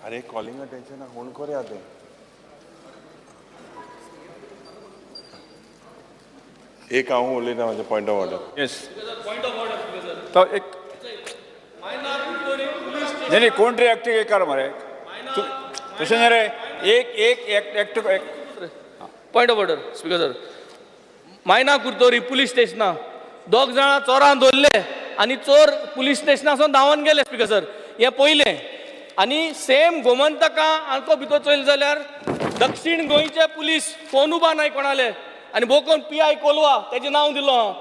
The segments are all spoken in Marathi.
अरे कॉलिंग अटेंशन होण करे आते एक हांव उलयतां म्हाजे point of order. Yes point of order तो एक नाही नाही कोण रे ॲक्टिव्ह कर मरे तशें नाही रे एक ॲक्टिव्ह एक point of order speaker sir. मायना कुर्तोरी पुलीस स्टेशना दोग जाणां चोरां दवरले आनी चोर पुलीस स्टेशनासून धांवन गेले स्पीकर सर. हे पयलें आनी सेम गोमंतका आल्को भितर चोयल जाल्यार दक्षिण गोंयचे पुलीस फोन उबा नाय कोणाले आनी भोवकोन PI कोलवा तेजें नांव दिलो हांव.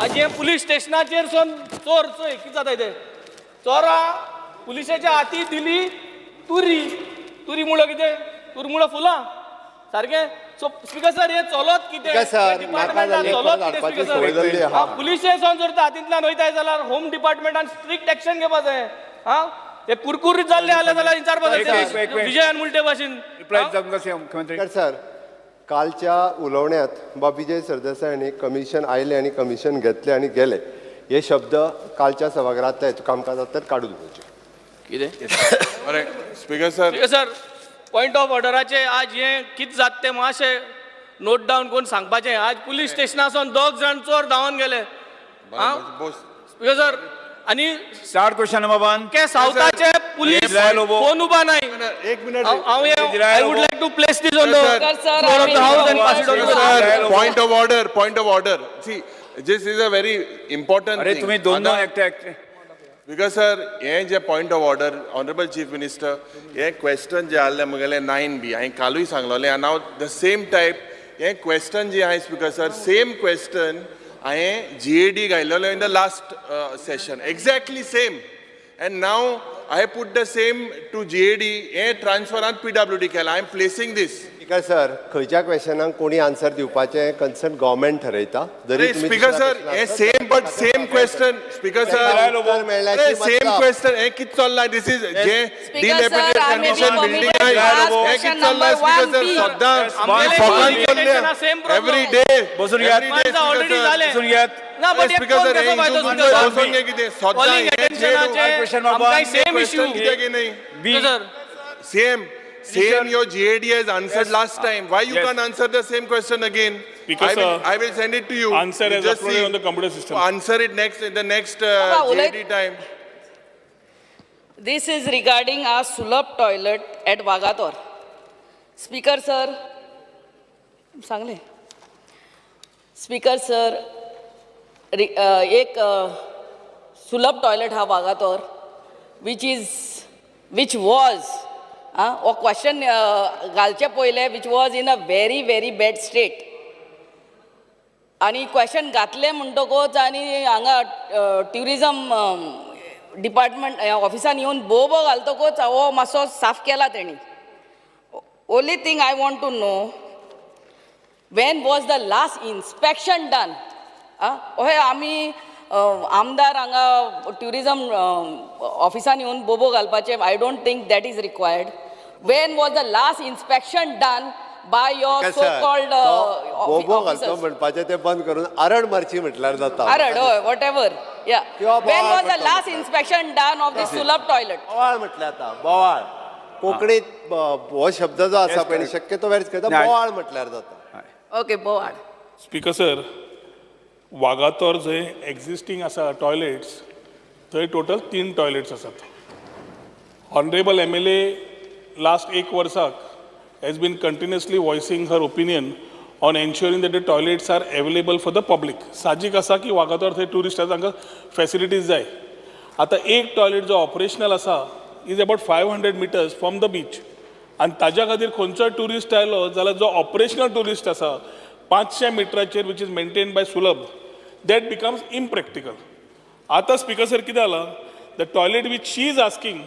आज हे पुलीस स्टेशनाचेर सोन चोर चोय कितें जाता ते चोरां पुलिसाच्या हाती दिली तुरी मुळो कितें तुरी मुळो फुलां सारकें. सो स्पीकर सर हे चलत कितें डिपार्टमेंटान चलत कितें स्पीकर सर. पुलिशे सोन जर हातींतल्यान वयताय जाल्यार होम डिपार्टमेंटान स्ट्रिक्ट एक्शन घेवपा जाय. हे कुरकुरीत जाल्ले आले जाल्यार विचारपा जाय विजयान मुलटे भाशेन. मुख्यमंत्री सर कालच्या उलोवण्यात विजय सरदेसाय यांनी कमिशन आयले आणि कमिशन घेतले आणि गेले हे शब्द कालच्या सभागृहातले कामकाजांत काढून घेवचे. कितें बरें speaker sir. Speaker sir point of ऑर्डराचे आज हे कितें जाता तें मातशें नोट डावन करून सांगपाचें. आज पुलीस स्टेशनासून दोग जाण चोर धांवन गेले. स्पीकर सर आनी स्टार्ट क्वेश्चन नंबर 1 के सावथाचे पुलीस फोन उबा नाय. एक minute I would like to place this on the floor of the house and pass it on to the point of order. See, this is a very important अरे thing. तुम्ही दोन ॲक्टिव्ह Because sir, हे जे point of order, honorable chief minister, हे question जे आले मुगेले 9B, हांवें कालूय सांगलोलें, and now the same type, हे question जे आहे speaker sir, same question हांवें GAD घायलोलें in the last session, exactly same, and now I put the same to GAD, हे transfer on PWD केला, I am placing this. Speaker sir खंयच्या क्वेश्चनाक कोणी आन्सर दिवपाचें कन्सर्न गव्हर्नमेंट ठरयता. स्पीकर सर हे same but same question speaker sir same question हे कित चल्ला दिस इज जे डिलॅपिडेटेड कंडिशन बिल्डिंग हे कित चल्ला स्पीकर सर सद्दां फकान चल्ले एवरी डे बसून घेयात ऑलरेडी झाले बसून घेयात ना बट स्पीकर सर हे बसून घे कितें सद्दां आमकां सेम इश्यू कितें की नाही बी sir Same your GAD has answered last time. Why you can't answer the same question again? Because I will send it to you. Answer is just uploaded on the computer system. Answer it next in the next GAD time. This is regarding our Sulabh toilet at Wagator. Speaker sir, सांगले. Speaker sir, एक Sulabh toilet हा Wagator, which was or question घालचे पयले which was in a very very bad state. आणि क्वेश्चन घातले म्हणटकूच आनी हांगा ट्युरिजम डिपार्टमेंट ऑफिसान येवन बोबो घालतकूच हो मातसो साफ केला तेणी. Only thing I want to know when was the last inspection done. अहे आमी आमदार हांगा ट्युरिजम ऑफिसान येवन बोबो घालपाचे I don't think that is required. When was the last inspection done by your so called बोबो घालतो म्हणपाचें तें बंद करून आरड मारची म्हटल्यार जाता. आरड हय वॉट एवर या. When was the last inspection done of this Sulabh toilet. बोवाळ म्हटल्यार आता बोवाळ कोंकणीत हो शब्द जो आसा पळय शक्यतो वेळेस करता बोवाळ म्हटल्यार जाता. ओके बोवाळ. स्पीकर सर वागातोर जंय एक्झिस्टींग आसा टॉयलेट्स थंय टोटल 3 टॉयलेट्स आसात. ऑनरेबल MLA लास्ट 1 वर्साक has been continuously voicing her opinion on ensuring that the toilets are available for the public. साजीक आसा की वागातोर थंय टुरिस्टांक तांकां फॅसिलिटीज जाय. आतां एक टॉयलेट जो ऑपरेशनल आसा is about 500 metres from the beach आनी ताज्या खातीर खंयचोय टुरिस्ट आयलो जाल्यार जो ऑपरेशनल टुरिस्ट आसा 500 मिटराचेर विच इज मेंटेन बाय सुलभ दॅट बिकम्स इम्प्रॅक्टिकल. आतां स्पीकर सर कितें जालां the toilet which she is asking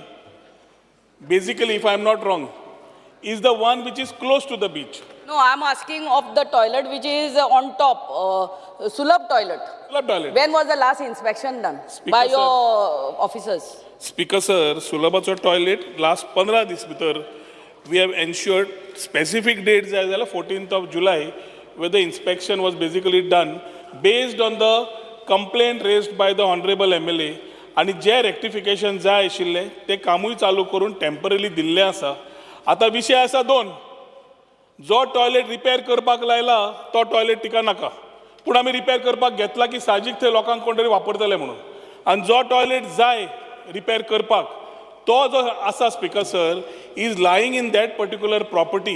basically if I am not wrong is the one which is close to the beach. No, I am asking of the toilet which is on top, Sulabh toilet. Sulabh toilet. When was the last inspection done by your officers? Speaker sir, Sulabhacho toilet last 15 dis bhitar we have ensured specific dates as well 14th of July where the inspection was basically done based on the complaint raised by the honorable MLA आनी जे रेक्टिफिकेशन जाय आशिल्लें तें कामूय चालू करून टेम्पररी दिल्लें आसा. आतां विशय आसा दोन. जो टॉयलेट रिपेर करपाक लायला तो टॉयलेट तिका नाका, पूण आमी रिपेर करपाक घेतला की साहजीक थंय लोकांक कोण तरी वापरतले म्हणून. आनी जो टॉयलेट जाय रिपेर करपाक तो जो आसा speaker sir is lying in that particular property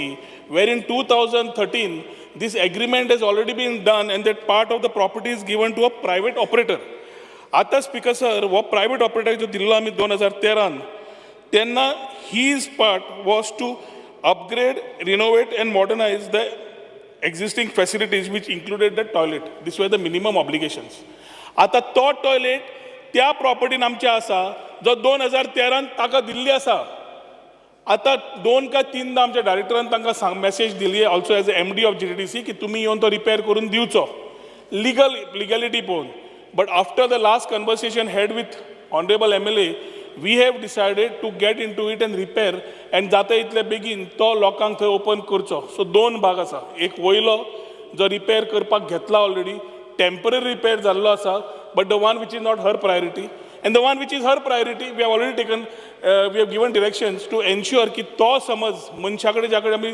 where in 2013 this agreement has already been done and that part of the property is given to a private operator. आता स्पीकर सर हो प्रायवेट ऑपरेटर जो दिल्लो आमी 2013 तेन्ना his part was to upgrade, renovate and modernize the existing facilities which included the toilet. These were the minimum obligations. आता तो टॉयलेट त्या प्रॉपर्टीन आमचे आसा जो 2013 ताका दिल्ली आसा. आता 2 का 3दा आमच्या डायरेक्टरान तांकां मेसेज दिली also as MD of GTDC की तुमी येवन तो रिपेर करून दिवचो लिगॅलिटी पळोवन. But after the last conversation had with honourable MLA we have decided to get into it and repair and जाता इतले बेगीन तो लोकांक थंय ओपन करचो. सो 2 भाग आसा. एक वयलो जो रिपेर करपाक घेतला ऑलरेडी टेम्पररी रिपेर जाल्लो आसा but the one which is not her priority. And the one which is her priority, we have already taken, we have given directions to ensure की तो समज मनशाकडे ज्याकडे आमी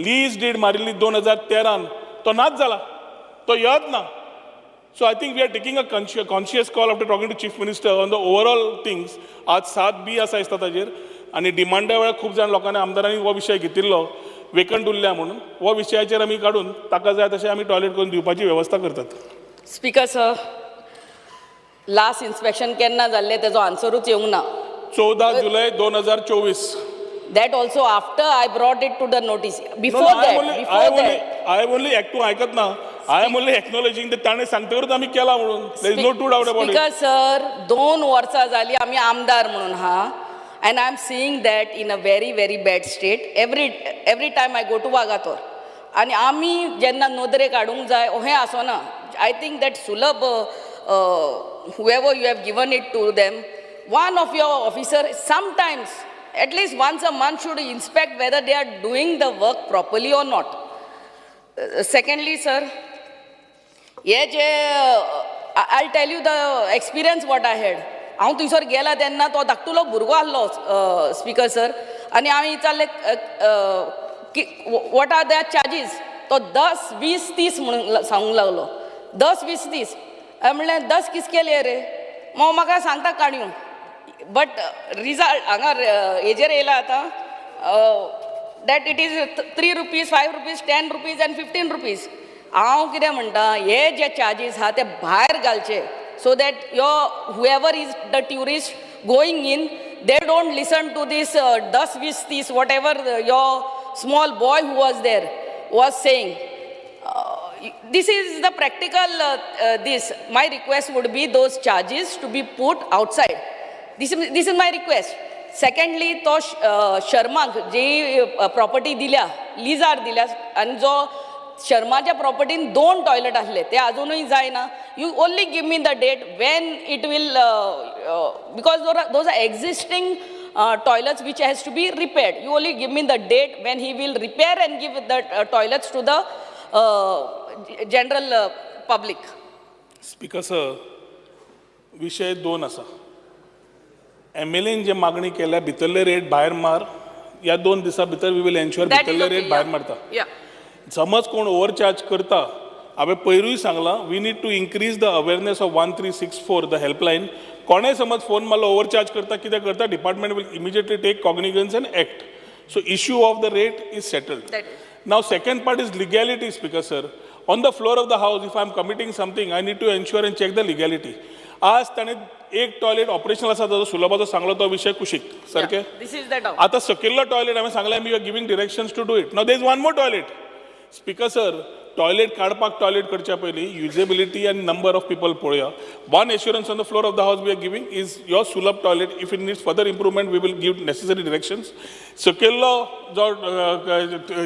लीज डीड मारिल्ली 2013 तो नाच जाला, तो येत ना. So I think we are taking a conscious call after talking to Chief Minister on the overall things. आज 7B आसा दिसता ताजेर आनी डिमांडा वेळार खूब जाण लोकांनी आमदारांनी हो विशय घेतिल्लो वेकंट उरल्या म्हणून. हो विशयाचेर आमी काडून ताका जाय तशें आमी टॉयलेट करून दिवपाची वेवस्था करतात. स्पीकर सर, लास्ट इन्स्पेक्शन केन्ना जाल्लें तेजो आन्सरूच येवंक ना. 14 जुलै 2024. That also after I brought it to the notice. Before No, that, I am only तूं आयकत ना. I am only acknowledging that ताणें सांगतकच आमी केला म्हणून. There is no two doubt about it. Speaker sir, 2 वर्सां जालीं आमी आमदार म्हणून हा. And I am seeing that in a very, very bad state. Every time I go to Wagator. आनी आमी जेन्ना नोदरे काडूंक जाय हें आसोना. I think that Sulabh, whoever you have given it to them, one of your officers sometimes, at least once a month, should inspect whether they are doing the work properly or not. Secondly, sir, I'll tell you the experience what I had. हांव थंयसर गेला तेन्ना तो धाकटुलो भुरगो आहलो स्पीकर सर आनी हांव विचारलें वॉट आर दॅट चार्जीस. तो 10, 20, 30 म्हणून सांगूंक लागलो. 10, 20, 30 म्हणलें 10 किसके लिए रे. मग म्हाका सांगता काणयो. बट रिजल्ट हांगा हेजेर येयला आतां that it is 3 rupees, 5 rupees, 10 rupees end 15 rupees. हांव कितें म्हणटा हे जे चार्जीस आहा ते भायर घालचे so that whoever is the tourist going in, they don't listen to this 10, 20, 30 whatever your small boy who was there was saying. This is the practical this. My request would be those charges to be put outside. This is my request. Secondly, तो शर्माक जी प्रॉपर्टी दिल्या लिजार दिल्या आनी जो शर्माच्या प्रॉपर्टीन 2 टॉयलेट आसले ते अजूनही जायना. You only give me the date when it will because those are existing toilets which has to be repaired. You only give me the date when he will repair and give the toilets to the general public. Speaker sir, विशय 2 आसा. MLAन जे मागणी केल्या भितरले रेट भायर मार. ह्या 2 दिसां भितर we will ensure That is भितरले okay, रेट भायर yeah. मारता. Yeah. समज कोण ओव्हरचार्ज करता हांवें पयरूय सांगलां we need to increase the awareness of 1364 the helpline. कोणेय समज फोन मारलो ओव्हरचार्ज करता कितें करता department will immediately take cognisance and act. So issue of the rate is settled. That is. Now second part is legality, Speaker sir. On the floor of the house, if I am committing something, I need to ensure and check the legality. आज ताणें एक टॉयलेट ऑपरेशनल आसा ताजो सुलभाचो सांगलो तो विशय कुशीक सारकें. This is the doubt. आतां सकयल्लो टॉयलेट हांवें सांगलें you are giving directions to do it. Now there is one more toilet. Speaker sir, toilet काडपाक टॉयलेट करच्या पयलीं युजेबिलिटी आनी नंबर ऑफ पीपल पळोवया. One assurance on the floor of the house we are giving is your Sulabh toilet. If it needs further improvement we will give necessary directions. सकयल्लो जो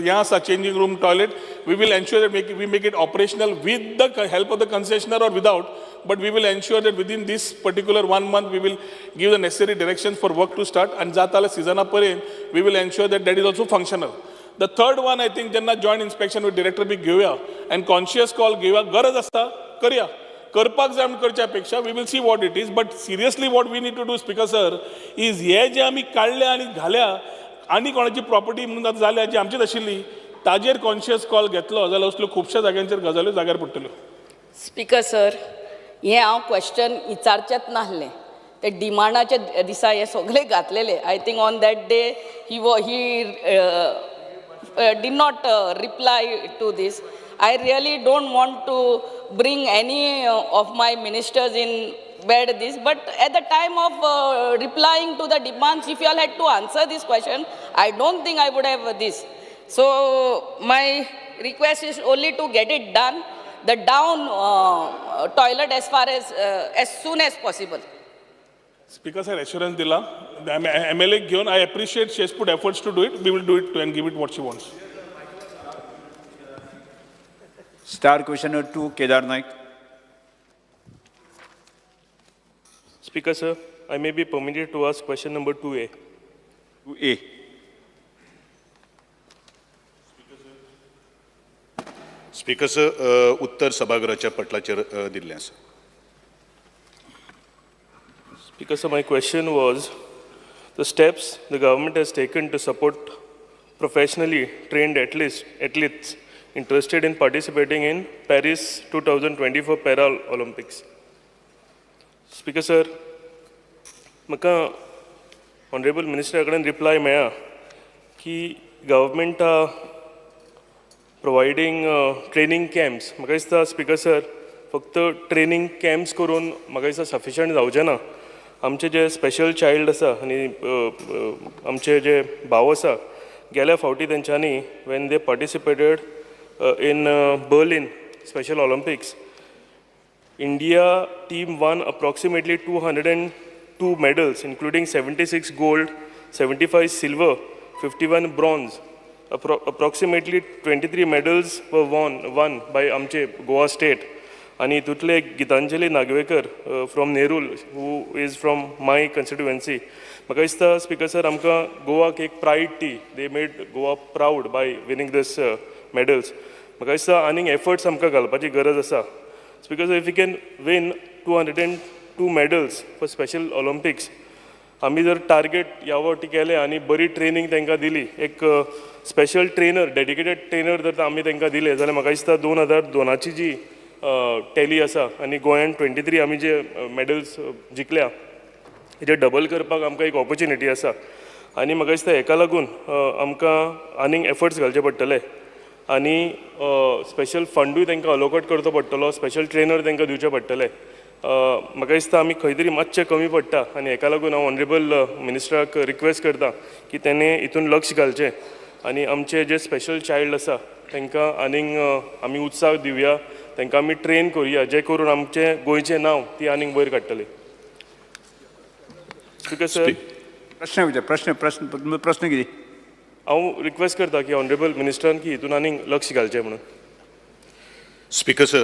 हें आसा changing room toilet we will ensure that we make it operational with the help of the concessionaire और without. But we will ensure that within this particular 1 month we will give the necessary directions for work to start. And जाताले season पर्यंत we will ensure that that is also functional. The third one I think जेन्ना joint inspection with director बी घेवया and conscious call घेवया गरज आसता करया. करपाक जाय म्हणून करच्या पेक्षा we will see what it is. But seriously what we need to do speaker sir is हे जे आमी काडल्या आनी घाल्या आनी कोणाची प्रॉपर्टी म्हणून आतां जाल्या जी आमचीच आशिल्ली ताजेर कॉन्शियस कॉल घेतलो जाल्यार असल्यो खुबश्या जाग्यांचेर गजाल्यो जाग्यार पडटल्यो. स्पीकर सर, हें हांव क्वेश्चन विचारचेंच नासलें. ते डिमांडाचे दिसा हे सगळे घातलेले. I think on that day he did not reply to this. I really don't want to bring any of my ministers in bad this, but at the time of replying to the demands, if you all had to answer this question, I don't think I would have this. So my request is only to get it done, the down toilet as soon as possible. Speaker sir assurance दिला MLA घेऊन I appreciate she has put efforts to do it. We will do it and give it what she wants. Star questioner 2 Kedar Naik. Speaker sir, I may be permitted to ask question number 2A. 2A. Speaker sir उत्तर सभागृहाच्या पटलाचेर दिल्लें आसा. Speaker sir, my question was the steps the government has taken to support professionally trained athletes interested in participating in Paris 2024 Paralympics. Speaker sir, म्हाका Honorable Minister कडेन रिप्लाय मेळ्ळा की government providing training camps. म्हाका दिसता स्पीकर सर फक्त ट्रेनिंग कॅम्प्स करून म्हाका दिसता सफिशियंट जावचें ना. आमचे जे स्पेशल चायल्ड आसा आनी आमचे जे भाव आसा गेल्या फावटी तेंच्यांनी when they participated in Berlin special Olympics India team one approximately 202 medals including 76 gold, 75 silver, 51 bronze. Approximately 23 medals were won by आमचे गोवा स्टेट. आणि तुतले Gitanjali Nagvekar from Nerul who is from my constituency. म्हाका दिसता स्पीकर सर आमकां गोवाक एक प्रायड टी they made Goa proud by winning these medals. म्हाका दिसता आनीक एफर्ट्स आमकां घालपाची गरज आसा. Speaker sir if you can win 202 medals for special Olympics आमी जर टार्गेट ह्या फावटी केलें आनी बरी ट्रेनिंग तांकां दिली एक स्पेशल ट्रेनर डेडिकेटेड ट्रेनर जर आमी तांकां दिले जाल्यार म्हाका दिसता 2002ची जी टॅली आसा आनी गोंयान 23 आमी जे मेडल्स जिखल्या हेजे डबल करपाक आमकां एक ऑपॉर्च्युनिटी आसा. आनी म्हाका दिसता हेका लागून आमकां आनीक एफर्ट्स घालचे पडटले आनी स्पेशल फंडूय तांकां अलोकेट करचो पडटलो, स्पेशल ट्रेनर तांकां दिवचे पडटले. म्हाका दिसता आमी खंय तरी मातशें कमी पडटा आनी हेका लागून हांव ऑनरेबल मिनिस्टराक रिक्वेस्ट करता की तेणे हितून लक्ष घालचें आनी आमचे जे स्पेशल चायल्ड आसा तांकां आनीक आमी उत्साह दिवया, तांकां आमी ट्रेन करुया जे करून आमचे गोंयचें नांव ती आनीक वयर काडटली. स्पीकर सर प्रश्न विचार प्रश्न कितें? हांव रिक्वेस्ट करता की ऑनरेबल मिनिस्टरान की हितून आनीक लक्ष घालचें म्हणून. स्पीकर सर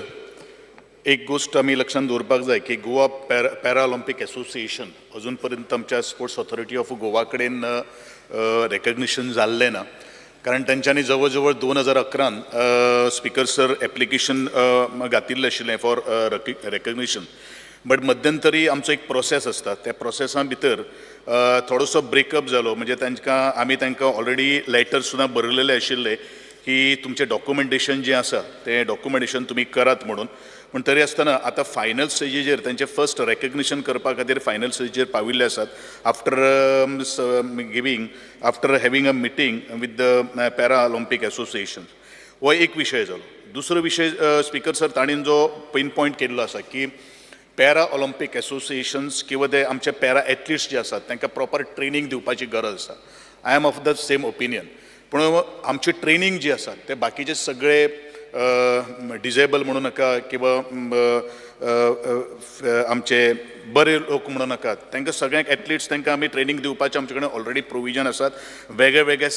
एक गोष्ट आमी लक्षांत दवरपाक जाय की गोवा पॅराऑलिम्पीक एसोसिएशन अजून पर्यंत आमच्या स्पोर्ट्स ऑथॉरिटी ऑफ गोवा कडेन रेकग्निशन जाल्लें ना. कारण तांच्यांनी जवळ जवळ 2011 स्पीकर सर एप्लिकेशन घातिल्लें आशिल्लें फॉर रेकग्निशन. बट मध्यंतरी आमचो एक प्रोसेस आसता, त्या प्रोसेसा भितर थोडोसो ब्रेकअप जालो. म्हणजे आमी तांकां ऑलरेडी लेटर्स सुद्दां बरयलेले आशिल्ले की तुमचें डॉक्युमेंटेशन जें आसा तें डॉक्युमेंटेशन तुमी करात म्हणून. पूण तरी आसतना आतां फायनल स्टेजीचेर तांचें फर्स्ट रेकग्निशन करपा खातीर फायनल स्टेजीचेर पाविल्ले आसात. After having a meeting with the para Olympic association. हो एक विशय जालो. दुसरो विशय स्पीकर सर ताणीन जो पॉयंट केल्लो आसा की पॅरा ऑलिम्पीक एसोसिएशन्स किंवा ते आमचे पॅरा एथलीट्स जे आसात तांकां प्रॉपर ट्रेनिंग दिवपाची गरज आसा. I am of the same opinion. पूण आमची ट्रेनिंग जी आसा ते बाकीचे सगळे डिजेबल म्हणू नाका किंवा आमचे बरे लोक म्हणू नाकात, तांकां सगळ्यांक एथलीट्स तांकां आमी ट्रेनिंग दिवपाचें आमचे कडेन ऑलरेडी प्रोविजन आसात. वेगळे वेगळे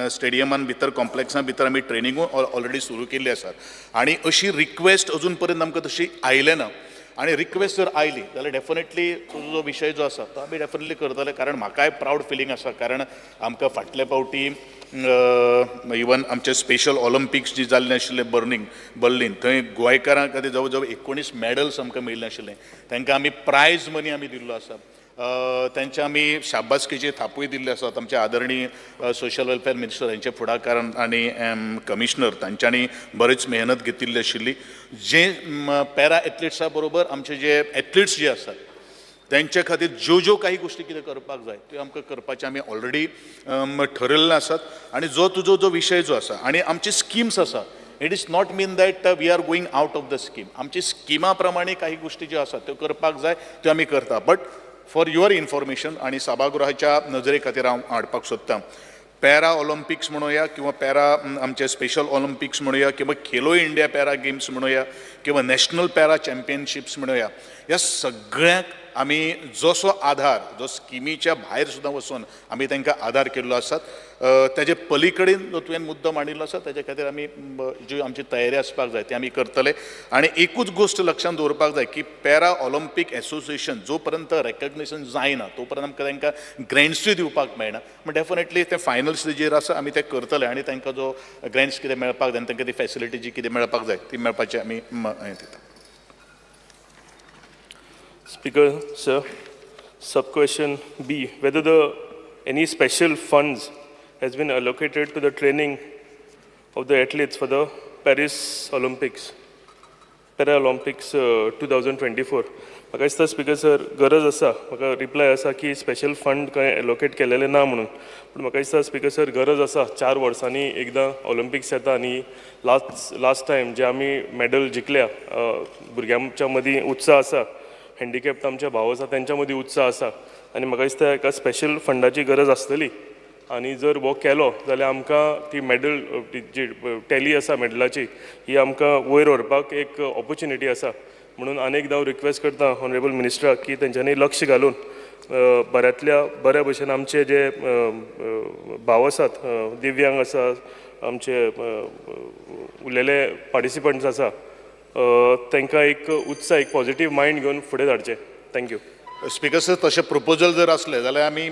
स्टेडियमान भितर कॉम्प्लेक्सां भितर आमी ट्रेनिंगूय ऑलरेडी सुरू केल्ली आसात. आनी अशी रिक्वेस्ट अजून पर्यंत आमकां तशी आयले ना. आनी रिक्वेस्ट जर आयली जाल्यार डेफिनेटली तुजो जो विशय जो आसा तो आमी डेफिनेटली करतले कारण म्हाकाय प्रावड फिलींग आसा कारण आमकां फाटल्या फावटी इवन आमचे स्पेशल ऑलिम्पिक्स जी जाल्ले आशिल्ले बर्लिन थंय गोंयकारांक खातीर जवळ जवळ 19 मेडल्स आमकां मेळिल्ले आशिल्ले तांकां आमी प्रायज मनी आमी दिल्लो आसा त्यांच्या आमी शाबासकेची थापूय दिल्ली आसात आमचे आदरणीय सोशल वेलफेअर मिनिस्टर हांचे फुडाकारान आनी कमिशनर तांच्यांनी बरीच मेहनत घेतिल्ली आशिल्ली जे पॅरा एथलीट्सा बरोबर आमचे जे एथलीट्स जे आसात त्यांच्या खातीर ज्यो काही गोष्टी कितें करपाक जाय त्यो आमकां करपाचें आमी ऑलरेडी ठरयल्लें आसात आनी तुजो जो विशय जो आसा आनी आमची स्किम्स आसा it is not mean that we are going out of the scheme आमची स्किमा प्रमाणे काही गोष्टी ज्यो आसात त्यो करपाक जाय त्यो आमी करता बट फॉर युअर इन्फॉर्मेशन आणि सभागृहाच्या नजरे खातीर हांव हाडपाक सोदतां पॅरा ऑलिम्पिक्स म्हणुया किंवा पॅरा आमचे स्पेशल ऑलिम्पिक्स म्हणुया किंवा खेलो इंडिया पॅरा गेम्स म्हणुया किंवा नॅशनल पॅरा चॅम्पियनशिप्स म्हणुया ह्या सगळ्यांक आमी जसो आधार जो स्किमीच्या भायर सुद्दां वचून आमी तांकां आधार केल्लो आसात तेजे पलीकडेन जो तुवें मुद्दो मांडिल्लो आसा तेजे खातीर आमी जी आमची तयारी आसपाक जाय ती आमी करतले आनी एकूच गोश्ट लक्षांत दवरपाक जाय की पॅरा ऑलिम्पीक एसोसिएशन जो पर्यंत रेकग्निशन जायना तो पर्यंत आमकां तांकां ग्रँट्सूय दिवपाक मेळना पूण डेफिनेटली ते फायनल स्टेजीर आसा आमी ते करतले आनी तांकां जो ग्रँट्स कितें मेळपाक जाय तांकां ती फॅसिलिटी जी कितें मेळपाक जाय ती मेळपाचें आमी हें दिता Speaker, sir, sub-question B, whether any special funds has been allocated to the training of the athletes for the Paris Olympics, Paralympics 2024. म्हाका दिसता स्पीकर सर गरज आसा म्हाका रिप्लाय आसा की स्पेशल फंड खंय एलोकेट केलेले ना म्हणून पूण म्हाका दिसता स्पीकर सर गरज आसा 4 वर्सांनी एकदां ऑलिम्पिक्स येता आनी लास्ट टायम जे आमी मेडल जिखल्या भुरग्यांच्या मदीं उत्साह आसा हँडिकॅप्ड आमचे भाव आसा तेंच्या मदीं उत्साह आसा आनी म्हाका दिसता एका स्पेशल फंडाची गरज आसतली आनी जर हो केलो जाल्यार आमकां ती मेडल जी टॅली आसा मेडलाची ही आमकां वयर व्हरपाक एक ऑपॉर्च्युनिटी आसा म्हणून आनेकदां हांव रिक्वेस्ट करता ऑनरेबल मिनिस्टराक की तेंच्यांनी लक्ष घालून बऱ्या भशेन आमचे जे भाव आसात दिव्यांग आसा आमचे उरलेले पार्टिसिपंट्स आसा तांकां एक उत्साह एक पॉझिटीव मायंड घेवन फुडें धाडचें थँक्यू स्पीकर सर तशें प्रपोजल जर असले जाल्यार आमी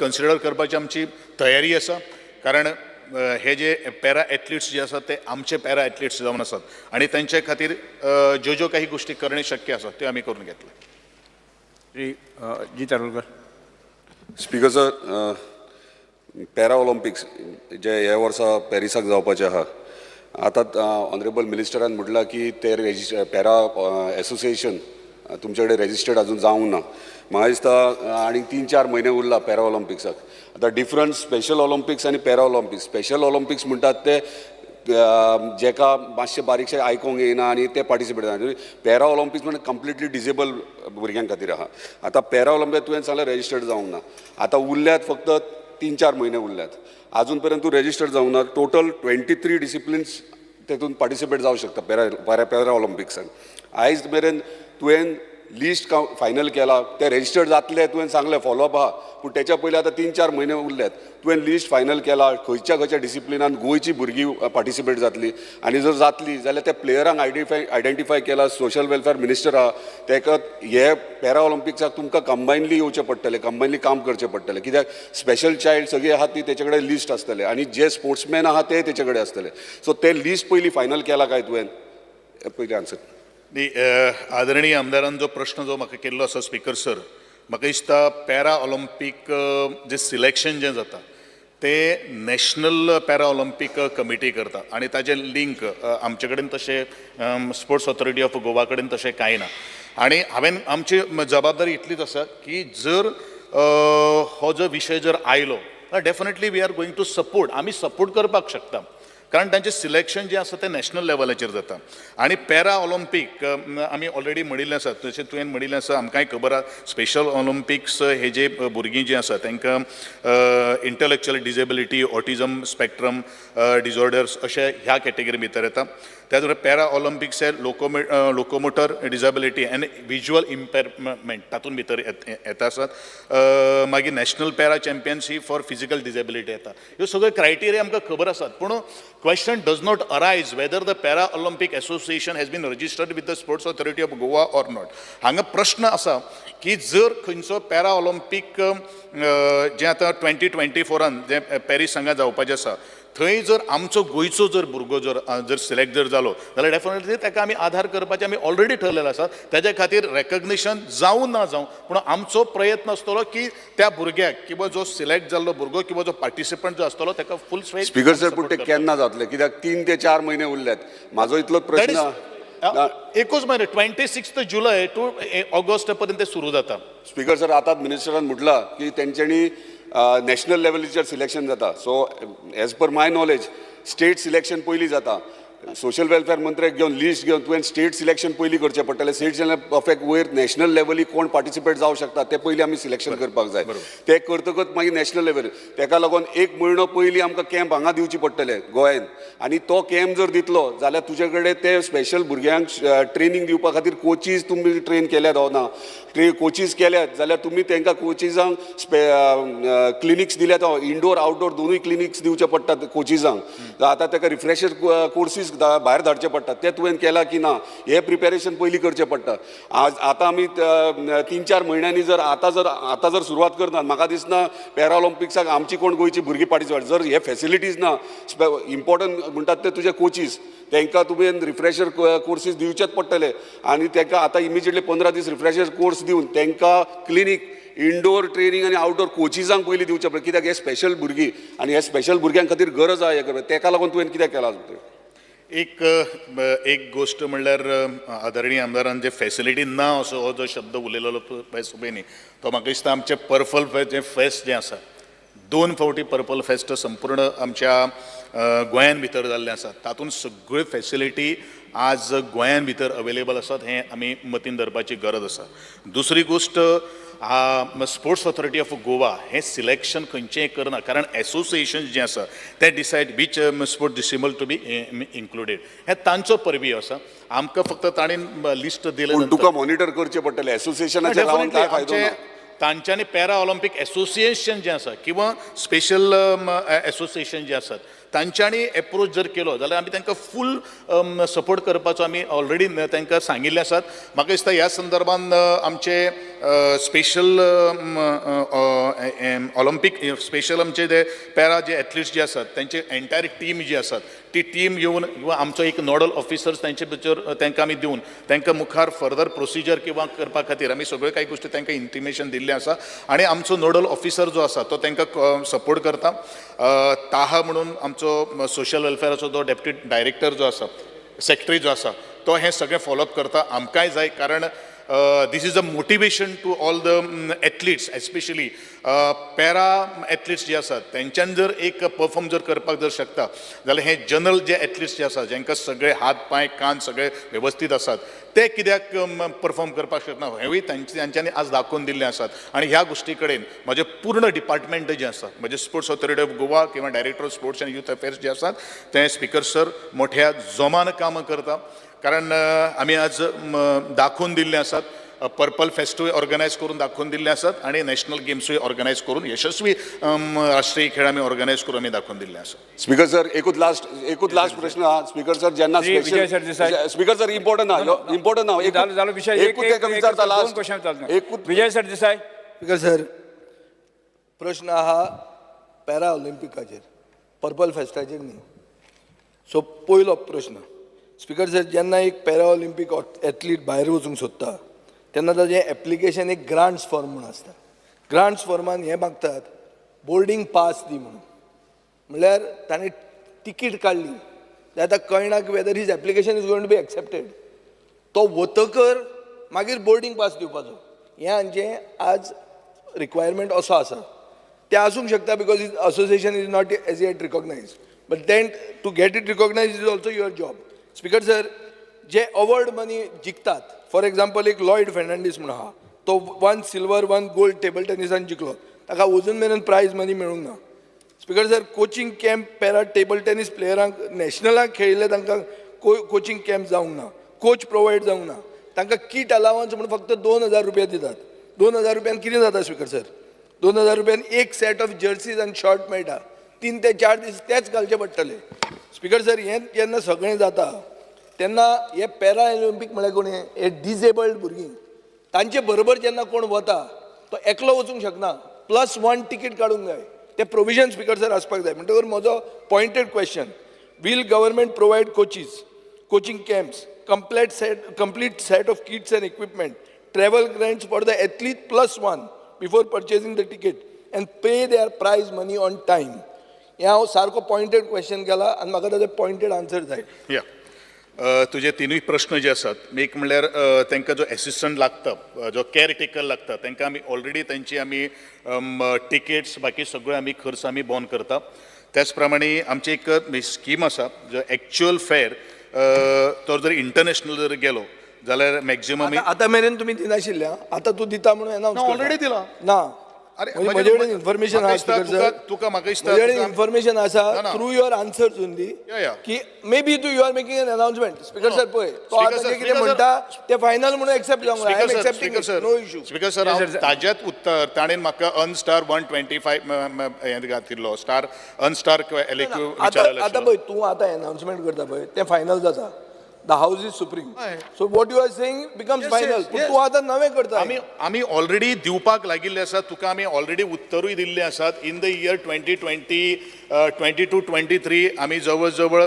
कन्सिडर करपाची आमची तयारी आसा कारण हे जे पॅरा एथलीट्स जे आसात ते आमचे पॅरा एथलीट्स जावन आसात आनी तांचे खातीर ज्यो काही गोष्टी करणे शक्य आसा त्यो आमी करून घेतले जी तारोलकर स्पीकर सर पॅरा ऑलिम्पिक्स जे ह्या वर्सा पॅरिसाक जावपाचे आहा आतां ऑनरेबल मिनिस्टरान म्हटलां की ते पॅरा एसोसिएशन तुमचे कडेन रेजिस्टर्ड अजून जावंक ना म्हाका दिसता आनी 3-4 म्हयने उरला पॅरा ऑलिम्पिक्साक आतां डिफरंट स्पेशल ऑलिम्पिक्स आनी पॅरा ऑलिम्पिक्स स्पेशल ऑलिम्पिक्स म्हणटात ते जेका मातशें बारीकशें आयकूंक येना आनी ते पार्टिसिपेट जाता पॅरा ऑलिम्पिक्स म्हणजे कंप्लिटली डिजेबल भुरग्यां खातीर आहा आतां पॅरा ऑलिम्पिक तुवें सांगलें रेजिस्टर्ड जावंक ना आतां उरल्यात फक्त 3-4 म्हयने उरल्यात अजून पर्यंत तूं रेजिस्टर्ड जावंक ना टोटल 23 डिसिप्लिन्स तेतून पार्टिसिपेट जावं शकता पॅरा ऑलिम्पिक्सान आयज मेरेन तुवें लिस्ट फायनल केला ते रेजिस्टर्ड जातले तुवें सांगलें फॉलोअप आहा पूण तेच्या पयलीं आतां 3-4 म्हयने उरल्यात तुवें लिस्ट फायनल केला खंयच्या डिसिप्लिनान गोंयची भुरगीं पार्टिसिपेट जातली आनी जर जातली जाल्यार त्या प्लेयरांक आयडेंटिफाय केला सोशल वेलफेअर मिनिस्टर आहा तेका हे पॅरा ऑलिम्पिक्साक तुमकां कंबायनली येवचें पडटलें कंबायनली काम करचें पडटलें कित्याक स्पेशल चायल्ड सगळीं आहात ती तेचे कडेन लिस्ट आसतलें आनी जे स्पोर्ट्समॅन आहा ते तेचे कडेन आसतले सो ते लिस्ट पयलीं फायनल केला काय तुवें पयलीं आन्सर आदरणीय आमदारान जो प्रश्न जो म्हाका केल्लो आसा स्पीकर सर म्हाका दिसता पॅरा ऑलिम्पीक जे सिलेक्शन जें जाता ते नॅशनल पॅरा ऑलिम्पीक कमिटी करता आनी ताजें लिंक आमचे कडेन तशें स्पोर्ट्स ऑथॉरिटी ऑफ गोवा कडेन तशें कांय ना आनी हांवें आमची जबाबदारी इतलीच आसा की जर हो जो विशय जर आयलो जाल्यार definitely we are going to support आमी सपोर्ट करपाक शकता कारण तांचें सिलेक्शन जें आसा तें नॅशनल लेवलाचेर जाता आनी पॅरा ऑलिम्पीक आमी ऑलरेडी म्हणिल्लें आसा तशें तुवें म्हणिल्लें आसा आमकांय खबर आसा स्पेशल ऑलिम्पिक्स हे जे भुरगीं जीं आसा तांकां intellectual disability autism spectrum disorders अशे ह्या कॅटेगरी भितर येता त्याच बरोबर पॅरा ऑलिम्पिक्स हे locomotor disability and visual impairment तातूंत भितर येता आसात. मागीर national para championship for physical disability येता. ह्यो सगळ्यो क्रायटेरिया आमकां खबर आसात. पूण question does not arise whether the para Olympic association has been registered with the sports authority of Goa or not. हांगा प्रश्न आसा की जर खंयचो पॅरा ऑलिम्पिक जें आतां 2024 जें पॅरीस हांगा जावपाचें आसा थंय जर आमचो गोंयचो जर भुरगो जर सिलेक्ट जालो जाल्यार डेफिनेटली ताका आमी आधार करपाचें आमी ऑलरेडी ठरलेलें आसा. तेज्या खातीर रेकग्निशन जावं ना जावं पूण आमचो प्रयत्न आसतलो की त्या भुरग्याक किंवा जो सिलेक्ट जाल्लो भुरगो किंवा जो पार्टिसिपंट जो आसतलो ताका फूल स्वेज. स्पीकर सर पूण ते केन्ना जातले कित्याक 3 ते 4 म्हयने उरल्यात. म्हाजो इतलोच प्रश्न. एकूच महिने 26 जुलय टू ऑगस्ट पर्यंत ते सुरू जाता. स्पीकर सर आतां मिनिस्टरान म्हटलां की तेंच्यांनी नॅशनल लेवलीचेर सिलेक्शन जाता. सो एज पर माय नॉलेज स्टेट सिलेक्शन पयलीं जाता. सोशल वेलफेअर मंत्र्याक घेवन लिस्ट घेवन तुवें स्टेट सिलेक्शन पयलीं करचें पडटलें. स्टेट सिलेक्शन वयर नॅशनल लेवलीक कोण पार्टिसिपेट जावंक शकता ते पयलीं आमी सिलेक्शन करपाक जाय. ते करतकच मागीर नॅशनल लेवल तेका लागून 1 म्हयनो पयलीं आमकां कॅम्प हांगा दिवची पडटले गोंयांत. आनी तो कॅम्प जर दितलो जाल्यार तुजे कडेन ते स्पेशल भुरग्यांक ट्रेनींग दिवपा खातीर कोचीस तुमी ट्रेन केल्यात हो ना. कोचीस केल्यात जाल्यार तुमी तांकां कोचिजांक क्लिनिक्स दिल्यात इंडोर आउटडोर दोनूय क्लिनिक्स दिवचे पडटात कोचिजांक. आतां ताका रिफ्रेशर कोर्सीस भायर धाडचे पडटात. ते तुवें केला की ना हे प्रिपेरेशन पयलीं करचें पडटा. आतां आमी 3-4 म्हयन्यांनी जर आतां जर सुरवात करनात म्हाका दिसना पॅरा ऑलिम्पिक्साक आमची कोण गोंयची भुरगीं पार्टिसिपेट. जर हे फेसिलिटीज ना इम्पॉर्टंट म्हणटात ते तुजे कोचीस तांकां तुवें रिफ्रेशर कोर्सीस दिवचेच पडटले. आनी तांकां आतां इमिजिएटली 15 दीस रिफ्रेशर कोर्स दिवन तांकां क्लिनीक इंडोर ट्रेनिंग आनी आउटडोर कोचिजांक पयलीं दिवचें पडटा. कित्याक हे स्पेशल भुरगीं आनी हे स्पेशल भुरग्यां खातीर गरज आहा हे करपाक. ताका लागून तुवें कित्याक केलां. एक गोष्ट म्हणल्यार आदरणीय आमदारान जे फेसिलिटी ना असो हो जो शब्द उलयलो पयलीं तो म्हाका दिसता आमचें पर्पल फेस्ट जें आसा 2 फावटी पर्पल फेस्ट संपूर्ण आमच्या गोंयान भितर जाल्लें आसा. तातूंत सगळ्यो फेसिलिटी आज गोंयान भितर अवेलेबल आसात हें आमी मतीन धरपाची गरज आसा. दुसरी गोश्ट स्पोर्ट्स ऑथॉरिटी ऑफ गोवा हें सिलेक्शन खंयचेंय करना कारण एसोसिएशन जें आसा ते decide which sport disable to be included. हें तांचो परबीय आसा. आमकां फक्त ताणें लिस्ट दिलें. तुका मॉनिटर करचें पडटलें एसोसिएशनाचेर रावन काय फायदो ना. तांच्यांनी पॅरा ऑलिम्पिक एसोसिएशन जें आसा किंवा स्पेशल एसोसिएशन जे आसात तांच्यांनी एप्रोच जर केलो जाल्यार आमी तांकां फूल सपोर्ट करपाचो आमी ऑलरेडी तांकां सांगिल्लें आसात. म्हाका दिसता ह्या संदर्भान आमचे स्पेशल ऑलिम्पिक स्पेशल आमचे जे पॅरा जे एथलीट्स जे आसात तांचे एंटायर टीम जी आसात ती टीम येवन किंवा आमचो एक नोडल ऑफिसर्स तांचे भितर तांकां आमी दिवन तांकां मुखार फर्दर प्रोसिजर किंवा करपा खातीर आमी सगळ्यो कांय गोश्टी तांकां इंटिमेशन दिल्लें आसा. आनी आमचो नोडल ऑफिसर जो आसा तो तांकां सपोर्ट करता. ताहा म्हणून आमचो सोशल वेलफेअराचो जो डेप्युटी डायरेक्टर जो आसा सेक्रेटरी जो आसा तो हें सगळें फॉलोअप करता. आमकांय जाय कारण this is a motivation to all the athletes, especially para athletes जे आसात तेंच्यान जर एक परफॉर्म जर करपाक जर शकता जाल्यार हे जनरल जे एथलीट्स जे आसात जेंकां सगळे हात पांय कान सगळे वेवस्थीत आसात ते कित्याक परफॉर्म करपाक शकना हेंवूय तांच्यांनी आज दाखोवन दिल्ले आसात. आनी ह्या गोश्टी कडेन म्हजें पूर्ण डिपार्टमेंट जें आसा म्हणजे स्पोर्ट्स ऑथॉरिटी ऑफ गोवा किंवा director of sports end youth affairs जे आसात ते स्पीकर सर मोठ्या जोमान कामां करता. कारण आमी आज दाखोवन दिल्ले आसात पर्पल फेस्टूय ऑर्गनायज करून दाखोवन दिल्ले आसात आणि नॅशनल गेम्सूय ऑर्गनायज करून यशस्वी राष्ट्रीय खेळ आमी ऑर्गनायज करून आमी दाखोवन दिल्ले आसात. स्पीकर सर एकूच लास्ट प्रश्न हा. स्पीकर सर जेन्ना स्पीकर सर इम्पॉर्टंट ना जालो विषय विचारता लास्ट विजय सर देसाय. स्पीकर सर प्रश्न आहा पॅरा ऑलिम्पिकाचेर पर्पल फेस्टाचेर न्ही. सो पयलो प्रश्न स्पीकर सर जेन्ना एक पॅरा ऑलिम्पीक एथलीट भायर वचूंक सोदता तेन्ना ताजें एप्लिकेशन एक ग्रांट्स फॉर्म म्हणून आसता. ग्रांट्स फॉर्मान हें मागतात बोर्डींग पास दी म्हणून. म्हणल्यार ताणें तिकीट काडली जाल्यार ताका कळना की whether his application is going to be accepted. तो वतकर मागीर बोर्डींग पास दिवपाचो हें हांचें आज रिक्वायरमेंट असो आसा. तें आसूंक शकता because is association is not as yet recognise but then to get it recognise is also your job. Speaker sir जे अवॉर्ड मनी जिखतात फॉर एग्जाम्पल एक लॉयड फेर्नांडीस म्हणून आहा तो 1 सिल्वर 1 गोल्ड टेबल टेनिसान जिखलो ताका अजून मेरेन प्रायज मनी मेळूंक ना. Speaker sir coaching camp para table tennis प्लेयरांक नॅशनलाक खेळिल्ले तांकां कोचिंग कॅम्प जावंक ना, कोच प्रोवायड जावंक ना, तांकां किट अलावन्स म्हणून फक्त 2,000 रुपया दितात. 2,000 रुपयान कितें जाता स्पिकर सर? 2,000 रुपयान एक सेट ऑफ जर्सीज आनी शॉर्ट मेळटा. 3 ते 4 दीस तेच घालचे पडटले. स्पिकर सर, हें जेन्ना सगळें जाता तेन्ना हे पॅरा ऑलिंपीक म्हळ्यार कोण हे डिसेबल्ड भुरगीं, तांचे बरोबर जेन्ना कोण वता तो एकलो वचूंक शकना. +1 तिकीट काडूंक जाय. ते प्रोविजन स्पिकर सर आसपाक जाय. म्हणटकर म्हजो pointed question, will government provide coaches, coaching camps, complete set of kits and equipment, travel grants for the athlete +1 before purchasing the ticket and pay their prize money on time. हे हांव सारको पॉयंटेड क्वेश्चन केला आनी म्हाका ताजे पॉयंटेड आन्सर जाय. या तुजे तिनूय प्रश्न जे आसात, एक म्हणल्यार तांकां जो एसिस्टंट लागता, जो केअर टेकर लागता, तांकां आमी ऑलरेडी तांची आमी टिकेट्स बाकी सगळो आमी खर्च आमी बॉन करता. त्याच प्रमाणे आमची एक स्कीम आसा, जो एक्च्युअल फेअर तो जर इंटरनॅशनल जर गेलो जाल्यार मॅक्झिमम आतां मेरेन तुमी दिनाशिल्ले, आतां तूं दिता म्हणून अनाउन्स ऑलरेडी दिला. ना, अरे म्हजे कडेन इन्फॉर्मेशन आसा स्पिकर सर, तुका म्हाका दिसता म्हजे कडेन इन्फॉर्मेशन आसा ना. थ्रू युअर आन्सर्स ओनली या. की may be you are making an announcement. Speaker sir पळय, तो Speaker आतां sir, जे कितें speaker sir. म्हणटा ते फायनल म्हणून एक्सेप्ट जावंक जाय. I am accepting no issue. Speaker sir, हांव ताजेच उत्तर ताणेन म्हाका अनस्टार 125 हें घातिल्लो, स्टार अनस्टार एलक्यू विचारलेलो. आतां पळय, तूं आतां अनाउन्समेंट करता पळय तें फायनल जाता. The house is supreme. So what you are saying becomes final. तूं आतां नवें करता. आमी ऑलरेडी दिवपाक लागिल्ले आसात. तुका आमी ऑलरेडी उत्तरूय दिल्ले आसात. इन द इयर 2022-23 आमी जवळ जवळ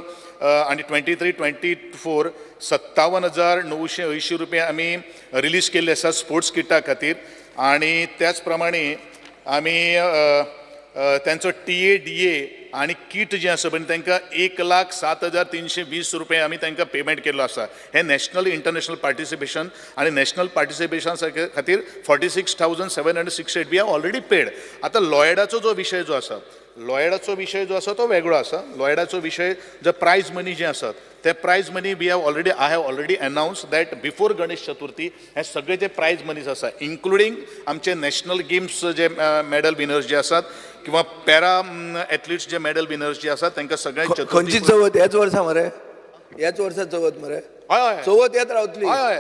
आनी 23-24 57,980 रुपया आमी रिलीज केल्ले आसात स्पोर्ट्स किटा खातीर. आनी त्याच प्रमाणे आमी त्यांचो TADA आणि किट जे आसा पळय तांकां 1,07,320 रुपया आमी तांकां पेमेंट केल्लो आसा. हे नॅशनल इंटरनॅशनल पार्टिसिपेशन आणि नॅशनल पार्टिसिपेशन खातीर 46,768 वी हॅव ऑलरेडी पेड. आतां लॉयडाचो जो विशय जो आसा, तो वेगळो आसा. लॉयडाचो विशय जो प्रायज मनी जे आसात ते prize money I have already announce that before Ganesh Chaturthi हे सगळे जे प्रायज मनीज आसा, इन्क्लुडींग आमचे नॅशनल गेम्स जे मेडल विनर्स जे आसात किंवा पॅरा एथलीट्स जे मेडल विनर्स जे आसात तांकां सगळ्यांक खंयची चवथ ह्याच वर्सा मरे? ह्याच वर्सा चवथ मरे? हय चवथ येत रावतली. हय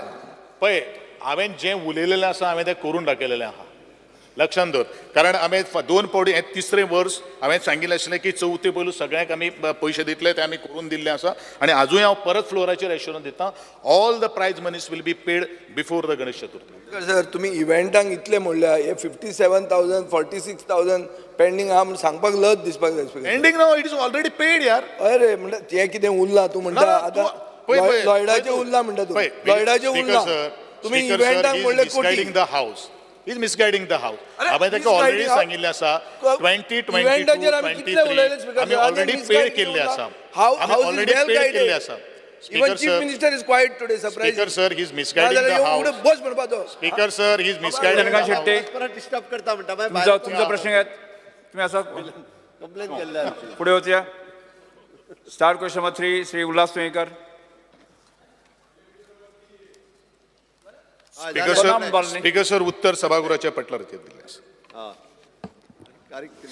पळय, हांवें जें उलयलेलें आसा हांवें तें करून दाखयलेलें आहा. लक्षांत दवर. कारण आमी 2 फावटी हें 3रे वर्स हांवें सांगिल्लें आशिल्लें की चवथे पयलू सगळ्यांक आमी पयशे दितले, ते आमी करून दिल्ले आसा. आनी आजूय हांव परत फ्लोराचेर एश्युरन्स दितां, all the prize moneys will be paid before the Ganesh Chaturthi. Sir, तुम्ही इव्हेंटांक इतले म्हणल्या, हे 57,000 46,000 पेंडींग आहा म्हणून सांगपाक लज दिसपाक जाय. Ending now it is already paid यार. अरे म्हणटा हें कितें उरलां तूं म्हणटा आतां लॉयडाचें उरलां म्हणटा तू. लॉयडाचें उरलां. तुम्ही इव्हेंटांक म्हणलें कोटी. The house is misguiding the house. हांवें ताका ऑलरेडी सांगिल्लें आसा 2022-23 आमी ऑलरेडी पेड केल्ले आसा. आमी ऑलरेडी पेड केल्ले आसा. Even Chief Minister is quiet today, surprising. Speaker sir, he is misguiding the house. बस म्हणपाचो. Speaker sir, he is misguiding the house. Disturb करता म्हणटा बाय. तुमचा प्रश्न घ्या. तुम्ही असं कंप्लेंट केल्ल्या. पुढे होत्या. Star question number 3 Shri Ulhas Tuyekar. Speaker sir, उत्तर सभागृहाच्या पटलार दिल्लें आसा.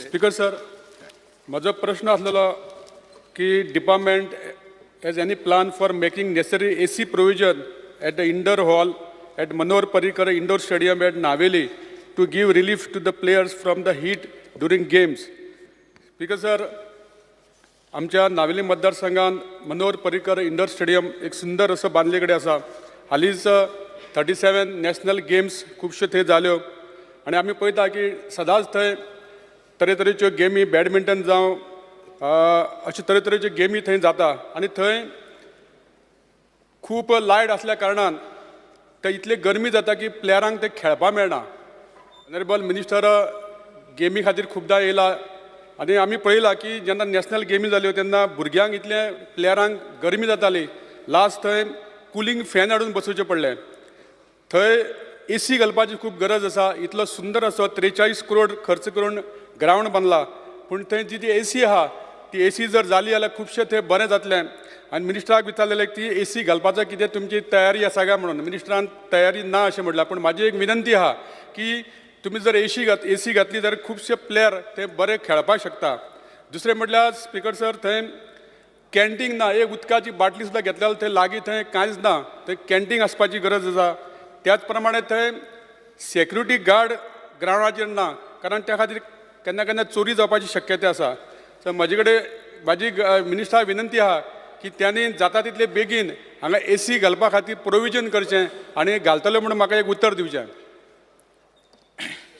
स्पीकर सर, म्हजो प्रश्न आसलेलो की department has any plan for making necessary AC provision at the indoor hall at Manohar Parrikar Indoor Stadium at Naveli to give relief to the players from the heat during games? Because sir, आमच्या नावेली मतदारसंघात मनोहर पर्रीकर इंडोर स्टेडियम एक सुंदर असं बांधले कडेन आसा. हालींच 37 नॅशनल गेम्स खुबश्यो थंय जाल्यो आनी आमी पळयता की सदांच थंय तरेतरेच्यो गेमी, बॅडमिंटन जावं अशे तरेतरेच्यो गेमी थंय जाता आनी थंय खूब लायट आसल्या कारणान थंय इतली गरमी जाता की प्लेयरांक ते खेळपाक मेळना. ऑनरेबल मिनिस्टर गेमी खातीर खुबदां येयला आनी आमी पळयलां की जेन्ना नॅशनल गेमी जाल्यो तेन्ना भुरग्यांक इतले प्लेयरांक गरमी जाताली. लास्ट थंय कुलींग फॅन हाडून बसोवचें पडलें. थंय AC घालपाची खूब गरज आसा. इतलो सुंदर असो 43 करोड खर्च करून ग्रावंड बांदला, पूण थंय जी AC आहा ती AC जर जाली जाल्यार खुबशें थंय बरें जातलें. आनी मिनिस्टराक विचारलेलें की AC घालपाचो कितें तुमची तयारी आसा काय म्हणून. मिनिस्टरान तयारी ना अशें म्हटलां. पूण म्हाजी एक विनंती आहा की तुमी जर AC घातली जाल्यार खुबशे प्लेयर ते बरे खेळपाक शकता. दुसरें म्हटल्यार स्पीकर सर, थंय कॅन्टीन ना, एक उदकाची बाटली सुद्दां घेतल्यार थंय लागीं थंय कांयच ना, थंय कॅन्टीन आसपाची गरज आसा. त्याच प्रमाणे थंय सेक्युरिटी गार्ड ग्रावंडाचेर ना, कारण त्या खातीर केन्ना केन्ना चोरी जावपाची शक्यता आसा. सो म्हजे कडेन म्हाजी मिनिस्टराक विनंती आहा की त्यांनी जाता तितले बेगीन हांगा AC घालपा खातीर प्रोविजन करचें आनी घालतले म्हणून म्हाका एक उत्तर दिवचें.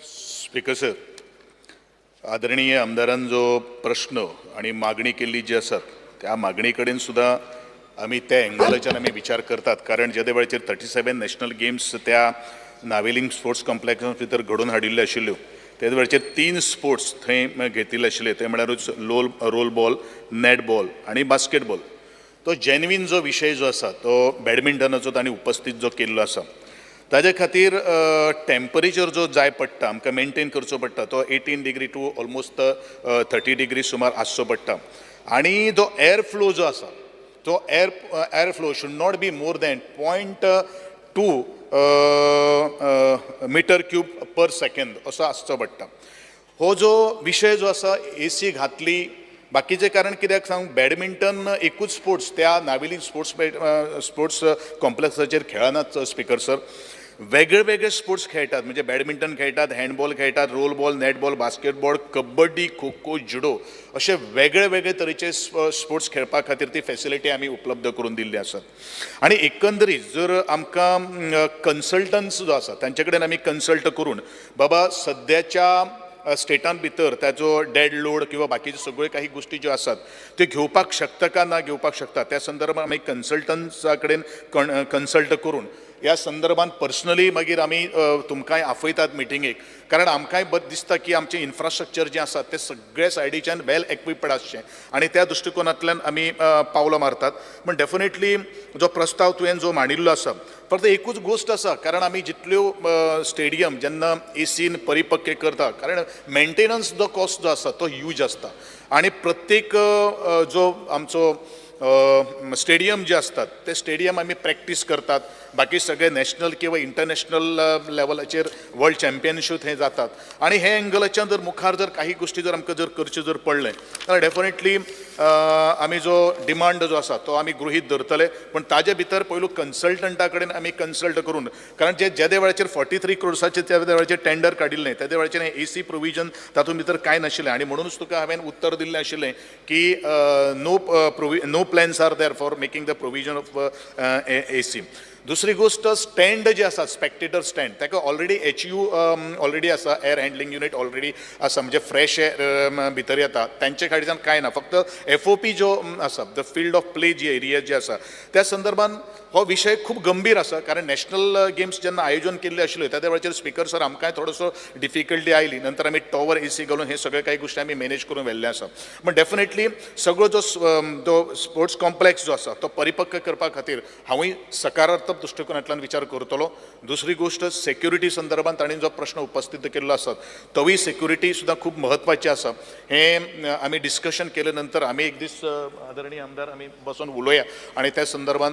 स्पीकर सर, आदरणीय आमदारान जो प्रश्न आणि मागणी केल्ली जी आसात त्या मागणी कडेन सुद्दां आमी त्या एंगलाच्यान आमी विचार करतात, कारण जे वेळाचेर 37 नॅशनल गेम्स त्या नावेलीम स्पोर्ट्स कॉम्प्लेक्सा भितर घडोवन हाडिल्ल्यो आशिल्ल्यो. तेच वेळाचेर 3 स्पोर्ट्स थंय घेतिल्ले आशिल्ले, ते म्हळ्यारूच रोल बॉल, नेट बॉल आणि बास्केटबॉल. तो जेन्युइन जो विशय जो आसा तो बॅडमिंटनाचो तांणी उपस्थित जो केल्लो आसा, ताजे खातीर टेम्परेचर जो जाय पडटा आमकां मेंटेन करचो पडटा तो 18 डिग्री टू ऑलमोस्ट 30 डिग्री सुमार आसचो पडटा. आणि जो एअर फ्लो जो आसा तो air flow should not be more than 0.2 metre cube per second असो आसचो पडटा. हो जो विशय जो आसा AC घातली, बाकीचे कारण कित्याक सांग, बॅडमिंटन एकूच स्पोर्ट्स त्या नावेली स्पोर्ट्स कॉम्प्लेक्साचेर खेळनात स्पीकर सर. वेगळे वेगळे स्पोर्ट्स खेळटात, म्हणजे बॅडमिंटन खेळटात, हँडबॉल खेळटात, roll ball, netball, basketball, kabaddi, kho kho, judo असे वेगळे वेगळे तरेचे स्पोर्ट्स खेळपा खातीर ती फॅसिलिटी आमी उपलब्ध करून दिल्ली आसात. आणि एकंदरीत जर आमकां कन्सल्टन्स जो आसा तांचे कडेन आमी कन्सल्ट करून बाबा सद्याच्या स्टेटान भितर ताजो डेड लोड किंवा बाकीचे सगळे काही गोष्टी ज्यो आसात त्यो घेवपाक शकता का ना घेवपाक शकता त्या संदर्भात आमी कन्सल्टन्सा कडेन कन्सल्ट करून ह्या संदर्भात पर्सनली मागीर आमी तुमकांय आफयतात मिटिंगेक, कारण आमकांय दिसता की आमचें इन्फ्रास्ट्रक्चर जें आसा तें सगळे सायडीच्यान वेल एक्विप्ड आसचें आणि त्या दृश्टिकोनांतल्यान आमी पावलां मारतात. पण डेफिनेटली जो प्रस्ताव तुवें जो मांडिल्लो आसा फक्त एकूच गोश्ट आसा, कारण आमी जितल्यो स्टेडियम जेन्ना ACन परिपक्व करता, कारण मेंटेनन्स जो कॉस्ट जो आसा तो ह्यूज आसता आणि प्रत्येक जो आमचो स्टेडियम जे असतात ते स्टेडियम आम्ही प्रॅक्टीस करतात, बाकी सगळे नॅशनल किंवा इंटरनॅशनल लेवलाचेर वर्ल्ड चॅम्पियनशीप हे जातात. आणि हे एंगलाच्यान जर मुखार जर काही गोष्टी जर आमकां जर करच्यो जर पडले जाल्यार डेफिनेटली आमी जो डिमांड जो आसा तो आमी गृहीत धरतले. पण ताजे भितर पयलू कन्सल्टंटा कडेन आमी कन्सल्ट करून, कारण जे वेळाचेर 43 crores त्या वेळाचेर टेंडर काडिल्लें त्या वेळाचेर हे AC प्रोविजन तातूंत भितर कांय नाशिल्लें आणि म्हणूनच तुका हांवें उत्तर दिल्लें आशिल्लें की no plans are there for making the provision of AC. दुसरी गोष्ट स्टँड जे आसा स्पेक्टेटर स्टँड ताका ऑलरेडी HU ऑलरेडी आसा, एअर हँडलिंग युनिट ऑलरेडी आसा, म्हणजे फ्रेश एअर भितर येता तांचे खातीर कांय ना. फक्त FOP जो आसा द फील्ड ऑफ प्ले जी एरिया जी आसा त्या संदर्भात हो विशय खूप गंभीर आसा, कारण नॅशनल गेम्स जेन्ना आयोजन केल्ले आशिल्ले त्या वेळाचेर स्पीकर सर आमकांय थोडोसो डिफिकल्टी आयली, नंतर आमी टॉवर AC घालून हे सगळे काही गोष्टी आमी मॅनेज करून व्हेल्ले आसा. पण डेफिनेटली सगळो जो स्पोर्ट्स कॉम्प्लेक्स जो आसा तो परिपक्व करपा खातीर हांवूय सकारात्मक दृष्टिकोनांतल्यान विचार करतलो. दुसरी गोष्ट सेक्युरिटी संदर्भात तांणी जो प्रश्न उपस्थित केल्लो आसा तोय सेक्युरिटी सुद्दां खूप महत्वाची आसा. हे आमी डिस्कशन केले नंतर आमी एक दीस आदरणीय आमदार आमी बसून उलोवया आणि त्या संदर्भात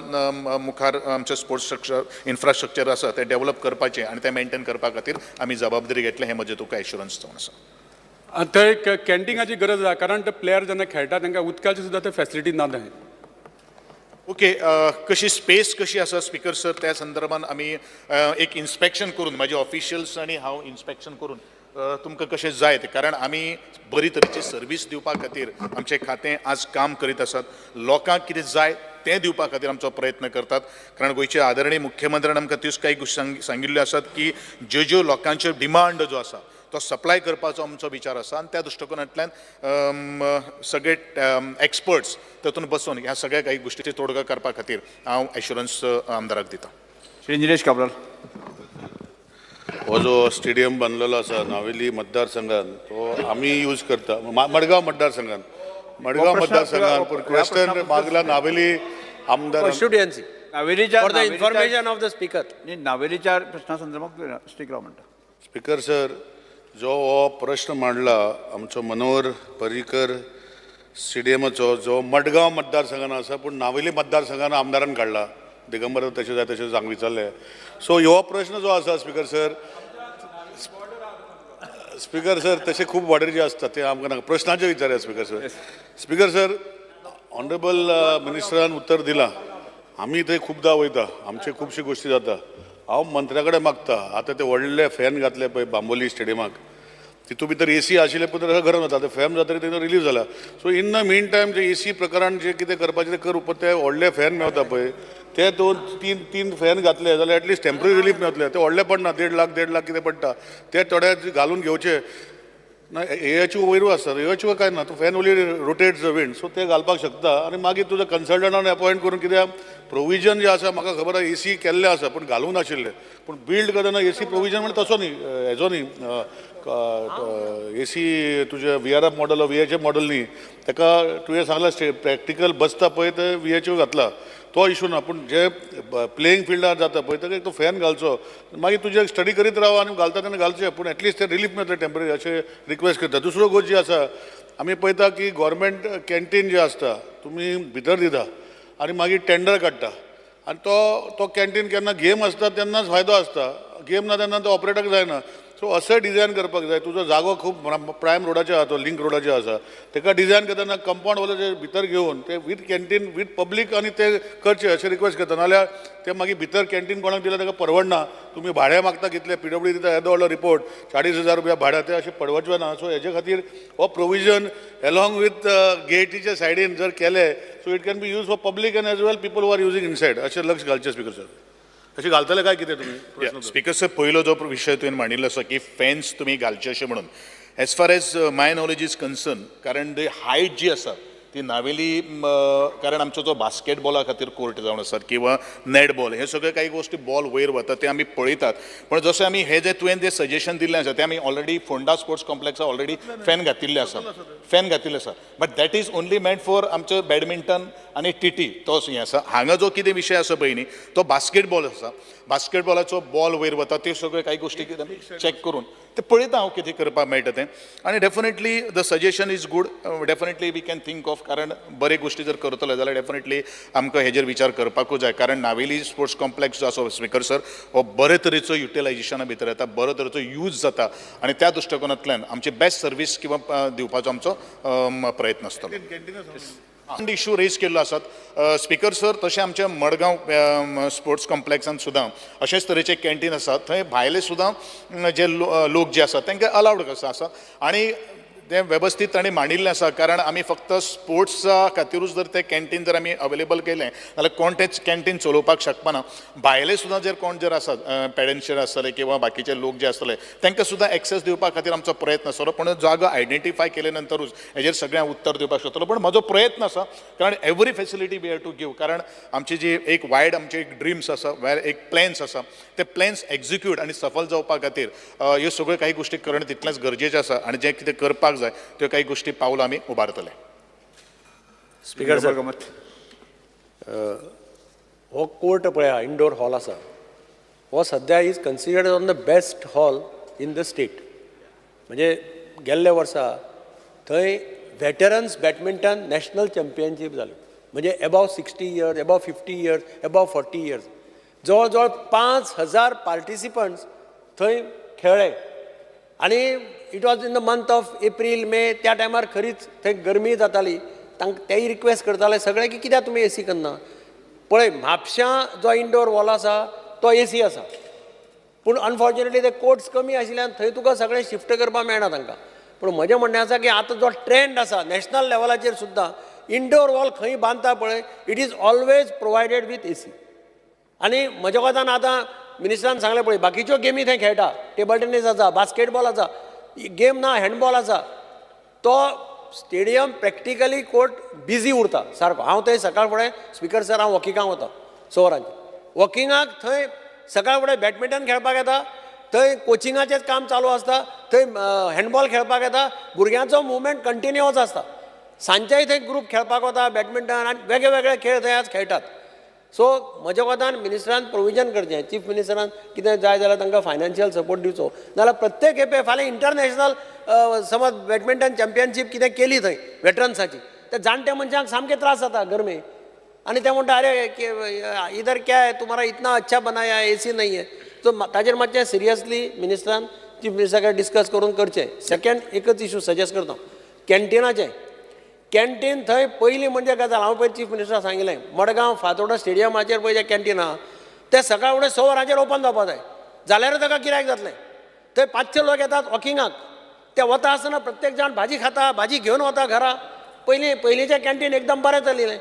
मुखार आमचे स्पोर्ट्स इन्फ्रास्ट्रक्चर आसा ते डेव्हलप करपाचें आणि ते मेंटेन करपा खातीर आमी जबाबदारी घेतले हे म्हजे तुका एश्युरन्स जावन आसा. थंय कॅन्टीनाची गरज आसा, कारण ते प्लेयर जेन्ना खेळटा तांकां उदकाची सुद्दां थंय फॅसिलिटी ना थंय. ओके, कशी स्पेस कशी आसा स्पीकर सर त्या संदर्भात आमी एक इन्स्पेक्शन करून माझे ऑफिशियल्स आणि हांव इन्स्पेक्शन करून तुमकां कशें जाय ते, कारण आमी बरी तरेची सर्वीस दिवपा खातीर आमचें खातें आज काम करीत आसात. लोकांक कितें जाय तें दिवपा खातीर आमचो प्रयत्न करतात, कारण गोंयचे आदरणीय मुख्यमंत्र्यान आमकां त्योच काही गोश्टी सांगिल्ल्यो आसात की ज्यो लोकांच्यो डिमांड जो आसा तो सप्लाय करपाचो आमचो विचार आसा. आणि त्या दृष्टिकोनांतल्यान सगळे एक्सपर्ट्स तातूंत बसून ह्या सगळ्या काही गोष्टीची तोडगा करपा खातीर हांव एश्युरन्स आमदाराक दिता. श्री निलेश काब्राल. हो जो स्टेडियम बांदलेलो आसा नावेली मतदारसंघात तो आमी यूज करता मडगांव मतदारसंघात पूण क्वेश्चन मागला नावेली आमदार कॉन्स्टिट्युएन्सी नावेलीच्या for the information of the speaker. नावेलीच्या प्रश्ना संदर्भात स्टिक राव म्हणटा. स्पीकर सर, जो हो प्रश्न मांडला आमचो मनोहर पर्रीकर स्टेडियमाचो जो मडगांव मतदारसंघान आसा पूण नावेली मतदारसंघान आमदारान काडला, दिगंबर तशें जाय तशें हांव विचारलें. सो हो प्रश्न जो आसा स्पीकर सर तशें खूब वॉर्डर जे आसता ते आमकां नाका, प्रश्नाचे विचारया speaker sir. Speaker sir, honourable मिनिस्टरान उत्तर दिलां आमी थंय खुबदां वयता आमचे खुबशी गोश्टी जाता हांव मंत्र्या कडेन मागता आतां ते व्हडले फॅन घातले पळय बांबोली स्टेडियमाक तितू भितर AC आशिल्ले पण गरम जाता ते फॅन जाता तेन्ना रिलीफ जाला so in the mean time जे AC प्रकारान जे कितें करपाचें ते करूं पण ते व्हडले फॅन मेळटा पळय ते तीन फॅन घातले जाल्यार एटलीस्ट टेम्पररी रिलीफ मेळटले ते व्हडले पडना 1.5 लाख कितें पडटा ते थोडे घालून घेवचे ना एआयची वयरू आसता एआयची काय ना तूं fan only rotate the wind so ते घालपाक शकता आनी मागीर तुज्या कन्सल्टंटान अपॉयंट करून कित्याक प्रोविजन जे आसा म्हाका खबर आसा AC केल्ले आसा पण घालूं नाशिल्ले पूण बिल्ड करतना AC प्रोविजन म्हणजे तसो न्ही हेजो न्ही AC तुजे VRF मॉडल VHF मॉडल न्ही ताका तुवें सांगला प्रॅक्टिकल बसता पळय ते VHF घातला तो इशू ना पूण जे प्लेईंग फिल्डार जाता पळय ताका तो फॅन घालचो मागीर तुजे स्टडी करीत राव आनी घालता तेन्ना घालचें पूण एटलीस्ट ते रिलीफ मेळटलें टेम्पररी अशें रिक्वेस्ट करता दुसरो गोश्ट जी आसा आमी पळयता की गव्हर्मेंट कॅन्टीन जे आसता तुमी भितर दिता आनी मागीर टेंडर काडटा आनी तो कॅन्टीन केन्ना गेम आसता तेन्नाच फायदो आसता गेम ना तेन्ना तो ऑपरेटक जायना सो अशें डिझायन करपाक जाय तुजो जागो खूब प्रायम रोडाचेर आसा तो लिंक रोडाचेर आसा ताका डिझायन करतना कंपाउंड वाले भितर घेवन ते वीथ कॅन्टीन वीथ पब्लीक आनी ते करचे अशें रिक्वेस्ट करता नाल्यार ते मागीर भितर कॅन्टीन कोणाक दिल्यार ताका परवडना तुमी भाडें मागता कितले PWD दिता येदो व्हडलो रिपोर्ट 40,000 रुपया भाड्या ते अशें पडवचें ना सो हेजे खातीर हो प्रोविजन एलॉंग वीथ गेटीच्या सायडीन जर केले so it can be use for public and as well people who are using inside अशें लक्ष घालचें स्पीकर सर अशें घालतले काय कितें तुमी स्पीकर सर पयलो जो विशय तुवें मांडिल्लो आसा की फॅन्स तुमी घालचे अशें म्हणून as far as my knowledge is concern कारण दी हायट जी आसा ती नावेली कारण आमचो जो बास्केटबॉला खातीर कोर्ट जावन आसात किंवा नेटबॉल हे सगळे काही गोष्टी बॉल वयर वता ते आमी पळयतात पण जशें आमी हे जे तुवें जे सजेशन दिल्लें आसा तें आमी ऑलरेडी फोंडा स्पोर्ट्स कॉम्प्लेक्सा ऑलरेडी फॅन घातिल्ले आसा but that is only meant for आमचो बॅडमिंटन आनी TT तोच हें आसा हांगा जो कितें विशय आसा पळय न्ही तो बास्केटबॉल आसा बास्केटबॉलाचो बॉल वयर वता ते सगळे काही गोष्टी चॅक करून ते पळयता हांव कितें करपाक मेळटा तें आनी definitely the suggestion is good definitely we can think of कारण बरे गोष्टी जर करतले जाल्यार डेफिनेटली आमकां हेजेर विचार करपाकूच जाय कारण नावेली स्पोर्ट्स कॉम्प्लेक्स जो आसा स्पीकर सर हो बरे तरेचो युटिलायजेशना भितर येता बरे तरेचो यूज जाता आनी त्या दृश्टिकोनांतल्यान आमची बेस्ट सर्वीस किंवा दिवपाचो आमचो प्रयत्न आसतलो इश्यू रेज केल्लो आसात स्पीकर सर तशें आमच्या मडगांव स्पोर्ट्स कॉम्प्लेक्सान सुद्दां अशेंच तरेचे कॅन्टीन आसात थंय भायले सुद्दां जे लोक जे आसात तांकां अलावड कसो आसा आनी तें वेवस्थीत तांणी मांडिल्लें आसा कारण आमी फक्त स्पोर्ट्सा खातीरूच जर तें कॅन्टीन जर आमी अवेलेबल केलें जाल्यार कोण तें कॅन्टीन चलोवपाक शकपाना भायले सुद्दां जर कोण जर आसात पेडन्शियर आसतले किंवा बाकीचे लोक जे आसतले तांकां सुद्दां एक्सेस दिवपा खातीर आमचो प्रयत्न आसतलो पण जागो आयडेंटिफाय केले नंतरूच हेजेर सगळ्यांक उत्तर दिवपाक शकतलो पण म्हजो प्रयत्न आसा कारण every facility we have to give कारण आमची जी एक वायड आमचे एक ड्रिम्स आसा वेर एक प्लॅन्स आसा ते प्लॅन्स एक्झिक्यूट आनी सफल जावपा खातीर ह्यो सगळ्यो काही गोश्टी करणं तितलेंच गरजेचें आसा आनी जें कितें करपाक जाय त्यो काही गोष्टी पावल आमी उबारतले स्पीकर सर हो कोर्ट पळय इंडोर हॉल आसा हो सद्या is considered on the best hall in the state म्हणजे गेल्ल्या वर्सा थंय वेटरन्स बॅडमिंटन नॅशनल चॅम्पियनशीप जाली म्हणजे above 60 years above 50 years above 40 years जवळ जवळ 5,000 पार्टिसिपंट्स थंय खेळ्ळे आनी it was in the month of April May त्या टायमार खरीच थंय गरमी जाताली तेय रिक्वेस्ट करताले सगळे की कित्याक तुमी AC करना पळय म्हापशां जो इंडोर हॉल आसा तो AC आसा पूण अनफॉर्च्युनेटली ते कोर्ट्स कमी आशिल्ल्यान थंय तुका सगळें शिफ्ट करपाक मेळना तांकां पूण म्हजें म्हणणें आसा की आतां जो ट्रेंड आसा नॅशनल लेवलाचेर सुद्दां इंडोर हॉल खंय बांदता पळय it is always provided with AC आनी म्हज्या कोतान आतां मिनिस्टरान सांगलें पळय बाकीच्यो गेमी थंय खेळटा टेबल टेनीस आसा बास्केटबॉल आसा गेम ना हँडबॉल आसा तो स्टेडियम प्रॅक्टिकली कोर्ट बिजी उरता सारको हांव थंय सकाळ फुडें स्पीकर सर हांव वॉकिंगाक वता सवरांचे वॉकिंगाक थंय सकाळ फुडें बॅडमिंटन खेळपाक येता थंय कोचिंगाचें काम चालू आसता थंय हँडबॉल खेळपाक येता भुरग्यांचो मुवमेंट कंटिन्युअस आसता सांजचेय थंय ग्रूप खेळपाक वता बॅडमिंटन आनी वेगळे वेगळे खेळ थंय आज खेळटात सो म्हज्या कोतान मिनिस्टरान प्रोविजन करचें चीफ मिनिस्टरान कितें जाय जाल्यार तांकां फायनान्शियल सपोर्ट दिवचो नाल्यार प्रत्येक खेपे फाल्यां इंटरनॅशनल समज बॅडमिंटन चॅम्पियनशीप कितें केली थंय वेटरन्साची त्या जाणट्या मनशांक सामके त्रास जाता गरमे आनी ते म्हणटा अरे इधर क्या है तुम्हारा इतना अच्छा बनाया है AC नहीं है सो ताजेर मातशें सिरियसली मिनिस्टरान चीफ मिनिस्टरा कडेन डिस्कस करून करचें सेकंड एकच इशू सजेस्ट करता कॅन्टिनाचें कॅन्टीन थंय पयलीं म्हणजे गजाल हांव पयर चीफ मिनिस्टराक सांगिल्लें मडगांव फातोर्डा स्टेडियमाचेर पळय जें कॅन्टीन आहा तें सकाळ फुडें 6 वरांचेर ओपन जावपाक जाय जाल्यार ताका गिरायक जातलें थंय 500 लोक येतात वॉकिंगाक ते वता आसतना प्रत्येक जाण भाजी खाता भाजी घेवन वता घरा पयलींचें कॅन्टीन एकदम बरें चलिल्लें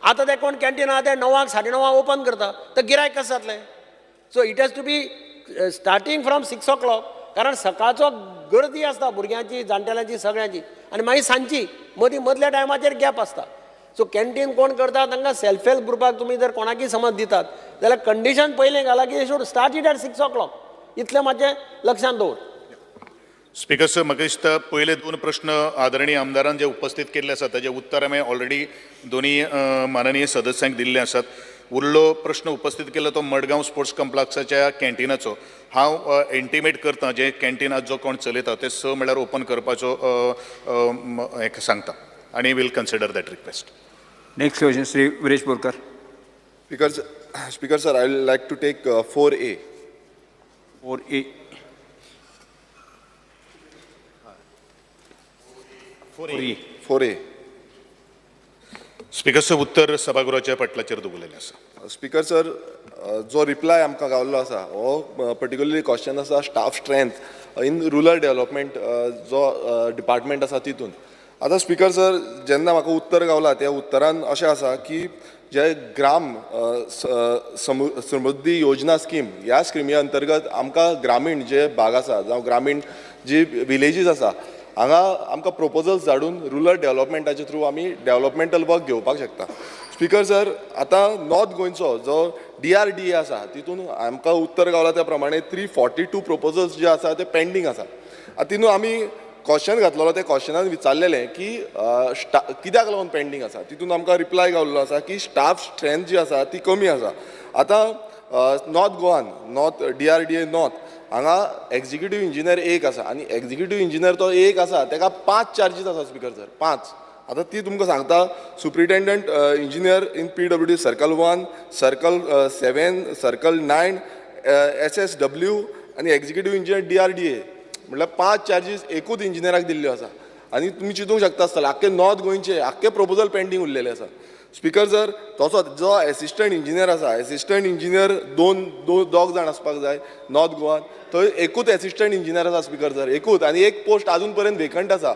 आतां तें कोण कॅन्टीन आहा तें 9 9:30 ओपन करता तर गिरायक कशें जातलें so it has to be starting from 6 o'clock कारण सकाळचो गर्दी आसता भुरग्यांची जाणटेल्यांची सगळ्यांची आनी मागीर सांजची मदल्या टायमाचेर गॅप आसता सो कॅन्टीन कोण करता तांकां सेल्फ हेल्प ग्रुपाक तुमी जर कोणाकय समज दितात जाल्यार कंडिशन पयलें घाला की should start it at 6 o'clock इतलें मातशें लक्षांत दवर स्पीकर सर म्हाका दिसता पयले 2 प्रश्न आदरणीय आमदारान जे उपस्थित केल्ले आसात ताजे उत्तर हांवें ऑलरेडी दोनी माननीय सदस्यांक दिल्ले आसात उरलो प्रश्न उपस्थित केला तो मडगांव स्पोर्ट्स कॉम्प्लेक्साच्या कॅन्टीनाचो हांव इंटिमेट करता जे कॅन्टीन आज जो कोण चलयता ते 6 म्हळ्यार ओपन करपाचो हें सांगता आनी will consider that request next question Shri Viresh Borkar Speaker sir, I would like to take 4A. 4A 4A. Speaker sir उत्तर सभागृहाच्या पटलाचेर दवरलेलें आसा स्पीकर सर जो रिप्लाय आमकां गावल्लो आसा हो पर्टिक्युलरली क्वेश्चन आसा staff strength in rural development जो डिपार्टमेंट आसा तितून आतां स्पीकर सर जेन्ना म्हाका उत्तर गावला त्या उत्तरान अशें आसा की जे ग्राम समृद्धी योजना स्कीम ह्या स्किमी अंतर्गत आमकां ग्रामीण जे भाग आसा जावं ग्रामीण जी विलेजीस आसा हांगा आमकां प्रोपोजल्स धाडून रुरल डेव्हलपमेंटाचे थ्रू आमी डेव्हलपमेंटल वर्क घेवपाक शकता स्पीकर सर आतां नॉर्थ गोंयचो जो DRDA आसा तितून आमकां उत्तर गावला त्या प्रमाणे 342 प्रोपोजल्स जे आसा ते पेंडींग आसा तितून आमी क्वेश्चन घातलेलो त्या क्वेश्चनान विचारलेलें की कित्याक लागून पेंडींग आसा तितून आमकां रिप्लाय गावल्लो आसा की स्टाफ स्ट्रेंथ जी आसा ती कमी आसा आतां नॉर्थ गोवान नॉर्थ DRDA नॉर्थ हांगा एक्झिक्युटीव इंजिनियर एक आसा आनी एक्झिक्युटीव इंजिनियर तो एक आसा ताका 5 चार्जीस आसा स्पीकर सर 5 आतां ती तुमकां सांगता superintendent engineer in PWD circle 1 circle 7 circle 9 SSW आनी एक्झिक्युटीव इंजिनियर DRDA म्हटल्यार 5 चार्जीस एकूच इंजिनियराक दिल्ल्यो आसा आनी तुमी चिंतूंक शकता आसतले आख्खे नॉर्थ गोंयचे आख्खे प्रोपोजल पेंडींग उरलेले आसा स्पीकर सर तसो जो एसिस्टंट इंजिनियर आसा एसिस्टंट इंजिनियर दोग जाण आसपाक जाय नॉर्थ गोवान थंय एकूच एसिस्टंट इंजिनियर आसा स्पीकर सर एकूच आनी एक पोस्ट अजून पर्यंत वेकंट आसा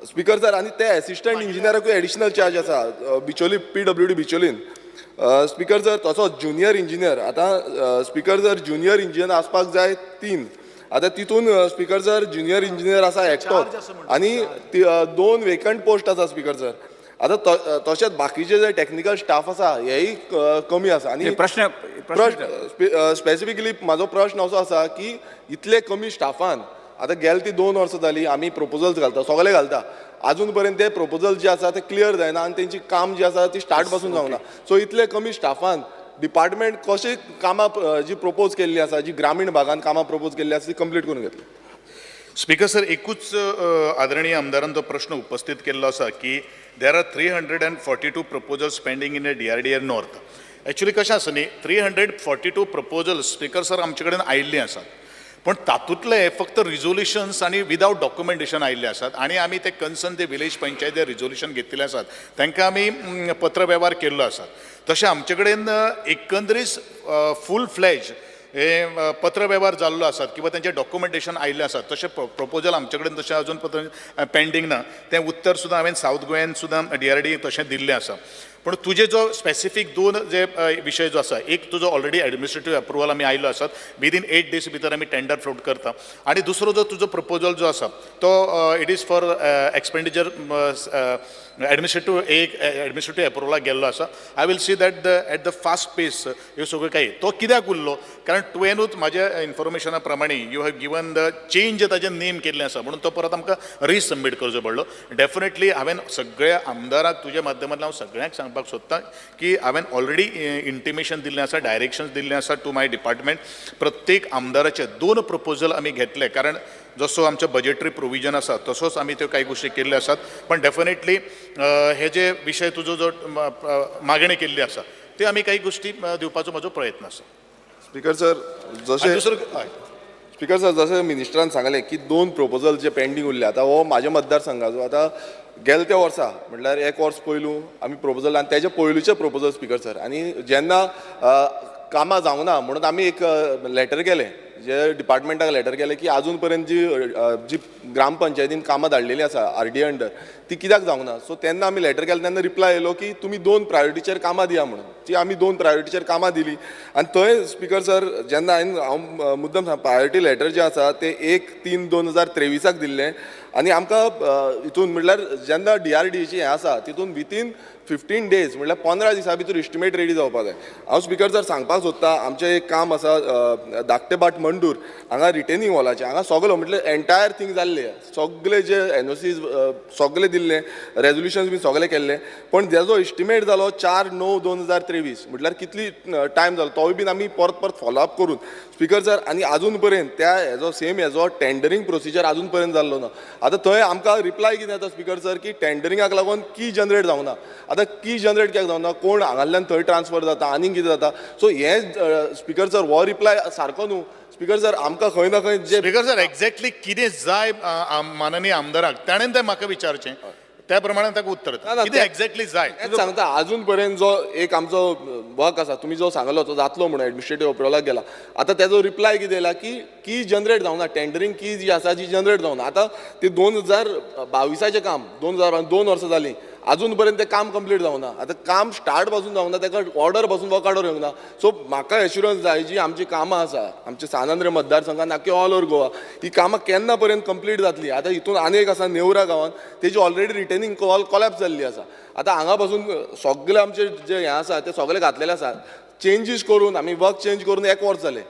स्पीकर सर आनी ते एसिस्टंट इंजिनियराकूय एडिशनल चार्ज आसा बिचोली PWD बिचोलीन स्पीकर सर तसो जुनियर इंजिनियर आतां स्पीकर सर जुनियर इंजिनियर आसपाक जाय 3 आतां तितून स्पीकर सर जुनियर इंजिनियर आसा एकटो आनी 2 वेकंट पोस्ट आसा स्पीकर सर आतां तशेंच बाकीचे जे टेक्निकल स्टाफ आसा हेय कमी आसा आनी प्रश्न स्पेसिफिकली म्हाजो प्रश्न असो आसा की इतले कमी स्टाफान आतां गेल ती 2 वर्सां जाली आमी प्रोपोजल्स घालता सगळे घालता अजून पर्यंत ते प्रोपोजल जे आसा ते क्लियर जायना आनी तेंची काम जी आसा ती स्टार्ट पासून जावना सो इतले कमी स्टाफान डिपार्टमेंट कशी कामां जी प्रपोज केल्ली आसा जी ग्रामीण भागान कामां प्रपोज केल्ली आसा ती कंप्लीट करून घेतली स्पीकर सर एकूच आदरणीय आमदारान तो प्रश्न उपस्थित केल्लो आसा की there are 342 proposals pending in DRDA north actually कशें आसा न्ही 342 प्रपोजल्स स्पीकर सर आमचे कडेन आयिल्ले आसात पण तातूंतले फक्त रिजोल्युशन्स आनी विदावट डॉक्युमेंटेशन आयिल्ले आसात आनी आमी ते कन्सर्न ते विलेज पंचायत जे रिजोल्युशन घेतिल्ले आसात तांकां आमी पत्र वेव्हार केल्लो आसा तशें आमचे कडेन एकंदरीत फूल फ्लॅज हे पत्र वेव्हार जाल्लो आसात किंवा तेंचे डॉक्युमेंटेशन आयिल्लें आसात तशें प्रोपोजल आमचे कडेन तशें अजून पेंडींग ना तें उत्तर सुद्दां हांवें सावथ गोंयान सुद्दां DRDA तशें दिल्लें आसा पण तुजे जो स्पेसिफीक 2 जे विशय जो आसा एक तुजो ऑलरेडी एडमिनिस्ट्रेटीव अप्रुवल आमी आयलो आसात विदीन 8 days भितर आमी टेंडर फ्लोट करता आनी दुसरो जो तुजो प्रपोजल जो आसा तो it is for expenditure administrative अप्रुवलाक गेल्लो आसा I will see that at the fast pace ह्यो सगळ्यो काही तो कित्याक उरलो कारण तुवेंनूच म्हाज्या इन्फॉर्मेशना प्रमाणे you have given the change ताजें नेम केल्लें आसा म्हणून तो परत आमकां रिसबमीट करचो पडलो डेफिनेटली हांवें सगळ्या आमदाराक तुज्या माध्यमांतल्यान हांव सगळ्यांक सांगपाक सोदतां की हांवें ऑलरेडी इंटिमेशन दिल्लें आसा डायरेक्शन्स दिल्लें आसा टू माय डिपार्टमेंट प्रत्येक आमदाराचे 2 प्रपोजल आमी घेतले कारण जसो आमचो बजेटरी प्रोविजन आसा तसोच आमी त्यो कांय गोश्टी केल्ल्यो आसात पण डेफिनेटली हे जे विशय तुजो जो मागणी केल्ली आसा ते आमी काही गोश्टी दिवपाचो म्हजो प्रयत्न आसा स्पीकर सर जशें स्पीकर सर, जसं मिनिस्टरान सांगलें की 2 प्रपोजल जे पेंडींग उरले, आतां हो म्हाज्या मतदारसंघाचो आतां गेल्या त्या वर्सा म्हटल्यार 1 वर्स पयलू आमी प्रपोजल आनी तेजे पयलूचे प्रपोजल स्पीकर सर, आनी जेन्ना कामां जावना म्हणून आमी एक लेटर केलें, जे डिपार्टमेंटाक लेटर केलें की आजून पर्यंत जी ग्रामपंचायतीन कामां धाडलेलीं आसा RDA अंडर ती कित्याक जावना. सो तेन्ना आमी लेटर केलें, तेन्ना रिप्लाय येयलो की तुमी 2 प्रायोरिटीचेर कामां दिया म्हणून. ती आमी 2 प्रायोरिटीचेर कामां दिली आनी थंय स्पीकर सर जेन्ना हांव मुद्दम सांग प्रायोरिटी लेटर जें आसा तें 1/3/2023 दिल्लें आनी आमकां हितून म्हटल्यार जेन्ना DRDAची हें आसा तितून विथीन 15 डेज म्हटल्यार 15 दिसां भितर इस्टिमेट रेडी जावपाक जाय. हांव स्पीकर सर सांगपाक सोदतां, आमचें एक काम आसा धाकटेबाट मंडूर हांगा रिटेनिंग हॉलाचें, हांगा सगळो म्हटल्यार एन्टायर थिंग जाल्ले, सगळे जे NOCs सगळे दिल्ले, रेजोल्युशन्स बी सगळे केल्ले, पण तेजो इस्टिमेट जालो 4/9/2023 म्हटल्यार कितली टायम जालो तोय बीन आमी परत फॉलोअप करून स्पीकर सर. आनी आजून पर्यंत त्या हेजो टेंडरींग प्रोसिजर आजून पर्यंत जाल्लो ना. आतां थंय आमकां रिप्लाय कितें येता स्पीकर सर की टेंडरिंगाक लागून की जनरेट जावना. आतां की जनरेट कित्याक जावना, कोण हांगांतल्यान थंय ट्रान्सफर जाता आनीक कितें जाता. सो हें स्पीकर सर हो रिप्लाय सारको न्हू स्पीकर सर. आमकां खंय ना खंय जे स्पीकर सर एक्झॅक्टली कितें जाय माननीय आमदाराक ताणें तें म्हाका विचारचें, त्या प्रमाणे ताका उत्तर कितें एक्झॅक्टली जाय तेच सांगता. अजून पर्यंत जो एक आमचो वर्क आसा तुमी जो सांगलो तो जातलो म्हणून एडमिनिस्ट्रेटिव्ह अप्रुवलाक गेला. आतां तेजो रिप्लाय कितें येयला की जनरेट जावना, टेंडरींग की जी आसा जी जनरेट जावना. आतां ती 2022चे काम 2 वर्सां जालीं अजून पर्यंत तें काम कंप्लीट जावना. आतां काम स्टार्ट पासून जावना, ताका ऑर्डर पासून वर्क ऑर्डर येवंक ना. सो म्हाका एश्युरन्स जाय जी आमची कामां आसा आमच्या सानंद्र मतदारसंघात आख्या ऑल ओव्हर गोवा ही कामां केन्ना पर्यंत कंप्लीट जातली. आतां हितून आनीक आसा नेवरा गांवांत तेजी ऑलरेडी रिटेनिंग कॉलॅप्स जाल्ली आसा. आतां हांगा पासून सगळे आमचे जे हें आसा ते सगळे घातलेले आसा. चेंजीस करून आमी वर्क चेंज करून 1 वर्स जालें.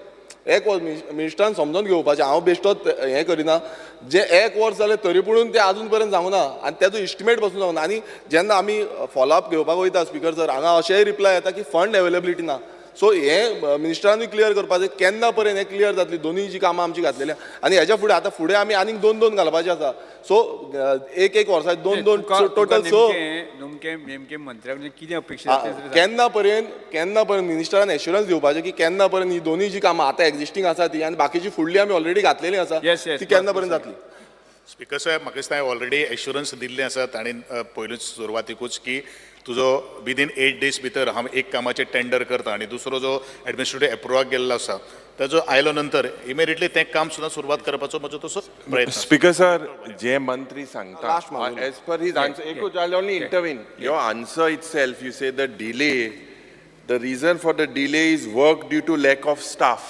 1 वर्स मिनिस्टरान समजून घेवपाचें, हांव बेश्टोच हें करिना. जे 1 वर्स जालें तरी पूण तें आजून पर्यंत जावना आनी तेजो इस्टिमेट पासून जावना. आनी जेन्ना आमी फॉलोअप घेवपाक वयता स्पीकर सर हांगा अशेंय रिप्लाय येता की फंड अवेलेबिलिटी ना. सो हें मिनिस्टरानूय क्लियर करपाचें केन्ना पर्यंत हें क्लियर जातली दोनूय जी कामां आमची घातलेली. आनी हेच्या फुडें आतां फुडें आमी आनीक 2 घालपाचें आसा. सो 1 वर्सा 2 टोटल. सो नेमके मंत्र्याकडे कितें अपेक्षा केन्ना पर्यंत मिनिस्टरान एश्युरन्स दिवपाचें की केन्ना पर्यंत ही दोनूय जी कामां आतां एक्झिस्टींग आसा ती आनी बाकीची फुडली आमी ऑलरेडी घातलेली आसा ती केन्ना पर्यंत जातली. स्पीकर साहेब म्हाका दिसता ऑलरेडी एश्युरन्स दिल्ले आसा ताणें पयलूच सुरवातीकूच की तुजो विदीन 8 डेज भितर हांव एक कामाचें टेंडर करता आनी दुसरो जो एडमिनिस्ट्रेटिव्ह एप्रुवाक गेल्लो आसा ताजो आयलो नंतर इमिडिएटली तें काम सुद्दां सुरवात करपाचो म्हजो तसो प्रयत्न. स्पीकर सर, जे मंत्री सांगता एज पर हिज आन्सर एकूच I only intervene your answer itself you say the delay, the reason for the delay is work due to lack of staff.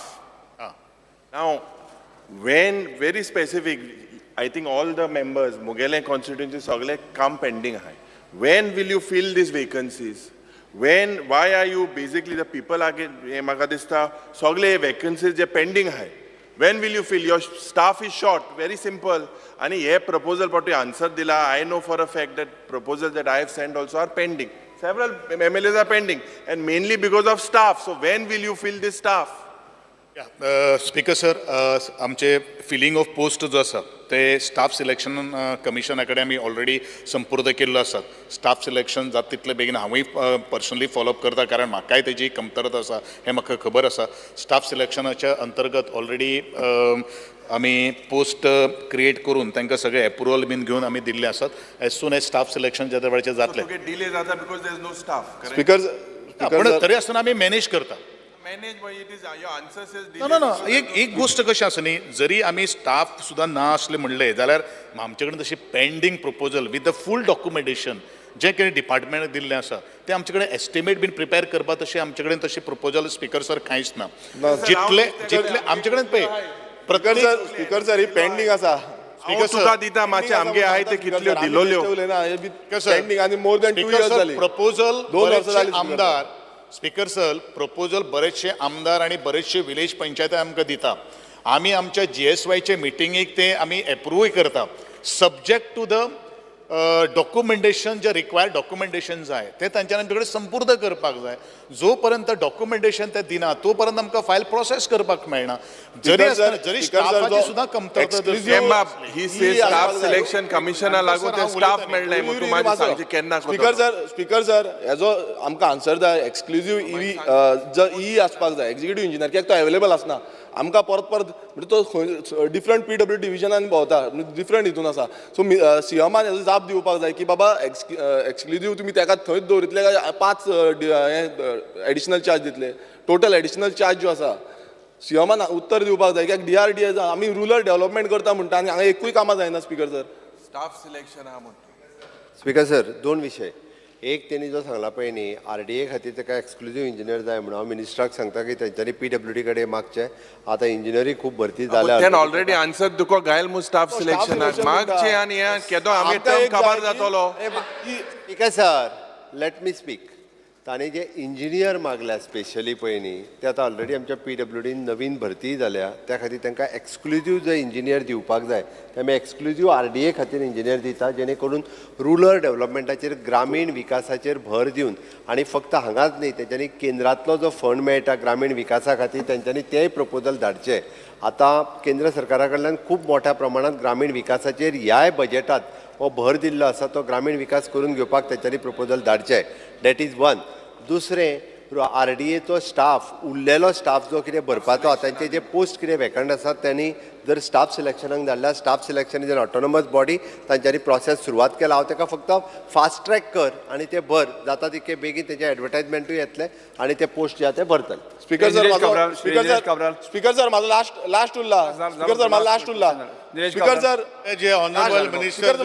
Now when very specific, I think all the members मुगेले constituency सगळे काम pending आहे. When will you fill these vacancies? When, why are you basically the people are हे म्हाका दिसता सगळे vacancies जे pending आहे. When will you fill? Your staff is short. Very simple. आणि हे proposal पाटी answer दिला. I know for a fact that proposals that I have sent also are pending. Several MLAs are pending and mainly because of staff. So when will you fill this staff? Speaker sir, आमचे फिलिंग ऑफ पोस्ट जो आसा ते स्टाफ सिलेक्शन कमिशना कडेन आमी ऑलरेडी संपूर्ण केल्लो आसा. स्टाफ सिलेक्शन जाता तितले बेगीन हांवूय पर्सनली फॉलोअप करता कारण म्हाकाय तेजी कमतरता आसा हें म्हाका खबर आसा. स्टाफ सिलेक्शनाच्या अंतर्गत ऑलरेडी आमी पोस्ट क्रिएट करून तांकां सगळे एप्रुवल बीन घेवन आमी दिल्ले आसात. As soon as staff selection ज्या वेळाचेर जातलें डिले जाता because there is no staff. Speaker पण तरी आसतना आमी मॅनेज करता. एक गोष्ट कशी आसा न्ही, जरी आमी स्टाफ सुद्दां ना आसले म्हणले जाल्यार आमचे कडेन तशी pending proposal with the fool documentation जे कितें डिपार्टमेंट दिल्लें आसा ते आमचे कडेन एस्टिमेट बीन प्रिपेर करपा तशें आमचे कडेन तशें प्रपोजल स्पीकर सर कांयच ना. जितले आमचे कडेन पळय स्पीकर सर ही पेंडींग आसा. तुका दिता मातशें आमगे आहाय ते कितल्यो दिलोल्यो पेंडींग आनी मोर दॅन 2 इयर्स जाली. प्रपोजल 2 वर्सां जाली. आमदार स्पीकर सर प्रपोजल बरेचशे आमदार आणि बरेचशे विलेज पंचायती आमकां दिता. आमी आमच्या GSYचे मिटिंगेक ते आमी एप्रूवय करता सब्जेक्ट टू द डॉक्युमेंटेशन जे रिक्वायर्ड डॉक्युमेंटेशन जाय ते तांच्यांनी आमचे कडेन संपूर्ण करपाक जाय. जो पर्यंत डॉक्युमेंटेशन ते दिना तो पर्यंत आमकां फायल प्रोसेस करपाक मेळना. जरी आसतना जरी स्टाफाची सुद्धा कमतरता ही से स्टाफ सिलेक्शन कमिशना लागून ते स्टाफ मेळ्ळे मग तूं मागीर सांगचे केन्ना स्पीकर सर हेजो आमकां आन्सर जाय. एक्सक्लुझीव ईवी जो ई आसपाक जाय एक्झिक्युटीव इंजिनियर कित्याक तो अवेलेबल आसना. आमकां परत परत म्हणजे तो डिफरंट PW डिविजनान भोंवता डिफरंट हितून आसा. सो सीएमान हेजो जाप दिवपाक जाय की बाबा एक्सक्लुझीव तुमी ताका थंयच दवरितले काय 5 एडिशनल चार्ज दितले. टोटल एडिशनल चार्ज जो आसा सीएमान उत्तर दिवपाक जाय कित्याक DRDA आमी रुरल डेव्हलपमेंट करता म्हणटा आनी हांगा एकूय कामां जायना. स्पीकर सर स्टाफ सिलेक्शन आहा म्हणटा. स्पीकर सर 2 विशय. एक त्यांनी जो सांगला पळय न्ही RDA खातीर ताका एक्सक्लुझीव इंजिनियर जाय म्हणून हांव मिनिस्टराक सांगता की तेंच्यांनी PWD कडेन मागचे. आतां इंजिनियरी खूब भरती जाल्या. तेन ऑलरेडी आन्सर तुका गायल मु स्टाफ सिलेक्शनाक मागचे आनी हे केदो आमी टर्म खबर जातलो. Speaker sir let me speak. तांणी जे इंजिनियर मागल्या स्पेशली पळय न्ही ते आतां ऑलरेडी आमच्या PWD नवीन भरती जाल्या. त्या खातीर तांकां एक्सक्लुझीव जे इंजिनियर दिवपाक जाय ते आमी एक्सक्लुझीव RDA खातीर इंजिनियर दिता जेणे करून रुरल डेव्हलपमेंटाचेर ग्रामीण विकासाचेर भर दिवन आनी फक्त हांगाच न्ही तेंच्यांनी केंद्रांतलो जो फंड मेळटा ग्रामीण विकासा खातीर तेंच्यांनी तेय प्रपोजल धाडचे. आतां केंद्र सरकारा कडल्यान खूब मोठ्या प्रमाणात ग्रामीण विकासाचेर ह्याय बजेटांत हो भर दिल्लो आसा. तो ग्रामीण विकास करून घेवपाक तेंच्यांनी प्रपोजल धाडचे. That is one. दुसरें RDAचो स्टाफ उरलेलो स्टाफ जो कितें भरपाचो तांचे जे पोस्ट कितें वेकंट आसात त्यांनी जर स्टाफ सिलेक्शनाक धाडल्या staff selection is an autonomous body तांच्यांनी प्रोसेस सुरवात केला. हांव ताका फक्त फास्ट ट्रॅक कर आनी ते भर जाता तितके बेगीन तेजे एडवर्टायजमेंटूय येतले आनी ते पोस्ट जे आहा ते भरतले. स्पीकर सर म्हाजो लास्ट उरला. स्पीकर सर म्हाजो लास्ट उरला. स्पीकर सर जे ऑनरेबल मिनिस्टर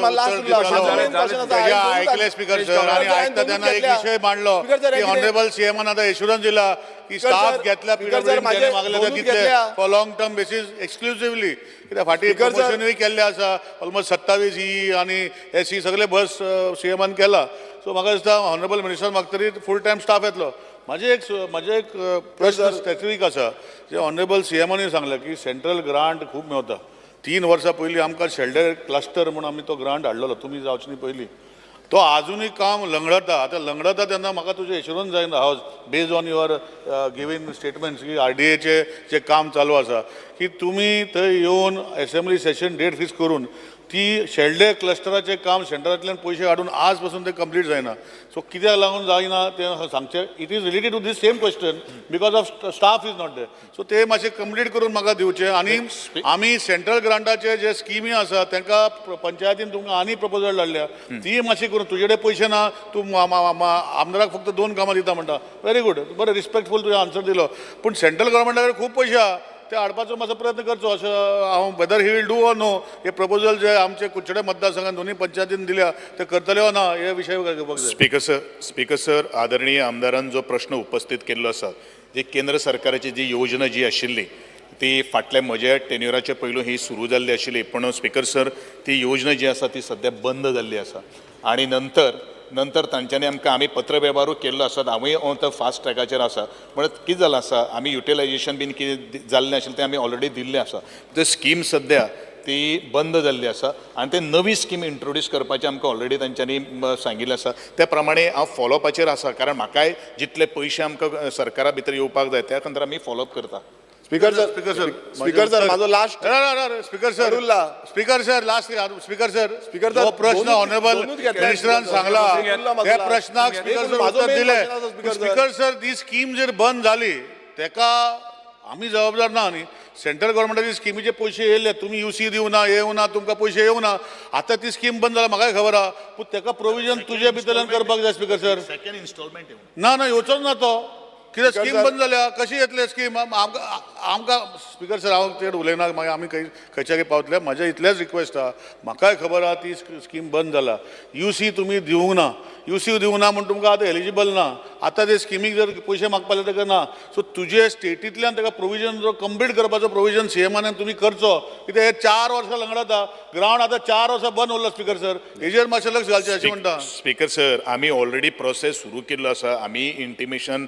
ऐकले स्पीकर सर आणि ऐकता त्यांना एक विषय मांडलो की ऑनरेबल सीएमान आता एश्युरन्स दिला की स्टाफ घेतल्या PWD मागले ते दितले for long term basis exclusively. कित्याक फाटी प्रमोशनूय केल्ले आसा ऑलमोस्ट 27 ई आणि SC सगळे बस सीएमान केला. सो म्हाका दिसता ऑनरेबल मिनिस्टर मागतरी फूल टायम स्टाफ येतलो. माझे एक प्रश्न स्पेसिफीक आसा जे ऑनरेबल सीएमानूय सांगला की सेंट्रल ग्रांट खूब मेवता. 3 वर्सां पयलीं आमकां शेल्डर क्लस्टर म्हणून आमी तो ग्रांट हाडलेलो तुमी जावचे न्ही पयलीं. तो आजुनूय काम लंगडता. आतां लंगडता तेन्ना म्हाका तुजें एश्युरन्स जाय हावज base on your given statements की RDAचें जें काम चालू आसा की तुमी थंय येवन असेंब्ली सेशन डेट फिक्स करून ती शेल्डे क्लस्टराचें काम सेंटरांतल्यान पयशे हाडून आज पासून ते कंप्लीट जायना. सो कित्याक लागून जायना तें सांगचें. It is related to this same question because of staff is not there. So ते मातशें कंप्लीट करून म्हाका दिवचें. आनी आमी सेंट्रल ग्रांटाचे जे स्किमी आसा तांकां पंचायतीन तुमकां आनी प्रपोजल धाडल्या ती मातशी करून तुजे कडेन पयशे ना तूं आमदाराक फक्त 2 कामां दिता म्हणटा. व्हेरी गूड बरें रिस्पेक्टफूल तुवें आन्सर दिलो. पूण सेंट्रल गव्हर्मेंटा कडेन खूब पयशे आहा ते हाडपाचो मातसो प्रयत्न करचो असं हांव whether he will do or no. हे प्रपोजल जे आमचे कुडचडे मतदारसंघात दोन्ही पंचायतीन दिल्या ते करतले वा ना हे विशय घेवपाक जाय. स्पीकर सर आदरणीय आमदारान जो प्रश्न उपस्थित केल्लो आसा जी केंद्र सरकाराची जी योजना जी आशिल्ली ती फाटल्या म्हज्या टेन्युराचे पयलू ही सुरू जाल्ली आशिल्ली. पण स्पीकर सर ती योजना जी आसा ती सध्या बंद जाल्ली आसा आणि नंतर तांच्यांनी आमी पत्र वेव्हारूय केल्लो आसा. हांवूय तो फास्ट ट्रॅकाचेर आसा. म्हणून कितें जालां आसा आमी युटिलायजेशन बीन कितें जाल्लें आशिल्लें तें आमी ऑलरेडी दिल्लें आसा. ते स्कीम सद्या ती बंद जाल्ली आसा आणि ते नवी स्कीम इंट्रोड्यूस करपाचें आमकां ऑलरेडी तांच्यांनी सांगिल्लें आसा. त्या प्रमाणे हांव फॉलोअपाचेर आसा कारण म्हाकाय जितले पयशे आमकां सरकारा भितर येवपाक जाय त्या खातीर आमी फॉलोअप करता. स्पीकर सर माझो लास्ट स्पीकर सर जो प्रश्न ऑनरेबल मिनिस्टरान सांगला त्या प्रश्नाक स्पीकर सर उत्तर दिले. स्पीकर सर ती स्कीम जर बंद जाली तेका आमी जबाबदार ना न्ही. सेंट्रल गव्हर्मेंटाचे स्किमीचे पयशे येयले तुमी UC दिवना येवना तुमकां पयशे येवना. आतां ती स्कीम बंद जाल्या म्हाकाय खबर आहा पूण तेका प्रोविजन तुजे भितरल्यान करपाक जाय. स्पीकर सर सेकंड इन्स्टॉलमेंट ना येवचोच ना तो कित्याक स्कीम बंद जाल्या कशी येतले स्कीम आमकां स्पीकर सर हांव चड उलयना मागीर आमी खंयच्या पावतले. म्हाजें इतलेंच रिक्वेस्ट आहा म्हाकाय खबर आहा ती स्कीम बंद जाला. UC तुमी दिवंक ना. UC दिवंक ना म्हणून तुमकां आतां एलिजिबल ना. आतां ते स्किमीक जर पयशे मागपाक जाय तेका ना. सो तुजे स्टेटींतल्यान तेका प्रोविजन जो कंप्लीट करपाचो प्रोविजन सीएमान तुमी करचो. कित्याक हे 4 वर्सां लंगडाता ग्रावंड आतां 4 वर्सां बंद उरला. स्पीकर सर हेजेर मातशें लक्ष घालचें अशें म्हणटा. स्पीकर सर आमी ऑलरेडी प्रोसेस सुरू केल्लो आसा. आमी इंटिमेशन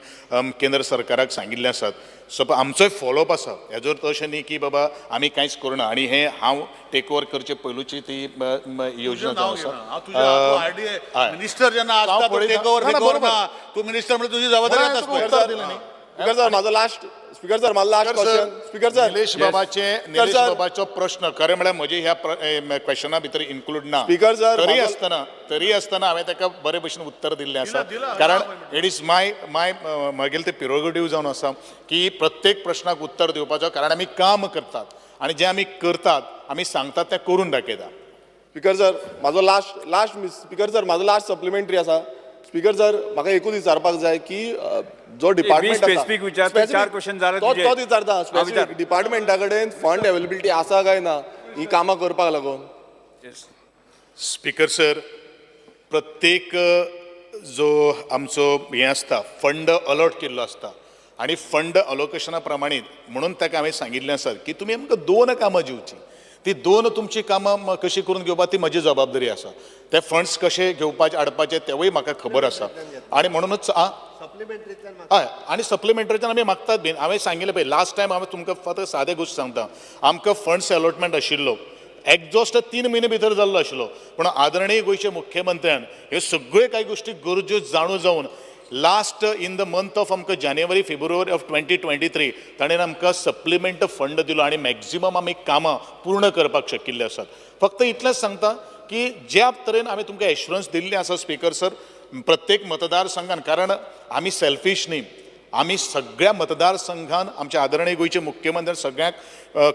केंद्र सरकाराक सांगिल्ले आसात. सो आमचोय फॉलोअप आसा. हेजो अर्थ अशें न्ही की बाबा आमी कांयच करना आनी हे हांव टेक ओवर करचे पयलूची ती योजना जावन आसा. मिनिस्टर जेन्ना आसता तो टेक ओवर ना तू मिनिस्टर म्हणजे तुझी जबाबदारी आताच पळय. स्पीकर सर माझं लास्ट स्पीकर सर माझं last question speaker sir Nilesh बाबाचो प्रश्न खरें म्हळ्यार म्हजे ह्या क्वेश्चना भितर इन्क्लूड ना. स्पीकर सर तरी आसतना हांवें ताका बरे भशेन उत्तर दिल्लें आसा. कारण इट इज माय मागीर ते प्रिरोगेटीव जावन आसा की प्रत्येक प्रश्नाक उत्तर दिवपाचो. कारण आमी काम करतात आनी जें आमी करतात आमी सांगतात तें करून दाखयता. स्पीकर सर म्हाजो लास्ट स्पीकर सर म्हाजो लास्ट सप्लिमेंटरी आसा. स्पीकर सर म्हाका एकूच विचारपाक जाय की जो डिपार्टमेंट स्पेसिफीक विचारता 4 क्वेश्चन जाले तुझे. तो विचारता स्पेसिफीक डिपार्टमेंटा कडेन फंड अवेलेबिलिटी आसा काय ना ही कामां करपाक लागून. स्पीकर सर प्रत्येक जो आमचो हें आसता फंड अलॉट केल्लो आसता आनी फंड अलोकेशना प्रमाणीत म्हणून ताका हांवें सांगिल्लें आसा की तुमी आमकां 2 कामां दिवची. ती 2 तुमची कामां कशी करून घेवपाक ती म्हजी जबाबदारी आसा. ते फंड्स कशे घेवपाचे हाडपाचे तेवूय म्हाका खबर आसा. आनी म्हणूनच हय आनी सप्लिमेंटरीच्यान आमी मागतात बीन. हांवें सांगिल्लें पळय लास्ट टायम हांवें तुमकां फक्त सादे गोश्ट सांगता. आमकां फंड्स अलॉटमेंट आशिल्लो एक्झॉस्ट 3 म्हयने भितर जाल्लो आशिल्लो. पूण आदरणीय गोंयचे मुख्यमंत्र्यान ह्यो सगळ्यो कांय गोश्टी गरज्यो जाणून जावन last in the month of आमकां जानेवारी फेब्रुवारी ऑफ 2023 ताणें आमकां सप्लिमेंट फंड दिलो आनी मॅक्झिमम आमी कामां पूर्ण करपाक शिकिल्ले आसात. फक्त इतलेंच सांगता की ज्या तरेन हांवें तुमकां एश्युरन्स दिल्ली आसा स्पीकर सर प्रत्येक मतदारसंघान. कारण आमी सेल्फीश न्ही. आमी सगळ्या मतदारसंघान आमच्या आदरणीय गोंयचे मुख्यमंत्री सगळ्यांक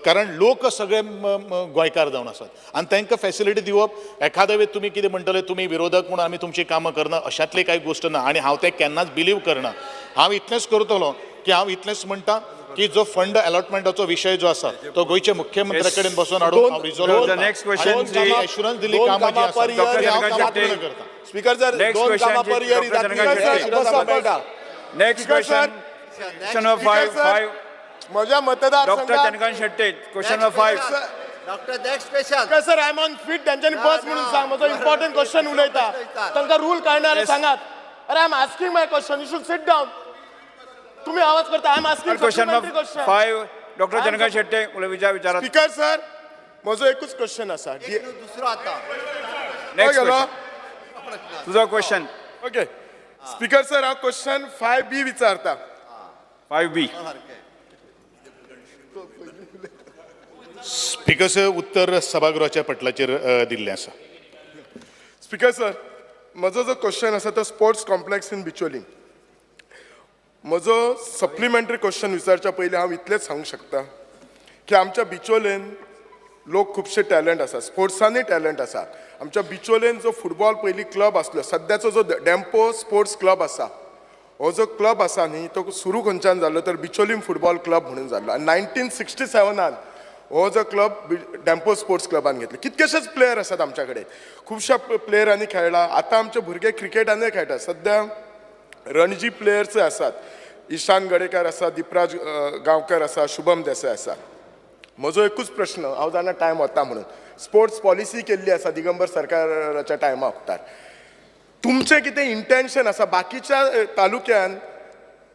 कारण लोक सगळे गोंयकार जावन आसात आनी तांकां फॅसिलिटी दिवप एखाद्या वेळी तुमी कितें म्हणटले तुमी विरोधक म्हणून आमी तुमची कामां करना अशातली कांय गोश्ट ना. आनी हांव तें केन्नाच बिलीव करना. हांव इतलेंच करतलो की हांव इतलेंच म्हणटा की जो फंड अलॉटमेंटाचो विशय जो आसा तो गोंयच्या मुख्यमंत्र्या कडेन बसून हाडून हांव रिझॉल्व एश्युरन्स दिली कामां जी आसा ती हांव कामां पूर्ण करता. स्पीकर सर 2 कामां per year next question number 5 म्हज्या मतदार doctor Chandrakant Shette question number 5. Doctor next question sir I am on feet तेंच्यांनी बस म्हणून सांग म्हजो इम्पॉर्टंट क्वेश्चन उलयता तांकां रूल कळना सांगात. अरे I am asking my question you should sit down. तुम्ही आवाज करता I am asking question number 5 doctor Chandrakant Shette विचारा. स्पीकर सर म्हजो एकूच क्वेश्चन आसा. दुसरो आता नेक्स्ट तुझो क्वेश्चन. ओके स्पीकर सर हांव क्वेश्चन 5B विचारता. 5B स्पीकर सर उत्तर सभागृहाच्या पटलाचेर दिल्लें आसा. स्पीकर सर म्हजो जो क्वेश्चन आसा तो स्पोर्ट्स कॉम्प्लेक्स इन बिचोली. म्हजो सप्लिमेंटरी क्वेश्चन विचारच्या पयलीं हांव इतलेंच सांगूंक शकता की आमच्या बिचोलेन लोक खुबशे टॅलंट आसा स्पोर्ट्सांनी टॅलंट आसा. आमच्या बिचोलेन जो फुटबॉल पयलीं क्लब आसलो सद्याचो जो डेम्पो स्पोर्ट्स क्लब आसा हो जो क्लब आसा न्ही तो सुरू खंयच्यान जाल्लो तर बिचोलीम फुटबॉल क्लब म्हणून जाल्लो. आनी 1967 हो जो क्लब डेम्पो स्पोर्ट्स क्लबान घेतलो. कितकेशेच प्लेयर आसात आमच्या कडेन खुबश्या प्लेयरांनी खेळ्ळा. आतां आमचे भुरगे क्रिकेटानूय खेळटात. सद्या रणजी प्लेयर्स आसात. ईशान गडेकर आसा दिपराज गांवकर आसा शुभम देसाय आसा. म्हजो एकूच प्रश्न हांव जाणा टायम वता म्हणून स्पोर्ट्स पॉलिसी केल्ली आसा दिगंबर सरकाराच्या टायमा वखदार. तुमचें कितें इंटेन्शन आसा बाकीच्या तालुक्यान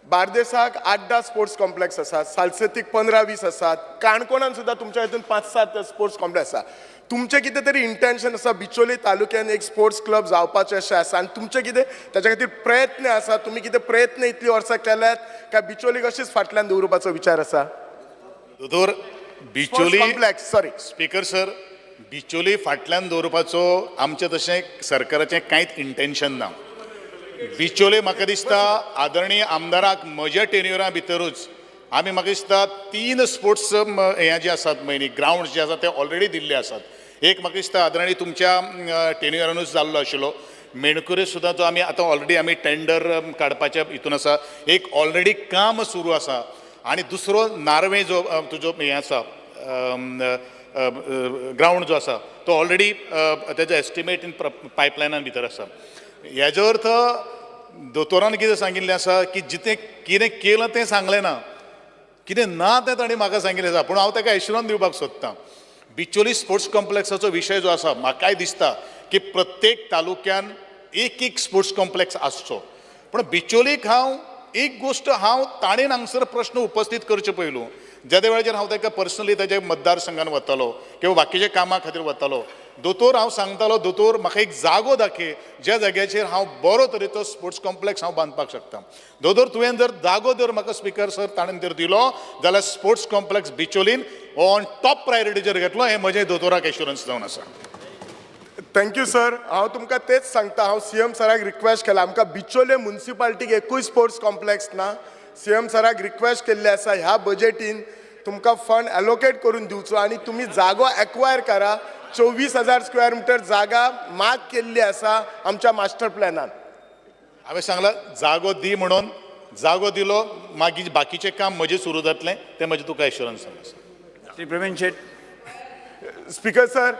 बार्देसाक 8-10 स्पोर्ट्स कॉम्प्लेक्स आसात सालसेतीक 15-20 आसात काणकोणान सुद्दां तुमच्या हितून 5-7 स्पोर्ट्स कॉम्प्लेक्स आसा. तुमचें कितें तरी इंटेन्शन आसा बिचोली तालुक्यान एक स्पोर्ट्स क्लब जावपाचें अशें आसा आनी तुमचें कितें ताच्या खातीर प्रयत्न आसा तुमी कितें प्रयत्न इतलीं वर्सां केल्यात काय बिचोलीक अशीच फाटल्यान दवरपाचो विचार आसा. दोतोर Bicholim complex sorry speaker sir Bicholim फाटल्यान दवरपाचो आमचें तशें सरकाराचें कांयच इंटेन्शन ना. बिचोले म्हाका दिसता आदरणीय आमदाराक म्हज्या टेन्युरा भितरूच आमी म्हाका दिसता 3 स्पोर्ट्स हें जे आसात न्ही ग्रावंड्स जे आसात ते ऑलरेडी दिल्ले आसात. एक म्हाका दिसता आदरणीय तुमच्या टेन्युरानूच जाल्लो आशिल्लो मेणकुरे सुद्दां तो आमी आतां ऑलरेडी आमी टेंडर काडपाच्या हितून आसा. एक ऑलरेडी काम सुरू आसा आनी दुसरो नार्वे जो तुजो हें आसा ग्रावंड जो आसा तो ऑलरेडी तेजो एस्टिमेट इन पायपलायनान भितर आसा. हेजो अर्थ दोतोरान कितें सांगिल्लें आसा की जितें कितें केलां तें सांगलें ना कितें ना तें ताणें म्हाका सांगिल्लें आसा. पूण हांव ताका एश्युरन्स दिवपाक सोदतां बिचोली स्पोर्ट्स कॉम्प्लेक्साचो विशय जो आसा म्हाकाय दिसता की प्रत्येक तालुक्यान एक स्पोर्ट्स कॉम्प्लेक्स आसचो. पूण बिचोलीक हांव एक गोष्ट हांव ताणेन हांगसर प्रश्न उपस्थित करचे पयलू ज्या वेळाचेर हांव ताका पर्सनली ताच्या मतदारसंघान वतालो किंवा बाकीच्या कामां खातीर वतालो दोतोर हांव सांगतालो दोतोर म्हाका एक जागो दाखय ज्या जाग्याचेर हांव बरो तरेचो स्पोर्ट्स कॉम्प्लेक्स हांव बांदपाक शकता दोतोर तुवें जर जागो जर म्हाका स्पिकर सर ताणें जर दिलो जाल्यार स्पोर्ट्स कॉम्प्लेक्स बिचोलीन हो ऑन टॉप प्रायोरिटीचेर घेतलो हें म्हजें दोतोराक एश्युरन्स जावन आसा. Thank you sir. हांव तुमकां तेच सांगता. हांव सीएम सराक रिक्वेस्ट केला आमकां बिचोले म्युन्सिपाल्टीक एकूय स्पोर्ट्स कॉम्प्लेक्स ना. सीएम सराक रिक्वेस्ट केल्ली आसा ह्या बजेटीन तुमकां फंड एलोकेट करून दिवचो आनी तुमी जागो एक्वायर करा. 24,000 स्क्वेअर मिटर जागा माग केल्ली आसा आमच्या मास्टर प्लॅनान. हांवें सांगलां जागो दी म्हणून जागो दिलो मागीर बाकीचें काम म्हजें सुरू जातलें तें म्हजें तुका एश्युरन्स सांगता. श्री प्रवीण शेट. स्पीकर सर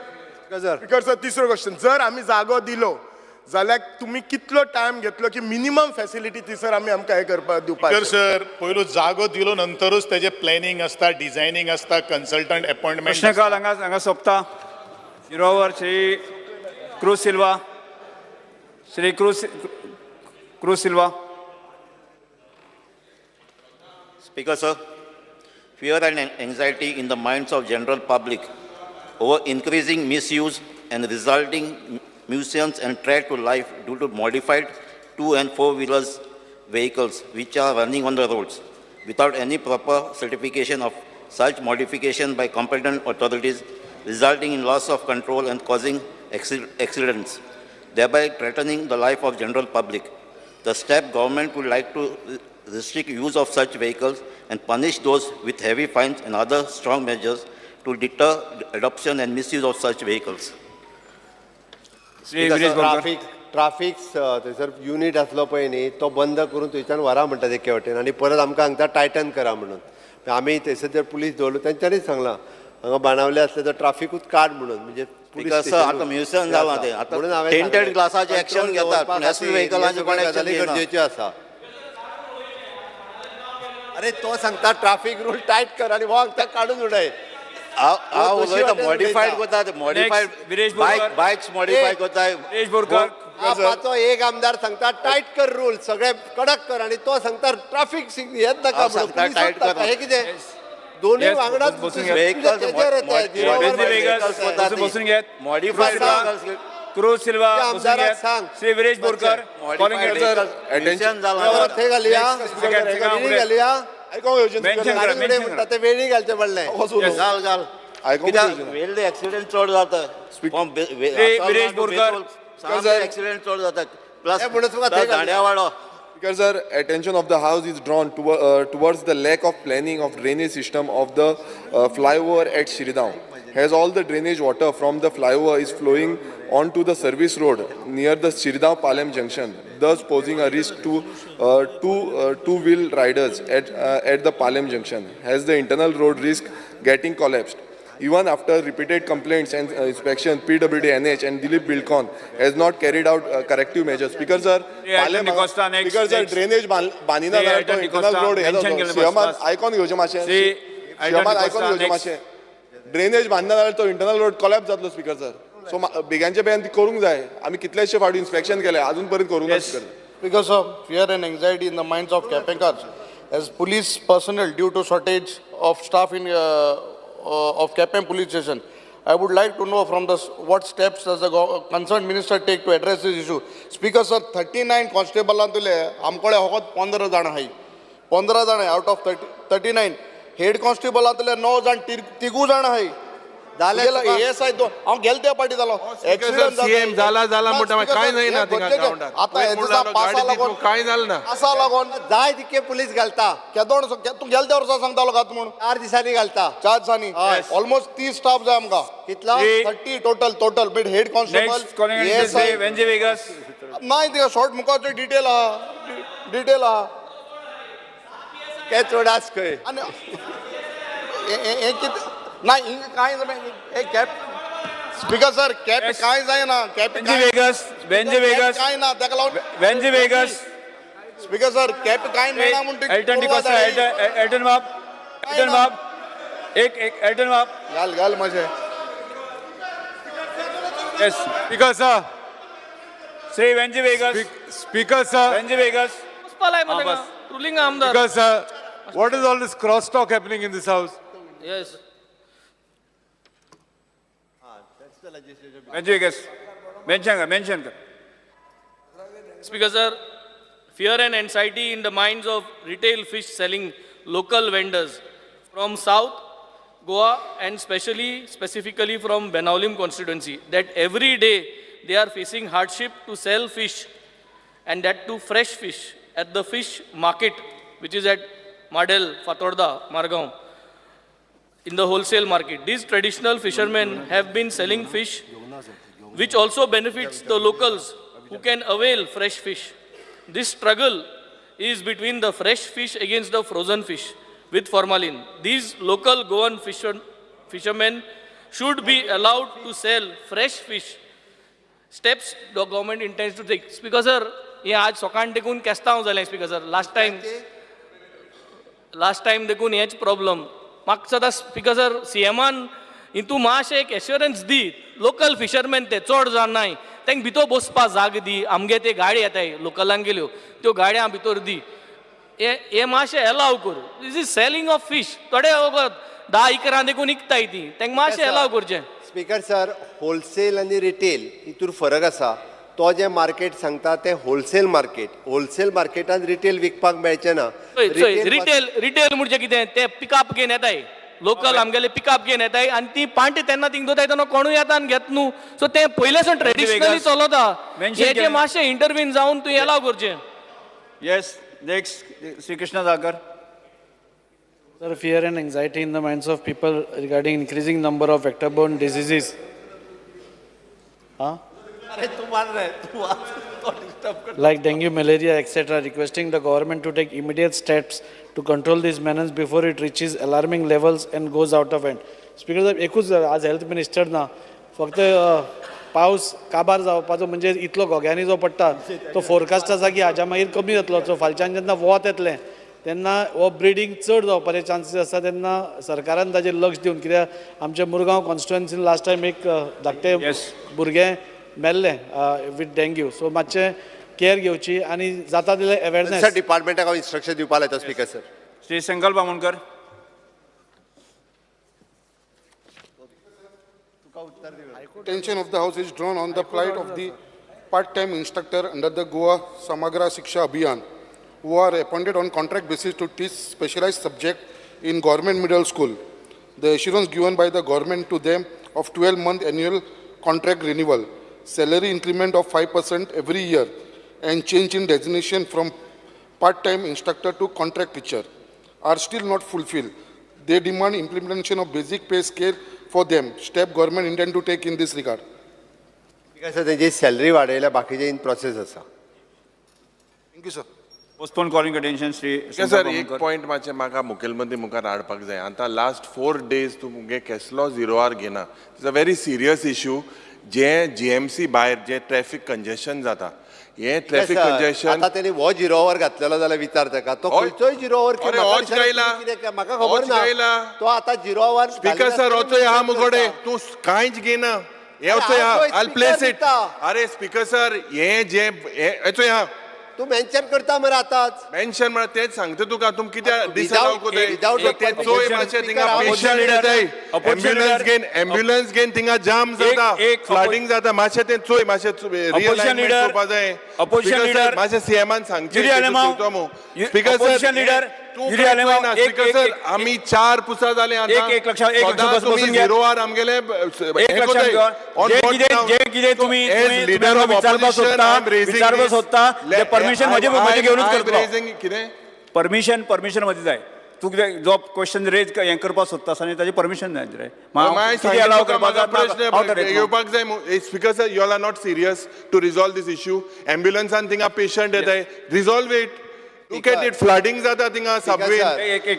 तिसरो क्वेश्चन. जर आमी जागो दिलो जाल्यार तुमी कितलो टायम घेतलो की मिनिमम फॅसिलिटी थंयसर आमी आमकां हे करपाक दिवपाक. स्पीकर सर पयलू जागो दिलो नंतरूच तेजें प्लॅनिंग आसता डिझायनींग आसता कन्सल्टंट अपॉइंटमेंट. प्रश्नकाल हांगा सोंपता. युरोवर Shri cruise Silva. Shri cruise Silva. Speaker sir, fear and anxiety in the minds of general public over increasing misuse and resulting nuisance and threat to life due to modified 2 and 4-wheelers vehicles which are running on the roads without any proper certification of such modification by competent authorities, resulting in loss of control and causing accidents, thereby threatening the life of general public. The step government would like to restrict use of such vehicles and punish those with heavy fines and other strong measures to deter adoption and misuse of such vehicles. Traffic थंयसर युनीट आसलो पळय न्ही तो बंद करून थंयच्यान व्हरा म्हणटात एके वटेन आनी परत आमकां हांगा टायटन करा म्हणून. आमी थंयसर जर पुलीस दवरलो तेंच्यांनीच सांगलां हांगा बाणावले असले तर ट्राफिकूच काड म्हणून. म्हणजे आता म्युझियम जालां तें आतां टेंटेड ग्लासाचें एक्शन घेतात पूण एसपी व्हेकलांचें कोण एक्शन घेना. गरजेचें आसा. अरे तो सांगता ट्राफिक रूल टायट कर आनी हो हांगा काडून उडय. हांव उलयता मॉडिफायड कोता मॉडिफायड बायक्स मॉडिफाय कोताय. आपाचो एक आमदार सांगता टायट कर रूल सगळे कडक कर आनी तो सांगता ट्राफिक हेच नाका टायट कर. हे कितें दोन्ही वांगडाच मॉडिफायड क्रूज सिल्वा. आमदाराक सांग. श्री विरेश बोरकर. टेन्शन थंय घालया घालया. म्हणटा ते वेळी घालचें पडलें. घाल घाल कित्याक वेल्ड एक्सिडेंट चड जाता. विरेश बोरकर. एक्सिडेंट चड जाता प्लस दांड्या वाडो. Because sir, attention of the House is drawn towards the lack of planning of drainage system of the flyover at Shridaun. As all the drainage water from the flyover is flowing onto the service road near the Shridaun-Palem junction, thus posing a risk to two-wheel riders at the Palem junction. Has the internal road risk getting collapsed? Even after repeated complaints and inspection, PWD, NH and Dilip Bilcon has not carried out corrective measures. Speaker sir, Speaker sir, drainage banina to internal road Siaman icon घेवचे मातशे. Siaman icon घेवचे मातशे. ड्रेनेज बांदना जाल्यार तो इंटरनल रोड कोलॅप्स जातलो स्पीकर सर. सो बेगांचे बेगान ती करूंक जाय. आमी कितलेशे फावटी इन्स्पेक्शन केले अजून पर्यंत करूंक ना speaker. Because of fear and anxiety in the minds of Capencars, as police personnel due to shortage of staff in of Capem police station, I would like to know from what steps does the concerned minister take to address this issue. Speaker sir, 39 constable antule amkole hogot 15 jana hai. 15 jana out of 39 head constable antule 9 jan tigu jana hai. झालेला एएसआय तो हांव गेल त्या पार्टी जालो एक्सिडेंट सीएम जाला मोठा काय नाही ना तिका ग्राउंडार. आता हेचा पासा लागोन काय झालं ना पासा लागोन जाय तितके पुलीस घालता. केदोण तू गेल त्या वर्सा सांगतालो का म्हणून 4 दिसांनी घालता. 4 दिसांनी ऑलमोस्ट 30 स्टाफ जाय आमकां. कितलो 30 total beat head constable ASI Venzy Viegas. नाही तिका शॉर्ट मुखाचे डिटेल आहा काय चोडास खंय आनी हे कित नाही काय कॅप स्पीकर सर कॅप काय जायना. कॅप वेंजे वेगस काय ना ताका लागून वेंजे वेगस. स्पीकर सर कॅप काय मेळना म्हणटा. एल्टन डिकोस्टा. एल्टन बाब एक एल्टन बाब घाल माझे. Yes speaker sir. Shri Venzy Viegas. Speaker sir Venzy Viegas. पुष्पालाय मध्ये रुलिंग आमदार Because what is all this crosstalk happening in this house? Yes mention कर Speaker sir, fear and anxiety in the minds of retail fish selling local vendors from South Goa and specifically from Benaulim constituency, that every day they are facing hardship to sell fish, and that too fresh fish at the fish market, which is at Madel, Fatorda, Margaon, in the wholesale market. These traditional fishermen have been selling fish, which also benefits the locals who can avail fresh fish. This struggle is between the fresh fish against the frozen fish with formalin. These local Goan fishermen should be allowed to sell fresh fish. Steps the government intends to take. Speaker sir, हे आज सकाळीं देखून केस्तांव जालें स्पीकर सर. लास्ट टायम देखून हेच प्रॉब्लम. म्हाका सदां स्पीकर सर सीएमान हितू मातशें एक एश्युरन्स दी. लोकल फिशरमॅन ते चड जावन नाय, तांकां भितर बसपा जाग दी. आमगे ते गाडी येताय लोकलांक गेल्यो त्यो गाडयां भितर दी. हे मातशें एलाव कर. दिस इज सेलिंग ऑफ फिश. थोडे वगत 10 एकरां देखून विकताय ती, तांकां मातशें एलाव करचें. स्पीकर सर, होलसेल आणि रिटेल हितूर फरक आसा. तो जे मार्केट सांगता ते होलसेल मार्केटान रिटेल विकपाक मेळचें ना. रिटेल म्हणजे कितें, ते पिकअप घेवन येताय. लोकल आमगेले पिकअप घेवन येताय आनी ती पांटी तेन्ना थिंग दोताय तेन्ना कोणूय येता आनी घेत न्हू. सो ते पयलेसून ट्रेडिशनली चलता. हे जे मातशें इंटरव्हीन जावन तूं एलाव करचें. Yes next Shri Krishna Sagar. Sir, fear and anxiety in the minds of people regarding increasing number of vector-borne diseases. Like dengue, malaria, etc. Requesting the government to take immediate steps to control these menace before it reaches alarming levels and goes out of hand. Speaker साहेब, एकूच आज हेल्थ मिनिस्टर ना, फक्त पावस काबार जावपाचो म्हणजे इतलो गोग्यांनी जो पडटा तो फोरकास्ट आसा की हाज्या मागीर कमी जातलो. सो फालच्यान जेन्ना वत येतलें तेन्ना हो ब्रिडींग चड जावपाचे चान्सीस आसा. तेन्ना सरकारान ताजेर लक्ष दिवन, कित्याक आमच्या मुरगांव कॉन्स्टिट्युएन्सीन लास्ट टायम एक धाकटे भुरगें मेल्लें विथ डेंग्यू. सो मातशें केअर घेवची आनी जाता तितलें अवेरनेस. सर, डिपार्टमेंटाक हांव इन्स्ट्रक्शन दिवपाक लायता speaker sir. Shri Sankalp Bamankar. Attention of the House is drawn on the plight of the part-time instructor under the Goa Samagra Shiksha Abhiyan, who are appointed on contract basis to teach specialized subject in government middle school. The assurance given by the government to them of 12-month annual contract renewal, salary increment of 5% every year, and change in designation from part-time instructor to contract teacher are still not fulfilled. They demand implementation of basic pay scale for them. Step government intend to take in this regard. Speaker sir, तेजी सॅलरी वाडयल्या बाकीचे इन प्रोसेस आसा. Thank you, sir. Postpone calling attention Shri sir, एक पॉयंट मातशें म्हाका मुखेलमंत्री मुखार हाडपाक जाय. आतां लास्ट 4 days तूं मुगे केसलो 0 hour घेना. It's a very serious issue. जे जीएमसी भायर जे ट्रॅफिक कंजेशन जाता, हे ट्रॅफिक कंजेशन आता त्यांनी वो 0 hour घातलेलो जाल्यार विचार ताका तो खंयचोय 0 hour म्हाका खबर ना. तो आता 0 hour. स्पीकर सर, वचोय आहा मुगोडे, तूं कांयच घेना. हे वचोय आहा, आय प्लेस इट. अरे स्पीकर सर, हे जे वचोय आहा, तू मेन्शन करता मरे आतांच. मेन्शन म्हळ्यार तेच सांगता तुका. तुम कित्याक डिसअलाव कोताय ते चोय मातशें थिंगा पेशंट येताय. एम्ब्युलन्स घेन थिंगा जाम जाता, फ्लडिंग जाता. मातशें ते चोय, मातशें रिअलाइनमेंट करपा जाय. अपोजिशन लीडर मातशें सीएमान सांगचें. स्पीकर सर, स्पीकर सर, आमी 4 पुसा जाले आतां. एक लक्षात 0 hour आमगेले लीडर ऑफ ऑपोजिशन परमिशन मध्ये घेऊनच करतो. परमिशन मध्ये जाय. तू कितें जो क्वेश्चन रेज हें करपाक सोदता आसा न्ही ताजें परमिशन जाय रे. येवपाक जाय. Speaker sir, you all are not serious to resolve this issue. एम्ब्युलन्सान थिंगा पेशंट येताय. Resolve it. Look at it, flooding जाता थिंगा subway.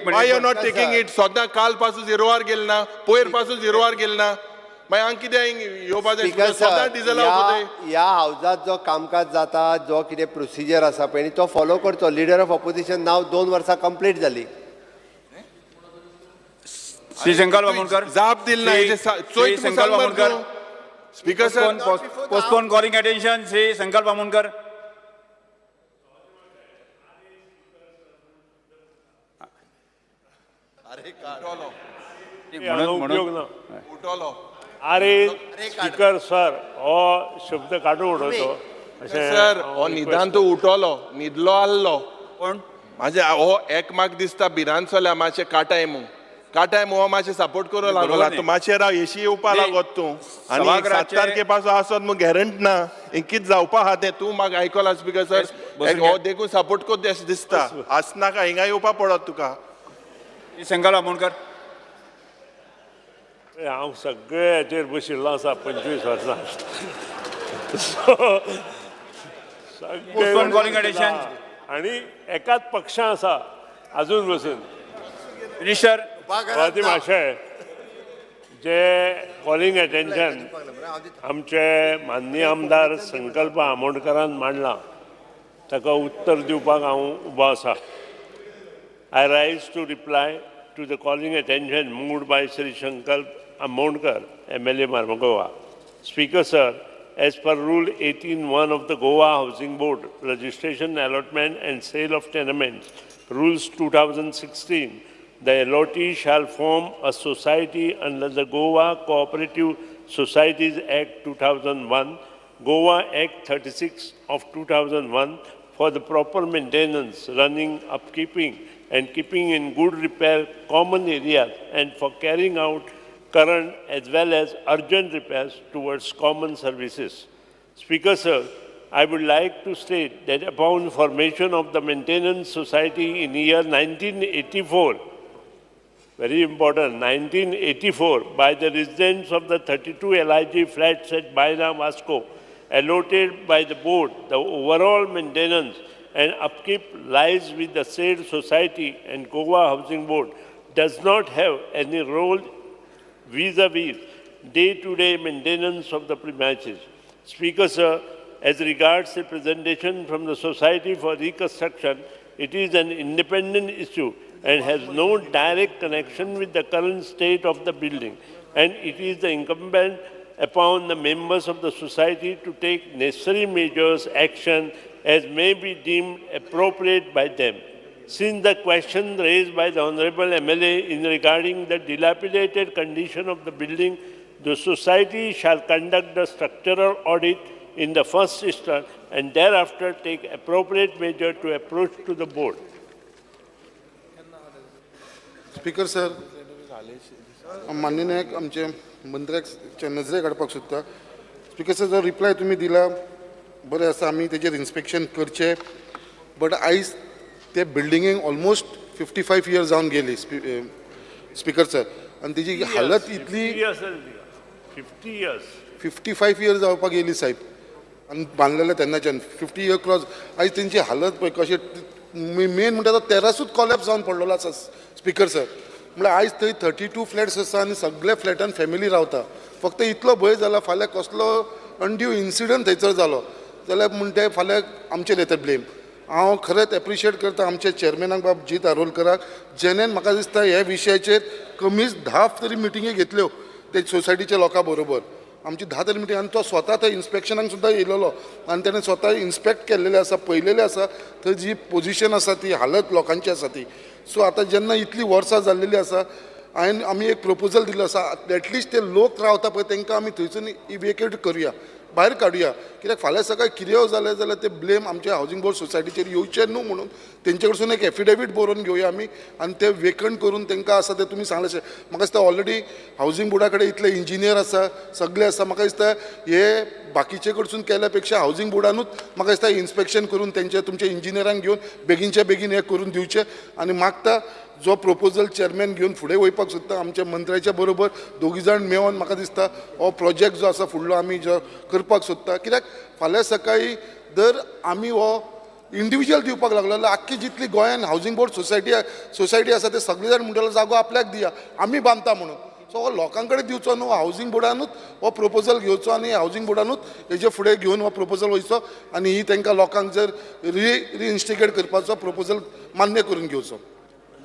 Why you are not taking it? सद्दां काल पासून 0 hour गेल ना, पोयर पासून 0 hour गेल ना. मागीर हांग कितें येवपा जाय? सद्दां डिझल ह्या हावजात जो कामकाज जाता, जो कितें प्रोसिजर आसा पळय तो फॉलो करचो. लीडर ऑफ ऑपोजिशन नाव 2 वर्सां कंप्लीट जाली. श्री संकल्प बामणकर जाप दिल ना. Shri Sankalp Bamankar. Speaker sir, postpone calling attention Shri Sankalp Bamankar. उपयोग ना उठोलो अरे स्पीकर सर हो शब्द काढून उडवतो सर हो निदान तूं उठोलो न्हिदलो आल्लो पण माझे हो एक म्हाका दिसता भिरांत चल्या मातशें काटाय मू हो मातशें सपोर्ट करूं लागला तूं मातशें राव येशी येवपा लागत तूं आनी 7 तारखे पासून आसत मग गॅरंट ना हें कितें जावपा आहा तें तूं म्हाका आयकलां स्पीकर सर हो देखून सपोर्ट कोत अशें दिसता आसनाका हिंगा येवपा पडत तुका संगाल आमोणकर हांव सगळे हाचेर बशिल्लो आसा 25 वर्सां Postpone calling attention. आनी एकाच पक्षां आसा अजून बसून मिनिस्टर स्वाती माशे जे कॉलिंग अटेन्शन आमचे माननीय आमदार संकल्प आमोणकरान मांडलां ताका उत्तर दिवपाक हांव उबो आसा I rise to reply to the calling attention moved by Shri Sankalp Amondkar, MLA Marmagova. Speaker sir, as per Rule 18(1) of the Goa Housing Board, Registration, Allotment and Sale of Tenements, Rules 2016, the allotee shall form a society under the Goa Cooperative Societies Act 2001, Goa Act 36 of 2001 for the proper maintenance, running, upkeeping and keeping in good repair common areas and for carrying out current as well as urgent repairs towards common services. Speaker sir, I would like to state that upon formation of the Maintenance Society in year 1984, very important, 1984, by the residents of the 32 LIG flats at Baina, Vasco, allotted by the board, the overall maintenance and upkeep lies with the said society, and Goa Housing Board does not have any role vis-a-vis day-to-day maintenance of the premises. Speaker sir, as regards the presentation from the Society for Reconstruction, it is an independent issue and has no direct connection with the current state of the building, and it is the incumbent upon the members of the society to take necessary measures, action as may be deemed appropriate by them. Since the question raised by the Honorable MLA in regarding the dilapidated condition of the building, the society shall conduct the structural audit in the first instance and thereafter take appropriate measure to approach to the board. Speaker sir माननीय नायक आमचे मंत्र्याक नजरे काडपाक सोदता स्पीकर सर जो रिप्लाय तुमी दिला बरें आसा आमी तेजेर इन्स्पेक्शन करचें बट आयज ते बिल्डिंगेक ऑलमोस्ट 55 इयर्स जावन गेली स्पीकर सर आनी तेजी हालत इतली 55 इयर्स जावपाक येयली साहेब आनी बांदलेले तेन्नाच्यान 50 इयर क्रॉस आयज तेंची हालत पळय कशें मेन म्हणटा तो तेरासूच कॉलॅप्स जावन पडलेलो आसा स्पीकर सर म्हळ्यार आयज थंय 32 फ्लॅट्स आसा आनी सगळे फ्लॅटान फॅमिली रावता फक्त इतलो भंय जाला फाल्यां कसलो अनड्यू इन्सिडंट थंयसर जालो जाल्यार म्हणटा फाल्यां आमचेर येता ब्लेम हांव खरेंच एप्रिशिएट करता आमच्या चेअरमॅनाक बाब जीत आरोलकराक जेणेन म्हाका दिसता ह्या विशयाचेर कमीच 10 तरी मिटिंगे घेतल्यो ते सोसायटीच्या लोकां बरोबर आमची 10 तरी मिटींग आनी तो स्वता थंय इन्स्पेक्शनाक सुद्दां येयलेलो आनी ताणें स्वता इन्स्पेक्ट केल्लेले आसा पळयलेले आसा थंय जी पोजिशन आसा ती हालत लोकांची आसा ती सो आतां जेन्ना इतली वर्सां जाल्लेली आसा हांवें आमी एक प्रपोजल दिल्लो आसा एटलिस्ट ते लोक रावता पळय तांकां आमी थंयसून इवेक्युएट करुया भायर काडुया कित्याक फाल्यां सकाळी कितेंय जालें जाल्यार ते ब्लेम आमच्या हावजींग बोर्ड सोसायटीचेर येवचें न्हू म्हणून तेंचे कडसून एक एफिडेवीट बरोवन घेवया आमी आनी ते वेकंट करून तांकां आसा ते तुमी सांगलेशें म्हाका दिसता ऑलरेडी हावजींग बोर्डा कडेन इतले इंजिनियर आसा सगळे आसा म्हाका दिसता हे बाकीचे कडसून केल्या पेक्षा हावजींग बोर्डानूच म्हाका दिसता इन्स्पेक्शन करून तेंचे तुमचे इंजिनियरांक घेवन बेगीनच्या बेगीन हे करून दिवचें आनी मागता जो प्रपोजल चेअरमॅन घेवन फुडें वयपाक सोदता आमच्या मंत्र्याच्या बरोबर दोगी जाण मेळोन म्हाका दिसता हो प्रोजेक्ट जो आसा फुडलो आमी जो करपाक सोदता कित्याक फाल्यां सकाळी जर आमी हो इंडिविज्युअल दिवपाक लागलो जाल्यार आख्खी जितली गोंयान हावजींग बोर्ड सोसायटी आसा ते सगळे जाण म्हणटलो जागो आपल्याक दिया आमी बांदता म्हणून सो हो लोकां कडेन दिवचो न्हू हावजींग बोर्डानूच हो प्रपोजल घेवचो आनी हावजींग बोर्डानूच हेजे फुडें घेवन हो प्रपोजल वयचो आनी ही तांकां लोकांक जर रिइन्स्टिगेट करपाचो प्रपोजल मान्य करून घेवचो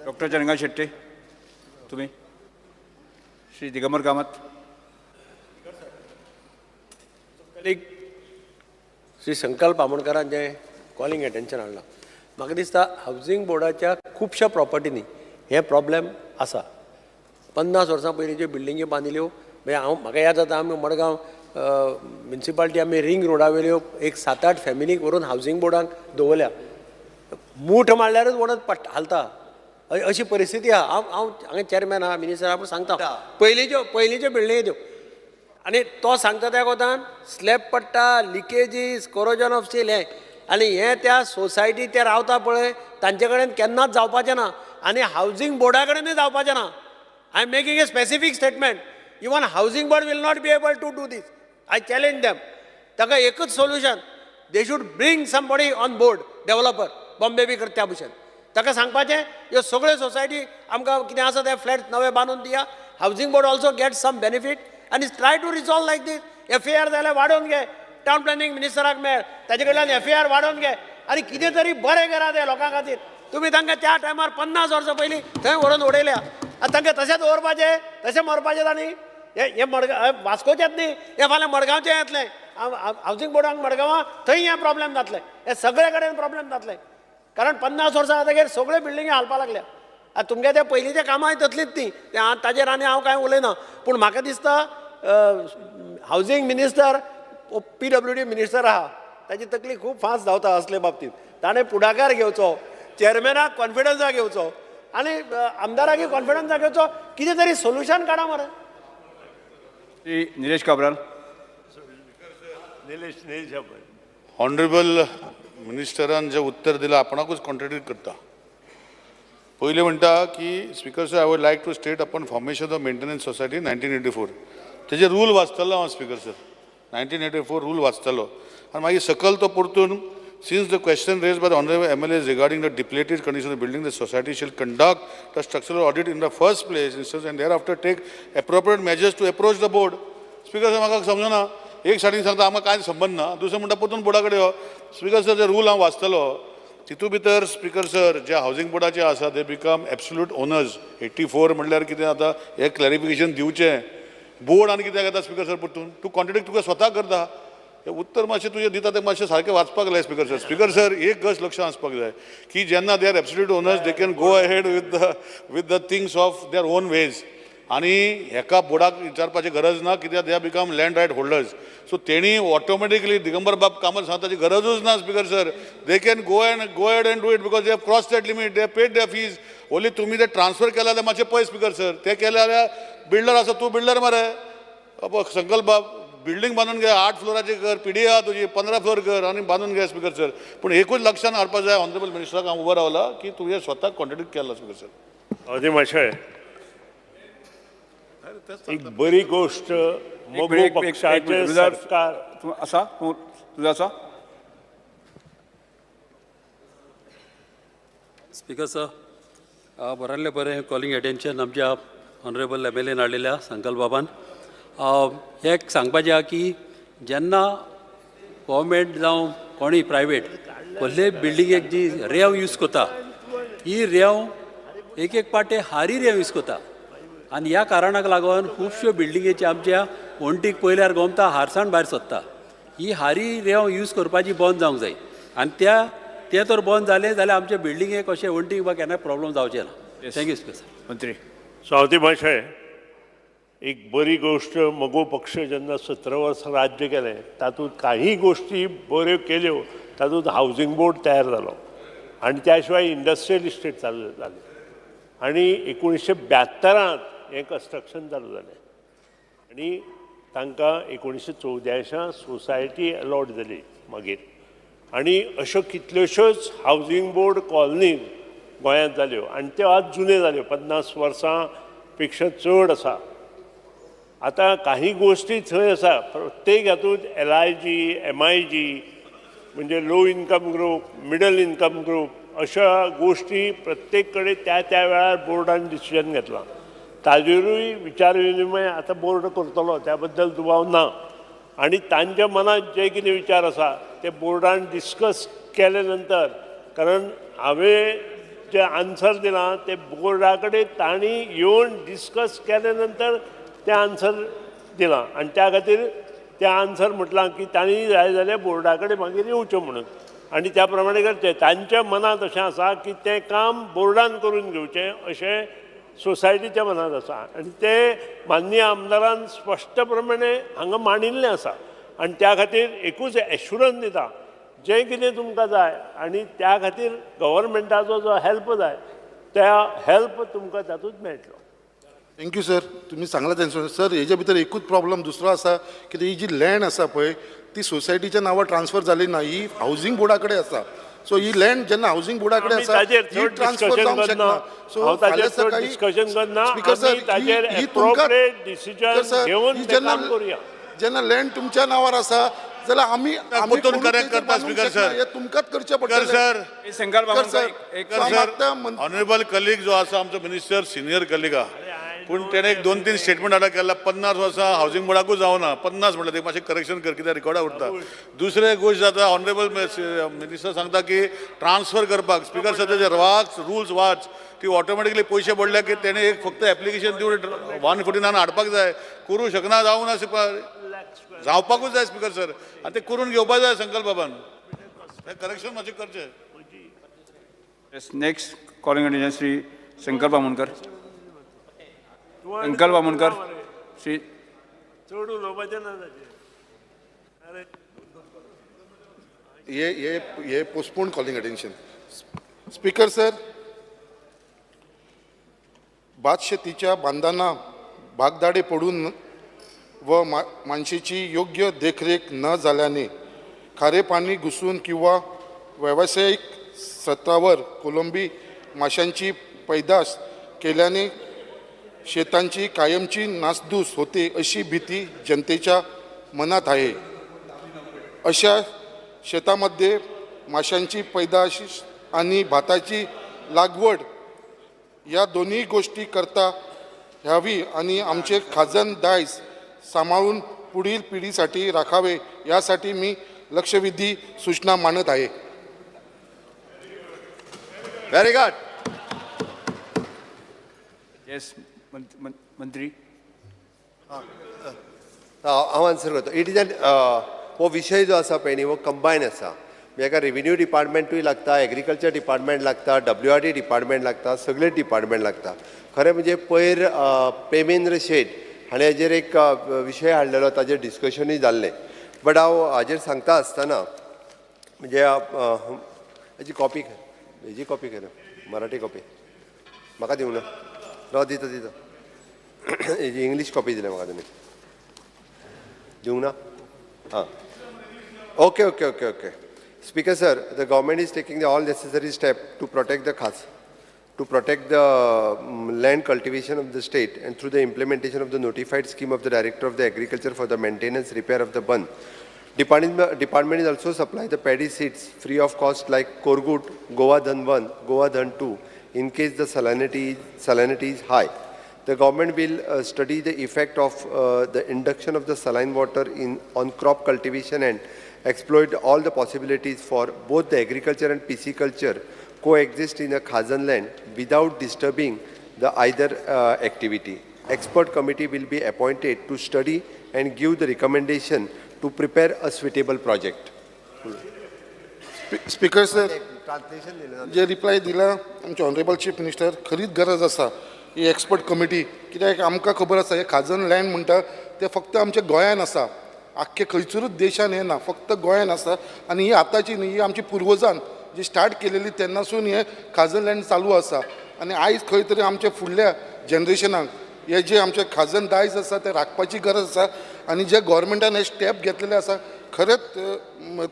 डॉक्टर चरंगा शेट्टी तुम्ही श्री दिगंबर कामत श्री संकल्प आमोणकरान जे कॉलिंग एटेन्शन हाडलां म्हाका दिसता हावजींग बोर्डाच्या खुबश्या प्रॉपर्टीनी हे प्रॉब्लेम आसा 50 वर्सां पयलींच्यो बिल्डिंगी बांदिल्यो मागीर म्हाका याद जाता आमी मडगांव म्युन्सिपाल्टी आमी रिंग रोडा वयल्यो एक 7-8 फॅमिलीक व्हरून हावजींग बोर्डाक दवरल्या मूठ मारल्यारूच वणत हालता अशी परिस्थिती आहा हांव हांगा चॅरमॅन आहा मिनिस्टर आहा पूण सांगता पयलींच्यो बिल्डिंगी त्यो आनी तो सांगता त्या कोतान स्लॅब पडटा लिकेजीस कोरोजन ऑफ स्टील हें आनी हें त्या सोसायटी ते रावता पळय तांचे कडेन केन्नाच जावपाचें ना आनी हावजींग बोर्डा कडेनूय जावपाचें ना I am making a specific statement even housing board will not be able to do this I challenge them ताका एकच solution they should bring somebody on board developer Bombay बी करता त्या भशेन ताका सांगपाचें ह्यो सगळ्यो सोसायटी आमकां कितें आसा ते फ्लॅट नवे बांदून दिया housing board also get some benefit आनी try to resolve like this FAR जाल्यार वाडोवन घे टावन प्लॅनिंग मिनिस्टराक मेळ ताजे कडल्यान FAR वाडोवन घे आनी कितें तरी बरें करा ते लोकां खातीर तुमी तांकां त्या टायमार 50 वर्सां पयलीं थंय व्हरून उडयल्या आतां तांकां तशेंच दवरपाचें तशें मरपाचें तांणी हे मडगांव वास्कोचेच न्ही हे फाल्यां मडगांवचें येतलें हावजींग बोर्डाक मडगांवां थंय हे प्रॉब्लेम जातले हे सगळे कडेन प्रॉब्लेम जातले कारण 50 वर्सां जातकीर सगळ्यो बिल्डिंगी हालपाक लागल्या आतां तुमगे ते पयलींचे कामां तसलींच न्ही ते ताजेर आनी हांव कांय उलयना पूण म्हाका दिसता हावजींग मिनिस्टर PWD मिनिस्टर आहा ताची तकली खूब फास्ट धांवता असले बाबतींत ताणें पुढाकार घेवचो चॅरमॅनाक कॉन्फिडन्सा घेवचो आनी आमदाराकय कॉन्फिडन्सा घेवचो कितें तरी सोल्युशन काडा मरे निलेश काब्राल ऑनरेबल मिनिस्टरान जें उत्तर दिलां आपणाकूच कॉन्ट्रडिक्ट करता पयलीं म्हणटा की speaker sir I would like to state upon formation of maintenance society 1984 तेजे रूल वाचतलो हांव स्पीकर सर 1984 रूल वाचतलो आनी मागीर सकयल तो परतून since the question raised by the honorable MLAs regarding the depleted condition of the building, the society shall conduct a structural audit in the first place and thereafter take appropriate measures to approach the board. Speaker sir, म्हाका समजना एक सायडीन सांगता आमकां कांय संबंद ना दुसरें म्हणटा परतून बोर्डा कडेन यो स्पीकर सर जे रूल हांव वाचतलो तितू भितर स्पीकर सर जे हावजींग बोर्डाचे आसा दे बिकम एब्सोल्यूट ओनर्स 84 म्हणल्यार कितें आतां हें क्लॅरिफिकेशन दिवचें बोर्ड आनी कित्याक येता स्पीकर सर परतून तूं कॉन्ट्रडिक्ट तुका स्वता करता हे उत्तर मातशें तुजें दिता तें मातशें सारकें वाचपाक जाय स्पीकर सर एक गज लक्ष आसपाक जाय की जेन्ना they are absolute owners they can go ahead with the things of their own ways आनी हेका बोर्डाक विचारपाची गरज ना कित्याक they are become land right holders so तेणी ऑटोमॅटिकली दिगंबर बाब कामत सांगताची गरजूच ना speaker sir they can go ahead and do it because they have cross that limit they have paid their fees only तुमी ते ट्रान्सफर केला जाल्यार मातशें पळय स्पीकर सर ते केले जाल्यार बिल्डर आसा तूं बिल्डर मरे संकल्प बाब बिल्डिंग बांदून घे 8 फ्लोराची कर पिडी आहा तुजी 15 फ्लोर कर आनी बांदून घे स्पीकर सर पूण एकूच लक्षांत हाडपाक जाय ऑनरेबल मिनिस्टराक हांव उबो रावला की तुवें स्वता कॉन्ट्रडिक्ट केला स्पीकर सर अदी मातशें एक बरी गोष्ट मोगो पक्षाचे सरकार आसा तुझा आसा स्पीकर सर बरल्ले बरें कॉलिंग एटेन्शन आमच्या ऑनरेबल MLAन हाडलेल्या संकल्प बाबान हे सांगपाचें आहा की जेन्ना गव्हर्मेंट जावं कोणूय प्रायवेट कसलेय बिल्डिंगेक जी रेंव यूज करता ही रेंव एक पाटे हारी रेंव यूज करता आनी ह्या कारणाक लागून खुबश्यो बिल्डिंगेची आमच्या वणटीक पयल्यार गोमता हारसाण भायर सरता ही हारी रेंव यूज करपाची बंद जावंक जाय आनी तें तर बंद जालें जाल्यार आमच्या बिल्डिंगेक अशें वणटीक वा केन्ना प्रॉब्लम जावचें ना थँक्यू स्पीकर सर मंत्री सावती मातशें एक बरी गोष्ट मगो पक्ष जेन्ना 17 वर्सां राज्य केलें तातूंत काही गोश्टी बऱ्यो केल्यो तातूंत हावजींग बोर्ड तयार जालो आनी त्या शिवाय इंडस्ट्रियल इस्टेट चालू जाली आनी 1972 हें कन्स्ट्रक्शन चालू जालें आनी तांकां 1914 सोसायटी अलॉट जाली मागीर आनी अश्यो कितल्योश्योच हावजींग बोर्ड कॉलनी गोंयांत जाल्यो आनी त्यो आज जुन्यो जाल्यो 50 वर्सां पेक्षा चड आसा आतां काही गोश्टी थंय आसा प्रत्येक हातूंत LIG MIG म्हणजे low income group middle income group अशा गोश्टी प्रत्येक कडेन त्या वेळार बोर्डान डिसिजन घेतलां ताजेरूय विचार विनिमय आतां बोर्ड करतलो त्या बद्दल दुबाव ना आनी तांच्या मनात जे कितें विचार आसा ते बोर्डान डिस्कस केले नंतर कारण हांवें जे आन्सर दिलां ते बोर्डा कडेन तांणी येवन डिस्कस केले नंतर तें आन्सर दिलां आनी त्या खातीर तें आन्सर म्हटलां की तांणी जाय जाल्यार बोर्डा कडेन मागीर येवचें म्हणून आनी त्या प्रमाणे करचें तांच्या मनांत अशें आसा की तें काम बोर्डान करून घेवचें अशें सोसायटीच्या मनात आसा आनी ते माननीय आमदारान स्पश्टप्रमाणे हांगा मांडिल्लें आसा आनी त्या खातीर एकूच एश्युरन्स दिता जें कितें तुमकां जाय आनी त्या खातीर गव्हर्मेंटाचो जो हेल्प जाय त्या हेल्प तुमकां तातूंत मेळटलो. थँक्यू सर, तुम्ही सांगला त्यांचं सर. हेच्या भितर एकूच प्रॉब्लेम दुसरो आसा की ही जी लँड आसा पळय ती सोसायटीच्या नांवार ट्रान्सफर जाली ना, ही हावसिंग बोर्डा कडेन आसा. सो ही लँड जेन्ना हावसिंग बोर्डा कडेन आसा ही ट्रान्सफर जावंक शकना. सो फाल्यां सकाळी स्पीकर सर ही तुमकां घेवन तें काम करूया. जेन्ना लँड तुमच्या नांवार आसा जाल्यार आमी परतून करेक्ट करता स्पीकर सर. हे तुमकांच करचें स्पीकर पडटलें. सर ऑनरेबल कलीग जो आसा आमचो मिनिस्टर सिनियर कलीग आहा पूण तेणे एक 2-3 स्टेटमेंट आतां केला 50 वर्सां हावसिंग बोर्डाकूच जावना. 50 म्हणल्यार ते मातशें करेक्शन कर कित्याक रिकॉर्डा उरता. दुसरे गोश्ट जाता ऑनरेबल मिनिस्टर सांगता की ट्रान्सफर करपाक स्पीकर सर तेजे रुल्स वाच की ऑटोमॅटिकली पयशे पडले की तेणे एक फक्त एप्लिकेशन दिवन 149 हाडपाक जाय. करूं शकना जावना जावपाकूच जाय स्पीकर सर आनी ते करून घेवपाक जाय संकल्प बाबान. करेक्शन मातशें करचें. Next calling attention Shri Shankar Bamankar. Shankar Bamankar Shri चड उलोवपाचें ना ताचेर. हे postpone calling attention. Speaker sir, भातशेतीच्या बांधांना भागदाडे पडून व माणसेची योग्य देखरेख न झाल्याने खारे पाणी घुसून किंवा व्यावसायिक स्तरावर कोलंबी माशांची पैदास केल्याने शेतांची कायमची नासधूस होते अशी भीती जनतेच्या मनात आहे. अशा शेतामध्ये माशांची पैदाश आणि भाताची लागवड या दोन्ही गोष्टी करता ह्यावी आणि आमचे खाजण दायज सांभाळून पुढील पिढीसाठी राखावे यासाठी मी लक्षवेधी सूचना मानत आहे. Very good. येस मंत्री. हांव आन्सर करता. इट इज हो विशय जो आसा पळय न्ही हो कंबायन आसा. हेका रेव्हेन्यू डिपार्टमेंटूय लागता, एग्रीकल्चर डिपार्टमेंट लागता, WRD डिपार्टमेंट लागता, सगळे डिपार्टमेंट लागता. खरें म्हणजे पयर पेमेंद्र शेट हाणें हेजेर एक विशय हाडलेलो, ताजेर डिस्कशनूय जाल्लें. बट हांव हाजेर सांगता आसतना म्हणजे हेजी कॉपी कर मराठी कॉपी म्हाका दिवं ना. राव दिता हेजी इंग्लीश कॉपी दिल्या म्हाका तुमी दिवं ना. हां okay okay okay okay. Speaker sir, the government is taking all necessary steps to protect the land cultivation of the state, and through the implementation of the notified scheme of the Director of the Agriculture for the maintenance repair of the bund. Department is also supply the paddy seeds free of cost like Korgut, Goa Dhan 1, Goa Dhan 2 in case the salinity is high. The government will study the effect of the induction of the saline water on crop cultivation and exploit all the possibilities for both the agriculture and pisciculture coexist in a Khazan land without disturbing the either activity. Expert committee will be appointed to study and give the recommendation to prepare a suitable project. Speaker sir, जे रिप्लाय दिला आमचे ऑनरेबल चीफ मिनिस्टर, खरीच गरज आसा ही एक्सपर्ट कमिटी. कित्याक आमकां खबर आसा हे खाजन लँड म्हणटा ते फक्त आमच्या गोंयान आसा, आख्खे खंयसरूच देशान हे ना, फक्त गोंयान आसा. आनी ही आतांची न्ही, ही आमची पुर्वजान जी स्टार्ट केलेली तेन्नासून हे खाजन लँड चालू आसा. आनी आयज खंय तरी आमच्या फुडल्या जनरेशनाक हे जे आमचे खाजन दायज आसा ते राखपाची गरज आसा. आनी जे गोवोरमेंटान हे स्टेप घेतलेले आसा खरेंच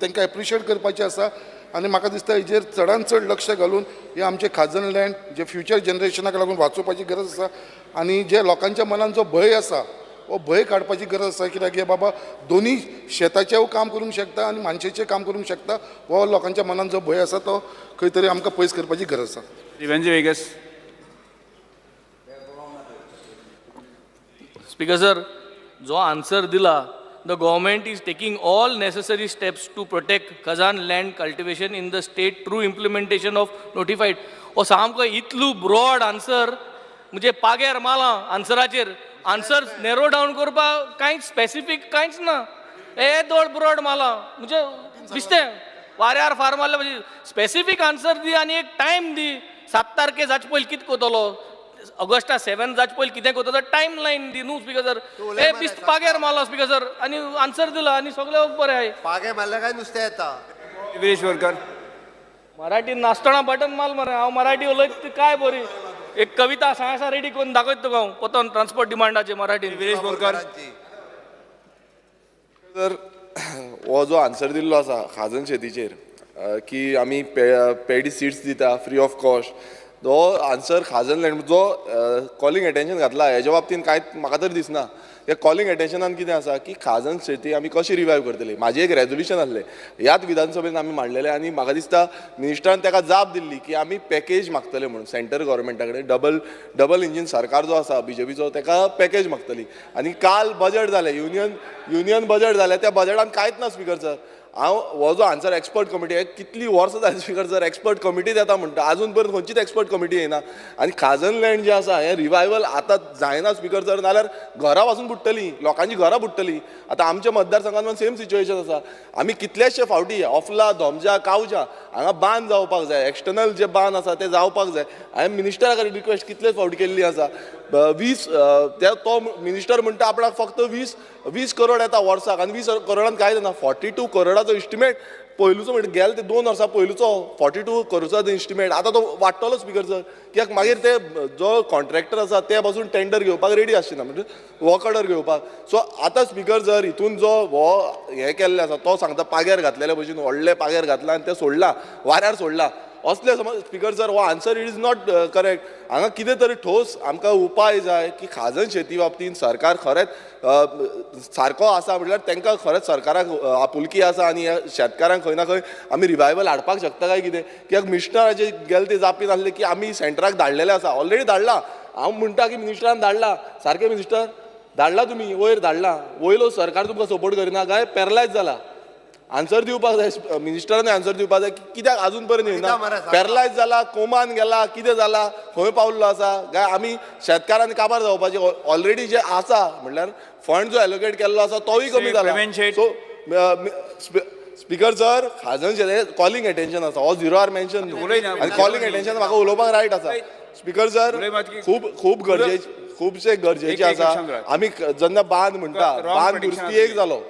तांकां एप्रिशिएट करपाचें आसा. आनी म्हाका दिसता हेजेर चडांत चड लक्ष घालून हे आमचे खाजन लँड जे फ्युचर जनरेशनाक लागून वाचोवपाची गरज आसा. आनी जे लोकांच्या मनान जो भंय आसा हो भंय काडपाची गरज आसा. कित्याक हे बाबा दोनी शेताचें काम करूंक शकता आनी मानशेचें काम करूंक शकता. हो लोकांच्या मनान जो भंय आसा तो खंय तरी आमकां पयस करपाची गरज आसा. वेगस. स्पीकर सर, जो आन्सर दिला, the government is taking all necessary steps to protect Khazan land cultivation in the state through implementation of notified. हो सामको इतलो ब्रॉड आन्सर म्हणजे पाग्यार मारला आन्सराचेर. आन्सर नॅरो डावन करपाक कांयच स्पेसिफीक कांयच ना. हे दोड ब्रॉड मारला म्हणजे दिसतें वाऱ्यार फार मारले म्हणजे स्पेसिफीक आन्सर दी आनी एक टायम दी. 7 तारखे जाचे पयलीं कितें कोतलो ऑगस्टा 7 जावचे पयलीं कितें करता टायम लायन दी न्हू स्पीकर सर हे बिस्त पाग्यार मारलो स्पीकर सर आनी आन्सर दिलो आनी सगळें बरें आहाय पागे मारल्या काय नुस्तें येता विरेश्वरकर मराठी नासतना बटन माल मरे हांव मराठी उलयत काय बरी एक कविता सांगा रेडी करून दाखयत तुका हांव पोतोन ट्रान्सपोर्ट डिमांडाचे मराठीन विरेश्वरकर तर हो जो आन्सर दिल्लो आसा खाजन शेतीचेर की आमी पेडी सीड्स दिता फ्री ऑफ कॉस्ट तो आन्सर खाजन लँड जो कॉलिंग एटेन्शन घातला हेज्या बाबतीन कांयच म्हाका तर दिसना हे कॉलिंग एटेन्शनान कितें आसा की खाजन शेती आमी कशी रिवायव करतली म्हाजें एक रेजोल्युशन आसलें ह्याच विधानसभेन आमी मांडलेलें आनी म्हाका दिसता मिनिस्टरान ताका जाप दिल्ली की आमी पॅकेज मागतले म्हणून सेंट्रल गव्हर्मेंटा कडेन डबल इंजीन सरकार जो आसा बीजेपीचो ताका पॅकेज मागतली आनी काल बजट जालें युनियन बजट जालें त्या बजटान कांयच ना स्पीकर सर हांव हो जो आन्सर एक्सपर्ट कमिटी कितली वर्सां जाली स्पीकर सर एक्सपर्ट कमिटी येता म्हणटा आजून पर्यंत खंयचीच एक्सपर्ट कमिटी येना आनी खाजन लँड जें आसा हें रिवायवल आतां जायना स्पीकर सर नाल्यार घरां पासून बुडटलीं लोकांची घरां बुडटलीं आतां आमच्या मतदारसंघान सेम सिच्युएशन आसा आमी कितलेशे फावटी ऑफला धोमजा कावजा हांगा बांद जावपाक जाय एक्सटर्नल जे बांद आसा ते जावपाक जाय हांवें मिनिस्टरा कडेन रिक्वेस्ट कितलेच फावटी केल्ली आसा 20 तो मिनिस्टर म्हणटा आपणाक फक्त 20 करोड येता वर्साक आनी 20 करोडान कांय जायना 42 करोडाचो इस्टिमेट पयलूचो म्हणजे गेले ते 2 वर्सां पयलूचो 42 करोडाचो इस्टिमेट आतां तो वाडटलो स्पीकर सर कित्याक मागीर ते जो कॉन्ट्रॅक्टर आसा ते पासून टेंडर घेवपाक रेडी आसना म्हणजे वर्क ऑर्डर घेवपाक सो आतां स्पीकर सर हितून जो हो हें केल्लें आसा तो सांगता पाग्यार घातलेल्या भशेन व्हडले पाग्यार घातला आनी ते सोडला वाऱ्यार सोडला असले समज स्पीकर सर हो answer it is not correct हांगा कितें तरी ठोस आमकां उपाय जाय की खाजन शेती बाबतींत सरकार खरेंच सारको आसा म्हटल्यार तांकां खरेंच सरकाराक आपुलकी आसा आनी शेतकारांक खंय ना खंय आमी रिवायवल हाडपाक शकता काय कितें कित्याक मिनिस्टराचे गेले ते जापीन आसले की आमी सेंटराक धाडलेले आसा ऑलरेडी धाडला हांव म्हणटा की मिनिस्टरान धाडला सारकें मिनिस्टर धाडला तुमी वयर धाडला वयलो सरकार तुमकां सपोर्ट करिना काय पॅरलायज जाला आन्सर दिवपाक जाय मिनिस्टरान आन्सर दिवपाक जाय कित्याक आजून पर्यंत येना पॅरलायज जाला कोमान गेला कितें जाला खंय पावल्लो आसा काय आमी शेतकारांनी काबार जावपाचे ऑलरेडी जे आसा म्हणल्यार फंड जो एलोकेट केल्लो आसा तोय कमी जाला सो स्पीकर सर खाजन शेती कॉलिंग एटेन्शन आसा हो 0 आर मेन्शन आनी कॉलिंग एटेन्शन म्हाका उलोवपाक रायट आसा स्पीकर सर खूब गरजेचे खुबशे गरजेचे आसा आमी जेन्ना बांद म्हणटा बांद दुरुस्ती एक जालो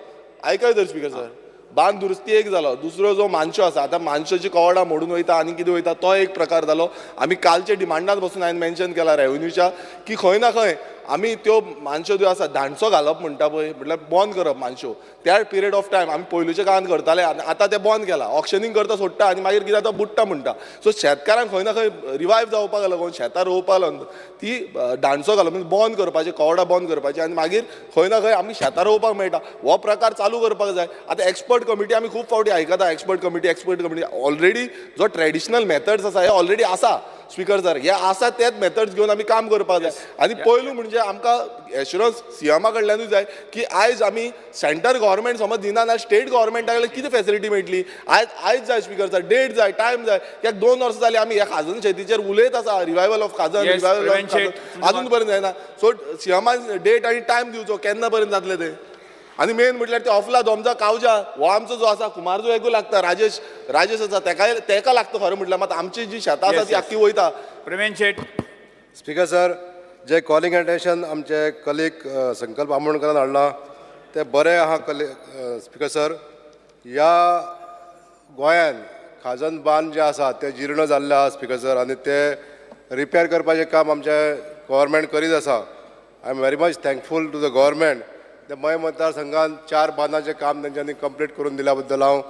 आयकय तर स्पीकर सर बांद दुरुस्ती एक जालो दुसरो जो मानशो आसा आतां मानशोची कवडां मोडून वयता आनी कितें वयता तो एक प्रकार जालो आमी कालच्या डिमांडात बसून हांवें मेन्शन केला रेव्हेन्यूच्या की खंय ना खंय आमी त्यो मानशो ज्यो आसा धांडसो घालप म्हणटा पळय म्हटल्यार बंद करप मानशो त्या पिरियड ऑफ टायम आमी पयलुच्या काळांत करताले आतां ते बंद केला ऑक्शनींग करता सोडटा आनी मागीर कितें जाता बुडटा म्हणटा सो शेतकारांक खंय ना खंय रिवायव जावपाक लागून शेतां रोवपाक लागून ती धांडसो घालप बंद करपाचें कवडां बंद करपाचें आनी मागीर खंय ना खंय आमी शेतां रोवपाक मेळटा हो प्रकार चालू करपाक जाय आतां एक्सपर्ट कमिटी आमी खूब फावटी आयकता एक्सपर्ट कमिटी ऑलरेडी जो ट्रेडिशनल मेथड्स आसा हे ऑलरेडी आसा स्पीकर सर हे आसा तेच मेथड्स घेवन आमी काम करपाक जाय आनी पयलू म्हणजे आमकां एश्युरन्स सीएमा कडल्यानूच जाय की आयज आमी सेंटर गव्हर्मेंट समज दिना ना स्टेट गव्हर्मेंटा कडल्यान कितें फेसिलिटी मेळटली आयज जाय स्पीकर सर डेट जाय टायम जाय कित्याक 2 वर्सां जालीं आमी ह्या खाजन शेतीचेर उलयत आसा रिवायवल ऑफ खाजन रिवायवल ऑफ खाजन आजून पर्यंत जायना सो सीएमान डेट आनी टायम दिवचो केन्ना पर्यंत जातलें तें आनी मेन म्हटल्यार ते ऑफला धोमजा कावजा हो आमचो जो आसा कुमार जो एकू लागता राजेश आसा तेका लागता खरें म्हटल्यार मात आमची जी शेतां आसा ती आख्खी वयता प्रवीण शेट स्पीकर सर जे कॉलिंग एटेन्शन आमचे कलीग संकल्प आमोणकरान हाडला ते बरें आहा स्पीकर सर ह्या गोंयान खाजन बांद जे आसा ते जीर्ण जाल्ले आहा स्पीकर सर आनी ते रिपेर करपाचें काम आमचे गव्हर्मेंट करीत आसा I am very much thankful to the government ते मय मतदारसंघात 4 बांदाचें काम तेंच्यांनी कंप्लीट करून दिल्या बद्दल हांव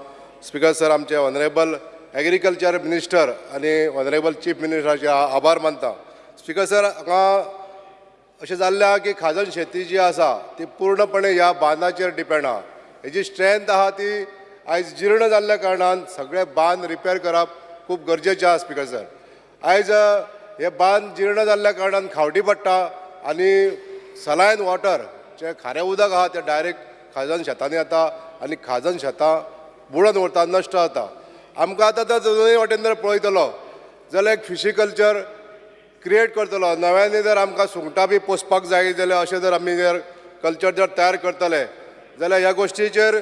स्पीकर सर आमचे ऑनरेबल एग्रीकल्चर मिनिस्टर आनी ऑनरेबल चीफ मिनिस्टराचे आभार मानता स्पीकर सर हांगा अशें जाल्लें आहा की खाजन शेती जी आसा ती पूर्णपणे ह्या बांदाचेर डिपेंड आहा हेजी स्ट्रेंथ आहा ती आयज जीर्ण जाल्ल्या कारणान सगळे बांद रिपेर करप खूब गरजेचें आहा स्पीकर सर आयज हे बांद जीर्ण जाल्ल्या कारणान खावटी पडटा आनी सलायन वॉटर जे खारें उदक आहा तें डायरेक्ट खाजन शेतांनी येता आनी खाजन शेतां बुडोवन उरता नश्ट जाता आमकां आतां तो दोनूय वाटेन जर पळयतलो जाल्यार एक फिशिकल्चर क्रिएट करतलो नव्यानी जर आमकां सुंगटां बी पोसपाक जाय जाल्यार अशें जर आमी जर कल्चर जर तयार करतले जाल्यार ह्या गोश्टीचेर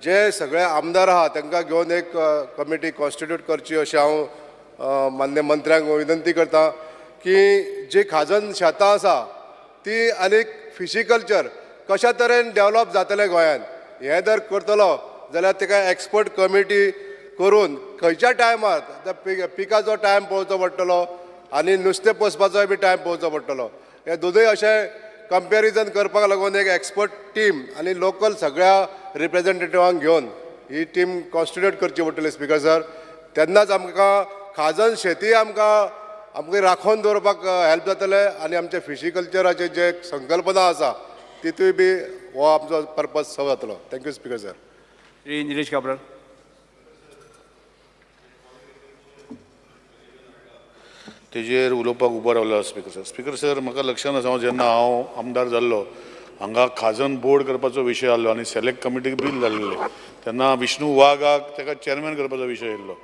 जे सगळे आमदार आहा तांकां घेवन एक कमिटी कॉन्स्टिट्यूट करची अशें हांव मान्य मंत्र्यांक विनंती करता की जी खाजन शेतां आसा ती आनीक फिशिकल्चर कशा तरेन डेवलप जातलें गोंयांत हें जर करतलो जाल्यार ताका एक्सपर्ट कमिटी करून खंयच्या टायमार त्या पिकाचो टायम पळोवचो पडटलो आनी नुस्तें पोसपाचोय बी टायम पळोवचो पडटलो. हे दोनूय अशें कंपॅरिजन करपाक लागून एक एक्सपर्ट टीम आनी लोकल सगळ्या रिप्रेझेंटेटिव्हांक घेवन ही टीम कॉन्स्टिट्यूट करची पडटली स्पीकर सर. तेन्नाच आमकां खाजन शेती आमकां राखून दवरपाक हेल्प जातलें आनी आमचे फिशिकल्चराचे जे संकल्पना आसा तितूय बी हो आमचो पर्पज सर्व जातलो. Thank you speaker sir. Shri Nilesh Cabral. तेजेर उलोवपाक उबो रावलो स्पीकर सर. स्पीकर सर म्हाका लक्षांत आसा जेन्ना हांव आमदार जाल्लो हांगा खाजन बोर्ड करपाचो विशय आसलो आनी सिलेक्ट कमिटीक बील धाडलेले तेन्ना विष्णू वाघाक ताका चॅरमॅन करपाचो विशय येयल्लो.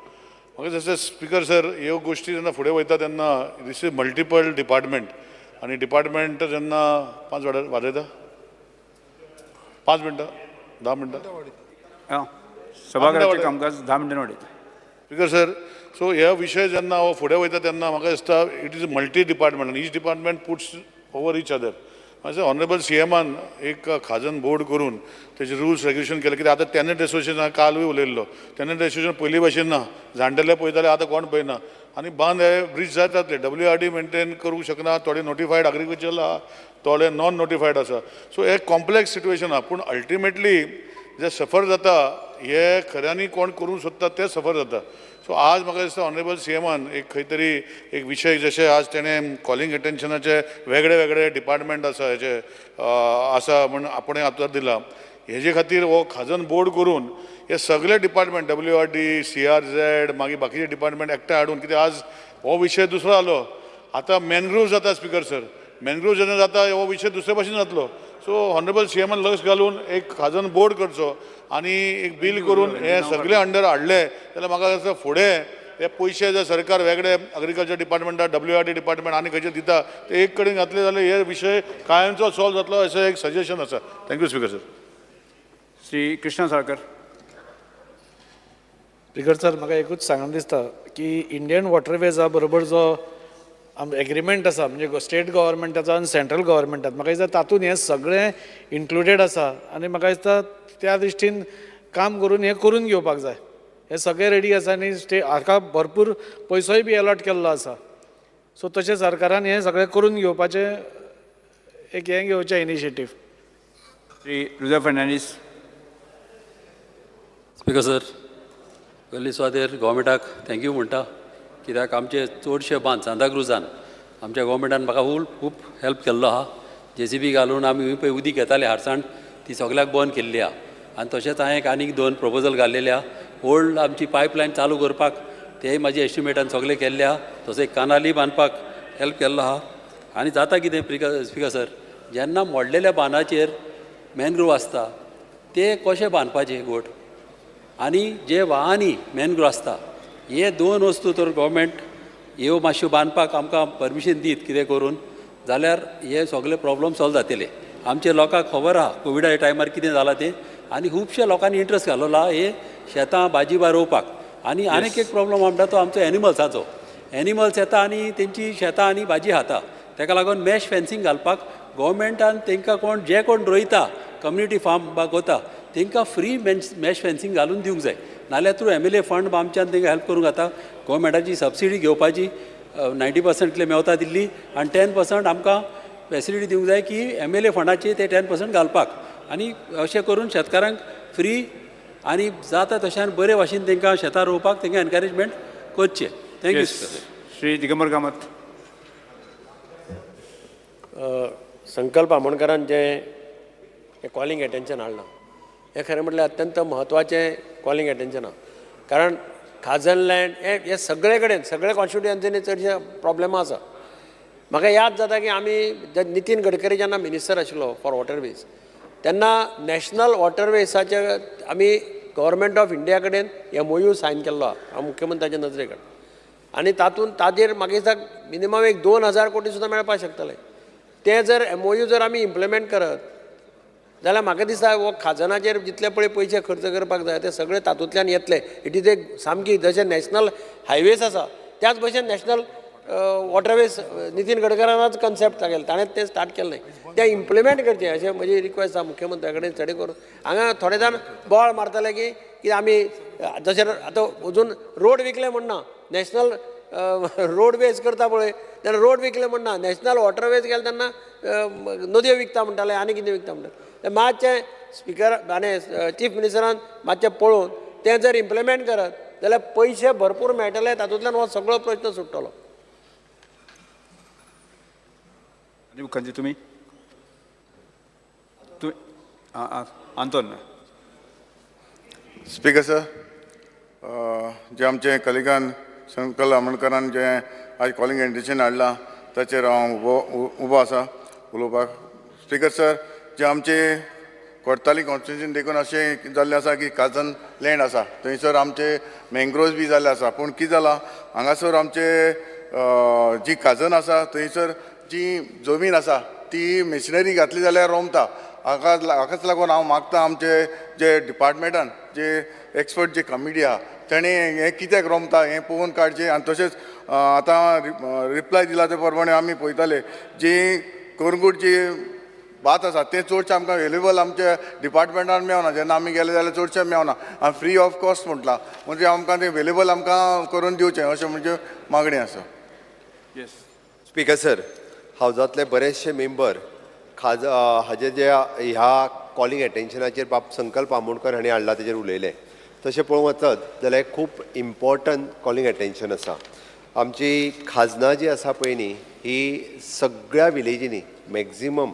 म्हाका दिसता स्पीकर सर ह्यो गोश्टी जेन्ना फुडें वयता तेन्ना दीस इज मल्टिपल डिपार्टमेंट आनी डिपार्टमेंट जेन्ना 5 वाजयता 5 मिनटां 10 मिनटां सभागृहाचें कामकाज 10 मिनटांनी वाडयता. स्पीकर सर सो ह्या विशय जेन्ना हो फुडें वयता तेन्ना म्हाका दिसता इट इज मल्टी डिपार्टमेंट आनी each department puts over each other. मातशें ऑनरेबल CMान एक खाजन बोर्ड करून तेजे रुल्स रेग्युलेशन केलें कित्याक आतां टॅनंट एसोसिएशन कालूय उलयल्लो टॅनंट एसोसिएशन पयलीं भशेन ना जाणटेले पळयताले आतां कोण पळयना आनी बांद हे ब्रीज जातातले WRD मेंटेन करूंक शकना थोडे नोटिफायड एग्रीकल्चर आहा थोडे नॉन नोटिफायड आसा. सो हे कॉम्प्लेक्स सिट्युएशन आहा पूण अल्टिमेटली जे सफर जाता हे खऱ्यांनी कोण करूंक सोदता ते सफर जाता. सो आज म्हाका दिसता ऑनरेबल CMान एक खंय तरी एक विशय जशे आज तेणें कॉलिंग एटेन्शनाचे वेगळे वेगळे डिपार्टमेंट आसा हेचे आसा म्हण आपणें आत्तां दिला हेजे खातीर हो खाजन बोर्ड करून हे सगळे डिपार्टमेंट WRD CRZ मागीर बाकीचे डिपार्टमेंट एकठांय हाडून कित्याक आज हो विशय दुसरो आलो आतां मॅनग्रोव जाता स्पीकर सर मॅनग्रोव जेन्ना जाता हो विशय दुसरे भशेन जातलो. सो ऑनरेबल CMान लक्ष घालून एक खाजन बोर्ड करचो आनी एक बील करून हे सगळे अंडर हाडले जाल्यार म्हाका दिसता फुडें हे पयशे जे सरकार वेगळे एग्रीकल्चर डिपार्टमेंटाक WRD डिपार्टमेंट आनी खंयचे दिता ते एक कडेन घातले जाल्यार हे विशय कायमचो सॉल्व जातलो अशें एक सजेशन आसा. Thank you speaker sir. Shri Krishna Salkar. Speaker sir म्हाका एकूच सांगून दिसता की इंडियन वॉटरवेजा बरोबर जो एग्रीमेंट आसा म्हणजे स्टेट गव्हर्मेंटाचो आनी सेंट्रल गव्हर्मेंटाचो म्हाका दिसता तातूंत हें सगळें इन्क्लुडेड आसा आनी म्हाका दिसता त्या दृश्टीन काम करून हें करून घेवपाक जाय. हे सगळे रेडी आसा आनी हाका भरपूर पयसोय बी अलॉट केल्लो आसा. सो तशें सरकारान हें सगळें करून घेवपाचें एक हें घेवचें initiative. Shri Ruja Fernandes. Speaker sir पयली सुवातेर गोवमेंटाक थँक्यू म्हणटा कित्याक आमचे चडशे बांद सांताक्रुजान आमच्या गोवमेंटान म्हाका खूब हेल्प केल्लो आहा. JCB घालून आमी पळय उदीक घेताले हाडसाण ती सगळ्याक बंद केल्ली आहा आनी तशेंच हांवें आनीक 2 प्रपोजल घाल्लेले आहा. ओल्ड आमची पायपलायन चालू करपाक तेय म्हाजे एस्टिमेटान सगळे केल्ले आहा. तसो एक कानाली बांदपाक हेल्प केल्लो आहा. आनी जाता कितें स्पीकर सर जेन्ना मोडलेल्या बांदाचेर मॅनग्रोव आसता ते कशे बांदपाचे गोट आनी जे वाहनी मॅनग्रोव आसता हे 2 वस्तू तर गव्हर्मेंट ह्यो मातश्यो बांदपाक आमकां परमिशन दीत कितें करून जाल्यार हे सगळे प्रॉब्लम सॉल्व जातले. आमच्या लोकांक खबर आहा कोविडा टायमार कितें जालां तें आनी खुबशे लोकांनी इंट्रस्ट घालोलो आहा हे शेतां भाजी रोवपाक. आनी आनीक एक प्रॉब्लम म्हणटा तो आमचो एनिमल्साचो. एनिमल्स येता आनी तेंची शेतां आनी भाजी खाता ताका लागून मॅश फेन्सींग घालपाक गव्हर्मेंटान तांकां कोण जे कोण रोयता कम्युनिटी फार्म कोता तांकां फ्री मॅश फेन्सींग घालून दिवंक जाय. नाल्यार थ्रू MLA फंड आमच्यान तांकां हेल्प करूंक जाता. गव्हर्मेंटाची सबसिडी घेवपाची 90% मेवता दिल्ली आनी 10% आमकां फॅसिलिटी दिवंक जाय की MLA फंडाचे ते 10% घालपाक आनी अशें करून शेतकारांक फ्री आनी जाता तशें बरे भाशेन तांकां शेतां रोवपाक तांकां एनकरेजमेंट करचें. थँक्यू. श्री दिगंबर कामत. संकल्प आमोणकरान जें कॉलिंग एटेन्शन हाडलां हें खरें म्हटल्यार अत्यंत म्हत्वाचें कॉलिंग एटेन्शन आहा. कारण खाजन लँड हे सगळे कडेन सगळे कॉन्स्टिट्युएन्सीनी चडशे प्रॉब्लेमां आसा. म्हाका याद जाता की आमी नितीन गडकरी जेन्ना मिनिस्टर आशिल्लो फॉर वॉटरवेज तेन्ना नॅशनल वॉटरवेसाचे आमी गव्हर्मेंट ऑफ इंडिया कडेन MOU सायन केल्लो आहा मुख्यमंत्र्याच्या नजरे कडेन आनी ताजेर म्हाका दिसता मिनिमम एक 2000 कोटी सुद्दां मेळपाक शकतले. ते जर MOU जर आमी इम्प्लिमेंट करत जाल्यार म्हाका दिसता हो खाजनाचेर जितले पळय पयशे खर्च करपाक जाय ते सगळे तातूंतल्यान येतले. इट इज एक सामकी जशें नॅशनल हायवेज आसा त्याच भशेन नॅशनल वॉटरवेज नितीन गडकरानाच कन्सेप्ट सांगेल ताणें तें स्टार्ट केलें नाही तें इम्प्लिमेंट करचें अशें म्हजी रिक्वेस्ट आसा मुख्यमंत्र्या कडेन स्टडी करून हांगा थोडे जाण बोवाळ मारताले की आमी जशें आतां अजून रोड विकले म्हणना नॅशनल रोडवेज करता पळय तेन्ना रोड विकले म्हणना नॅशनल वॉटरवेज गेले तेन्ना नदयो विकता म्हणटाले आनी कितें विकता म्हणटाले तें मातशें स्पिकर आनी चीफ मिनिस्टरान मातशें पळोवन तें जर इम्प्लिमेंट करत जाल्यार पयशे भरपूर मेळटले तातूंतल्यान हो सगळो प्रश्न सुट्टलो. मुखर्जी तुम्ही आंतोन स्पीकर सर जे आमचे कलिगान संकल आमोणकरान जे आज कॉलिंग एडिशन हाडला ताचेर हांव उबो आसा उलोवपाक. स्पीकर सर जे आमचे कोर्ताली कॉन्स्टिट्युशन देखून अशें जाल्लें आसा की काजन लँड आसा थंयसर आमचे मँग्रोव्ज बी जाल्ले आसा पूण कितें जालां हांगासर आमचे जी काजन आसा थंयसर जी जमीन आसा ती मेशिनरी घातली जाल्यार रोमता. हाकाच लागून हांव मागता आमचे जे डिपार्टमेंटान जे एक्सपर्ट जे कमिटी आहा तेणी हें कित्याक रोमता हें पळोवन काडचें. आनी तशेंच आतां रिप्लाय दिला ते प्रमाणे आमी पळयताले जी कोरगूट जी भात आसा तें चडशें आमकां अवेलेबल आमच्या डिपार्टमेंटान मेळना. जेन्ना आमी गेले जाल्यार चडशें मेळना आनी फ्री ऑफ कॉस्ट म्हटलां म्हणजे आमकां तें अवेलेबल आमकां करून दिवचें अशें म्हणजे मागणी आसा. येस स्पीकर सर हावजांतले बरेचशे मेंबर हाजे जे ह्या कॉलिंग एटेन्शनाचेर बाब संकल्प आमोणकर हांणी हाडला तेजेर उलयले तशें पळोवंक वचत जाल्यार खूब इम्पॉर्टंट कॉलिंग एटेन्शन आसा. आमची खाजना जी आसा पळय न्ही ही सगळ्या विलेजींनी मॅक्झिमम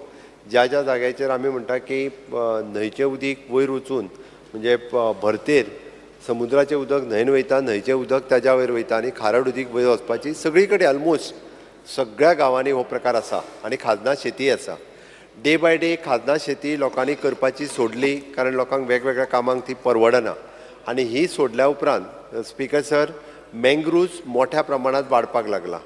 ज्या ज्या जाग्याचेर आमी म्हणटा की न्हंयचें उदीक वयर वचून म्हणजे भरतेर समुद्राचें उदक न्हंयेन वयता न्हंयचें उदक ताज्या वयर वयता आनी खारड उदीक वयर वचपाची सगळी कडेन ऑलमोस्ट सगळ्या गांवांनी हो प्रकार आसा आनी खाजना शेती आसा. डे बाय डे खाजना शेती लोकांनी करपाची सोडली कारण लोकांक वेगवेगळ्या कामांक ती परवडना आनी ही सोडल्या उपरांत स्पीकर सर मँग्रुव्ज मोठ्या प्रमाणात वाडपाक लागला.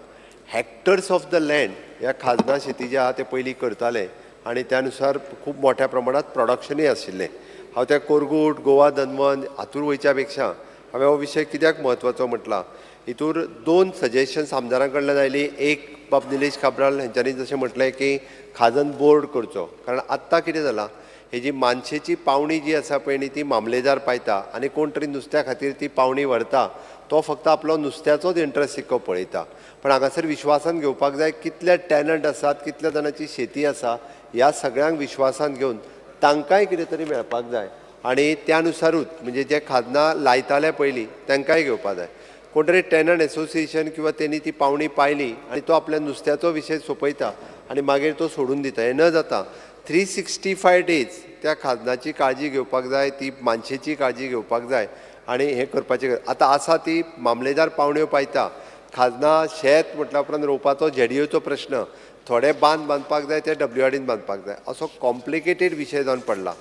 हेक्टर्स ऑफ द लँड ह्या खाजना शेती जे आहा ते पयलीं करताले आनी त्यानुसार खूब मोठ्या प्रमाणात प्रोडक्शनूय आशिल्लें. हांव त्या कोरगूट गोवा दनवन हातूर वयच्या पेक्षा हांवें हो विशय कित्याक म्हत्वाचो म्हटला हितूर दोन सजेशन्स आमदारां कडल्यान आयली. एक बाब निलेश काब्राल हेंच्यांनी जशें म्हटलें की खाजन बोर्ड करचो कारण आत्तां कितें जालां ही जी मानशेची पावणी जी आसा पळय न्ही ती मामलेदार पायता आनी कोण तरी नुस्त्या खातीर ती पावणी व्हरता तो फक्त आपलो नुस्त्याचोच इंट्रस्ट सिक्को पळयता. पण हांगासर विश्वासान घेवपाक जाय कितले टॅनंट आसात कितल्या जाणांची शेती आसा ह्या सगळ्यांक विश्वासान घेवन तांकांय कितें तरी मेळपाक जाय आनी त्यानुसारूच म्हणजे जे खाजना लायताले पयलीं तांकांय घेवपाक जाय. कोण तरी टॅनंट एसोसिएशन किंवा तेणी ती पावणी पायली आनी तो आपल्या नुस्त्याचो विशय सोंपयता आनी मागीर तो सोडून दिता. हें न जाता 365 डेज त्या खाजनाची काळजी घेवपाक जाय ती मानशेची काळजी घेवपाक जाय आनी हें करपाचें. आतां आसा ती मामलेदार पावण्यो पायता खाजना शेत म्हटल्या उपरांत रोवपाचो झेडिओचो प्रश्न थोडे बांदपाक जाय ते WRDन बांदपाक जाय असो कॉम्प्लिकेटेड विशय जावन पडला.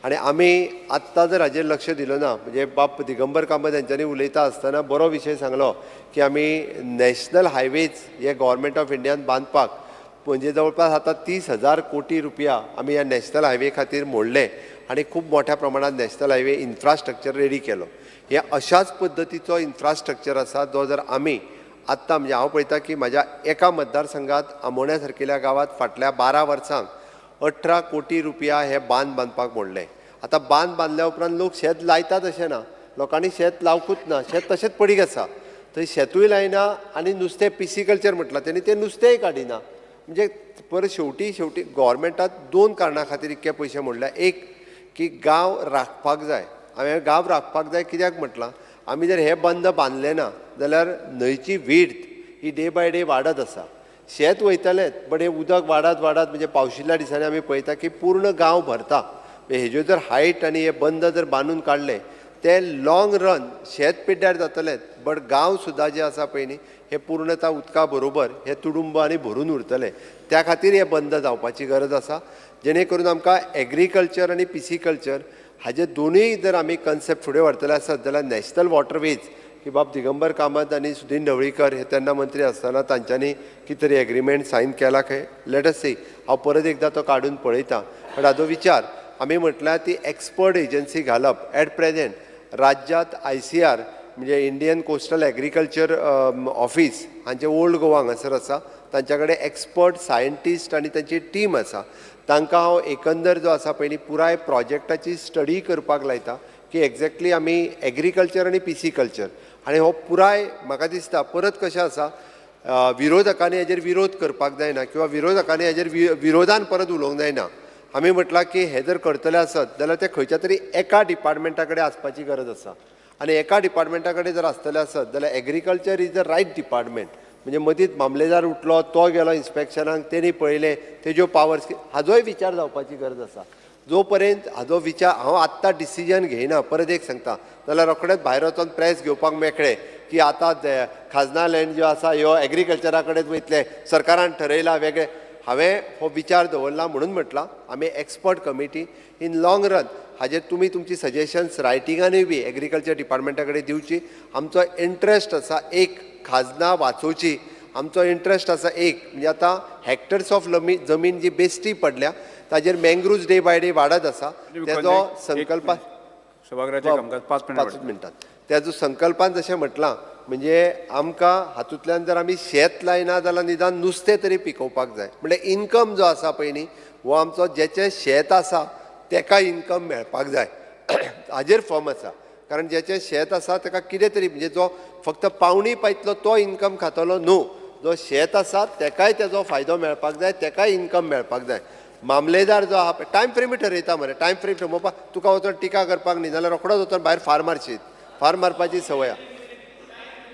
आनी आमी आत्तां जर हाजेर लक्ष दिलो ना म्हणजे बाब दिगंबर कामत हेंच्यांनी उलयता आसतना बरो विशय सांगलो की आमी नॅशनल हायवेज हे गव्हर्मेंट ऑफ इंडियान बांदपाक म्हणजे जवळपास आतां 30,000 कोटी रुपया आमी ह्या नॅशनल हायवे खातीर मोडले आनी खूब मोठ्या प्रमाणात नॅशनल हायवे इन्फ्रास्ट्रक्चर रेडी केलो. हे अशाच पद्दतीचो इन्फ्रास्ट्रक्चर आसा जो जर आमी आत्तां म्हणजे हांव पळयता की म्हाज्या एका मतदारसंघात आमोण्या सारकेल्या गांवांत फाटल्या 12 वर्सांक 18 कोटी रुपया हे बांदपाक मोडले. आतां बांदल्या उपरांत लोक शेत लायतात अशें ना लोकांनी शेत लावकूच ना शेत तशेंच पडीक आसा थंय शेतूय लायना आनी नुस्तें पिसिकल्चर म्हटलां तेणी तें नुस्तेंय काडिना. म्हणजे परत शेवटी गोव्हर्मेंटात दोन कारणां खातीर इतके पयशे मोडल्या. एक की गांव राखपाक जाय. हांवें गांव राखपाक जाय कित्याक म्हटलां आमी जर हे बंद बांदले ना जाल्यार न्हंयची विड्थ ही डे बाय डे वाडत आसा. शेत वयतलेंच बट हें उदक वाडत म्हणजे पावशिल्ल्या दिसांनी आमी पळयता की पूर्ण गांव भरता. हेज्यो जर हायट आनी हे बंद जर बांदून काडले ते लॉंग रन शेत पिड्ड्यार जातलेंच बट गांव सुद्दां जे आसा पळय न्ही हे पूर्णता उदका बरोबर हे तुडुंब आनी भरून उरतले. त्या खातीर हे बंद जावपाची गरज आसा जेणे करून आमकां एग्रीकल्चर आनी पिसिकल्चर हाजे दोनूय जर आमी कन्सेप्ट फुडें व्हरतले आसत जाल्यार नॅशनल वॉटरवेज की बाब दिगंबर कामत आनी सुदीन ढवळीकर हे तेन्ना मंत्री आसतना तांच्यांनी कितें तरी एग्रीमेंट सायन केला खंय लेट अस सी. हांव परत एकदां तो काडून पळयतां पण हाजो विचार आमी म्हटल्यार ती एक्सपर्ट एजन्सी घालप. एट प्रेजेंट राज्यांत ICR म्हणजे इंडियन कोस्टल एग्रीकल्चर ऑफिस हांचे ओल्ड गोवा हांगासर आसा, तांच्या कडेन एक्सपर्ट सायंटिस्ट आनी तांची टीम आसा. तांकां हांव एकंदर जो आसा पळय न्ही पुराय प्रोजेक्टाची स्टडी करपाक लायता की एक्झॅक्टली आमी एग्रीकल्चर आनी पिसिकल्चर आनी हो पुराय म्हाका दिसता परत कशें आसा विरोधकांनी हेजेर विरोध करपाक जायना किंवा विरोधकांनी हेजेर विरोधान परत उलोवंक जायना. आमी म्हटलां की हे जर करतले आसत जाल्यार ते खंयच्या तरी एका डिपार्टमेंटा कडेन आसपाची गरज आसा आनी एका डिपार्टमेंटा कडेन जर आसतले आसत जाल्यार agriculture is the right department. म्हणजे मदींच मामलेदार उठलो, तो गेलो इन्स्पेक्शनाक, तेणी पळयलें तेज्यो पावर्स, हाजोय विचार जावपाची गरज आसा. जो पर्यंत हाजो विचार हांव आत्तां डिसिजन घेयना, परत एक सांगता, जाल्यार रोखडेंच भायर वचून प्रेस घेवपाक मेकळे की आतां खाजना लँड जो आसा ह्यो एग्रीकल्चरा कडेन वयतले, सरकारान ठरयला वेगळे. हांवें हो विचार दवरला म्हणून म्हटलां आमी expert committee in long run हाजेर तुमी तुमची सजेशन्स रायटिंगानूय बी एग्रीकल्चर डिपार्टमेंटा कडेन दिवची. आमचो इंट्रस्ट आसा एक खाजना वाचोवची, आमचो इंट्रस्ट आसा एक म्हणजे आतां हेक्टर्स ऑफ जमीन जी बेश्टी पडल्या ताजेर मँग्रुव्ज डे बाय डे वाडत आसा. तेजो संकल्प पांच 5 मिनटांत तेजो संकल्पान जशें म्हटलां म्हणजे आमकां हातूंतल्यान जर आमी शेत लायना जाल्यार निदान नुस्तें तरी पिकोवपाक जाय. म्हणजे इन्कम जो आसा पळय न्ही हो आमचो जेचें शेत आसा तेका इन्कम मेळपाक जाय हाजेर फॉर्म आसा. कारण जेचें शेत आसा ताका कितें तरी म्हणजे जो फक्त पावणी पायतलो तो इन्कम खातलो न्हू, जो शेत आसा तेकाय तेजो फायदो मेळपाक जाय, तेकाय इन्कम मेळपाक जाय. मामलेदार जो आहा टायम फ्रेमी ठरयता मरे, टायम फ्रेम ठरवपाक तुका वचून टिका करपाक न्ही जाल्यार रोखडोच वचून भायर फार मारशीत, फार मारपाची संवय आहा.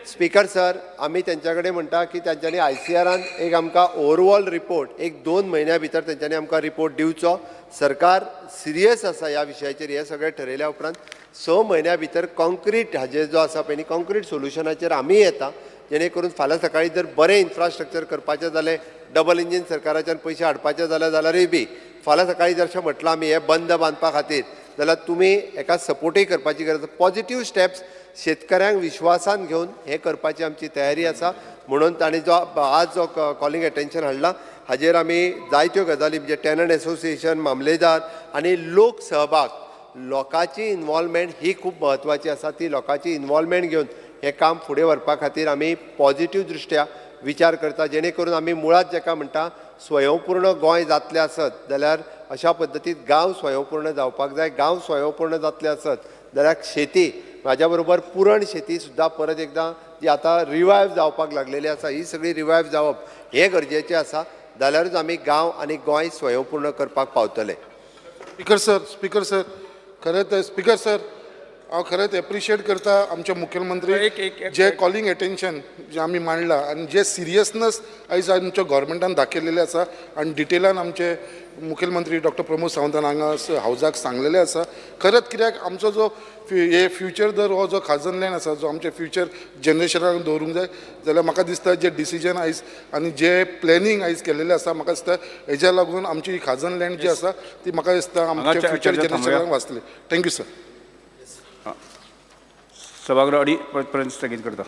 स्पीकर सर, आमी तेंच्या कडेन म्हणटा की तेंच्यांनी ICRान एक आमकां ओवरऑल रिपोर्ट 1-2 म्हयन्या भितर तेंच्यांनी आमकां रिपोर्ट दिवचो. सरकार सिरियस आसा ह्या विशयाचेर. हे सगळें ठरयल्या उपरांत 6 म्हयन्या भितर कॉन्क्रीट हाजेर जो आसा पळय न्ही कॉन्क्रीट सोल्युशनाचेर आमी येता, जेणे करून फाल्यां सकाळी जर बरें इन्फ्रास्ट्रक्चर करपाचें जालें, डबल इंजीन सरकाराच्यान पयशे हाडपाचे जाल्यारूय बी फाल्यां सकाळी जरशें म्हटलां आमी हे बंद बांदपा खातीर जाल्यार तुमी हेका सपोर्टूय करपाची गरज आसा. पॉझिटिव्ह स्टेप्स शेतकऱ्यांक विश्वासान घेवन हे करपाची आमची तयारी आसा. म्हणून ताणें जो आज जो कॉलिंग एटेन्शन हाडला हाजेर आमी जायत्यो गजाली म्हणजे टेनंट एसोसिएशन, मामलेदार आनी लोक सहभाग, लोकांची इन्वॉल्वमेंट ही खूब म्हत्वाची आसा. ती लोकांची इन्वॉल्वमेंट घेवन हे काम फुडें व्हरपा खातीर आमी पॉझिटिव्ह दृश्ट्या विचार करता. जेणे करून आमी मुळात जाका म्हणटा स्वयंपूर्ण गोंय जातलें आसत जाल्यार अशा पद्दतीन गांव स्वयंपूर्ण जावपाक जाय. गांव स्वयंपूर्ण जातले आसत जाल्यार शेती म्हाज्या बरोबर पुरण शेती सुद्दां परत एकदां जी आतां रिवायव जावपाक लागलेली आसा ही सगळी रिवायव जावप हें गरजेचें आसा. जाल्यारूच आमी गांव आनी गोंय स्वयंपूर्ण करपाक पावतले. स्पीकर सर खरेंच स्पीकर सर हांव खरेंच एप्रिशिएट करता आमचे मुखेलमंत्री जे कॉलिंग एटेन्शन जे आमी मांडलां आनी जे सिरियसनस आयज आमच्या गव्हर्मेंटान दाखयलेलें आसा आनी डिटेलान आमचे मुखेलमंत्री डॉक्टर प्रमोद सावंतान हांगा हावजाक सांगलेलें आसा. खरेंच कित्याक आमचो जो हे फ्युचर जर हो जो खाजन लँड आसा जो आमचे फ्युचर जनरेशनाक दवरूंक जाय जाल्यार म्हाका दिसता जे डिसिजन आयज आनी जे प्लॅनिंग आयज केल्लेलें आसा म्हाका दिसता हेज्या लागून आमची ही खाजन लँड जी आसा ती म्हाका दिसता आमच्या फ्युचर जनरेशनाक वाचतली. Thank you sir. सभागृह 2:30 पर्यंत स्थगीत करता.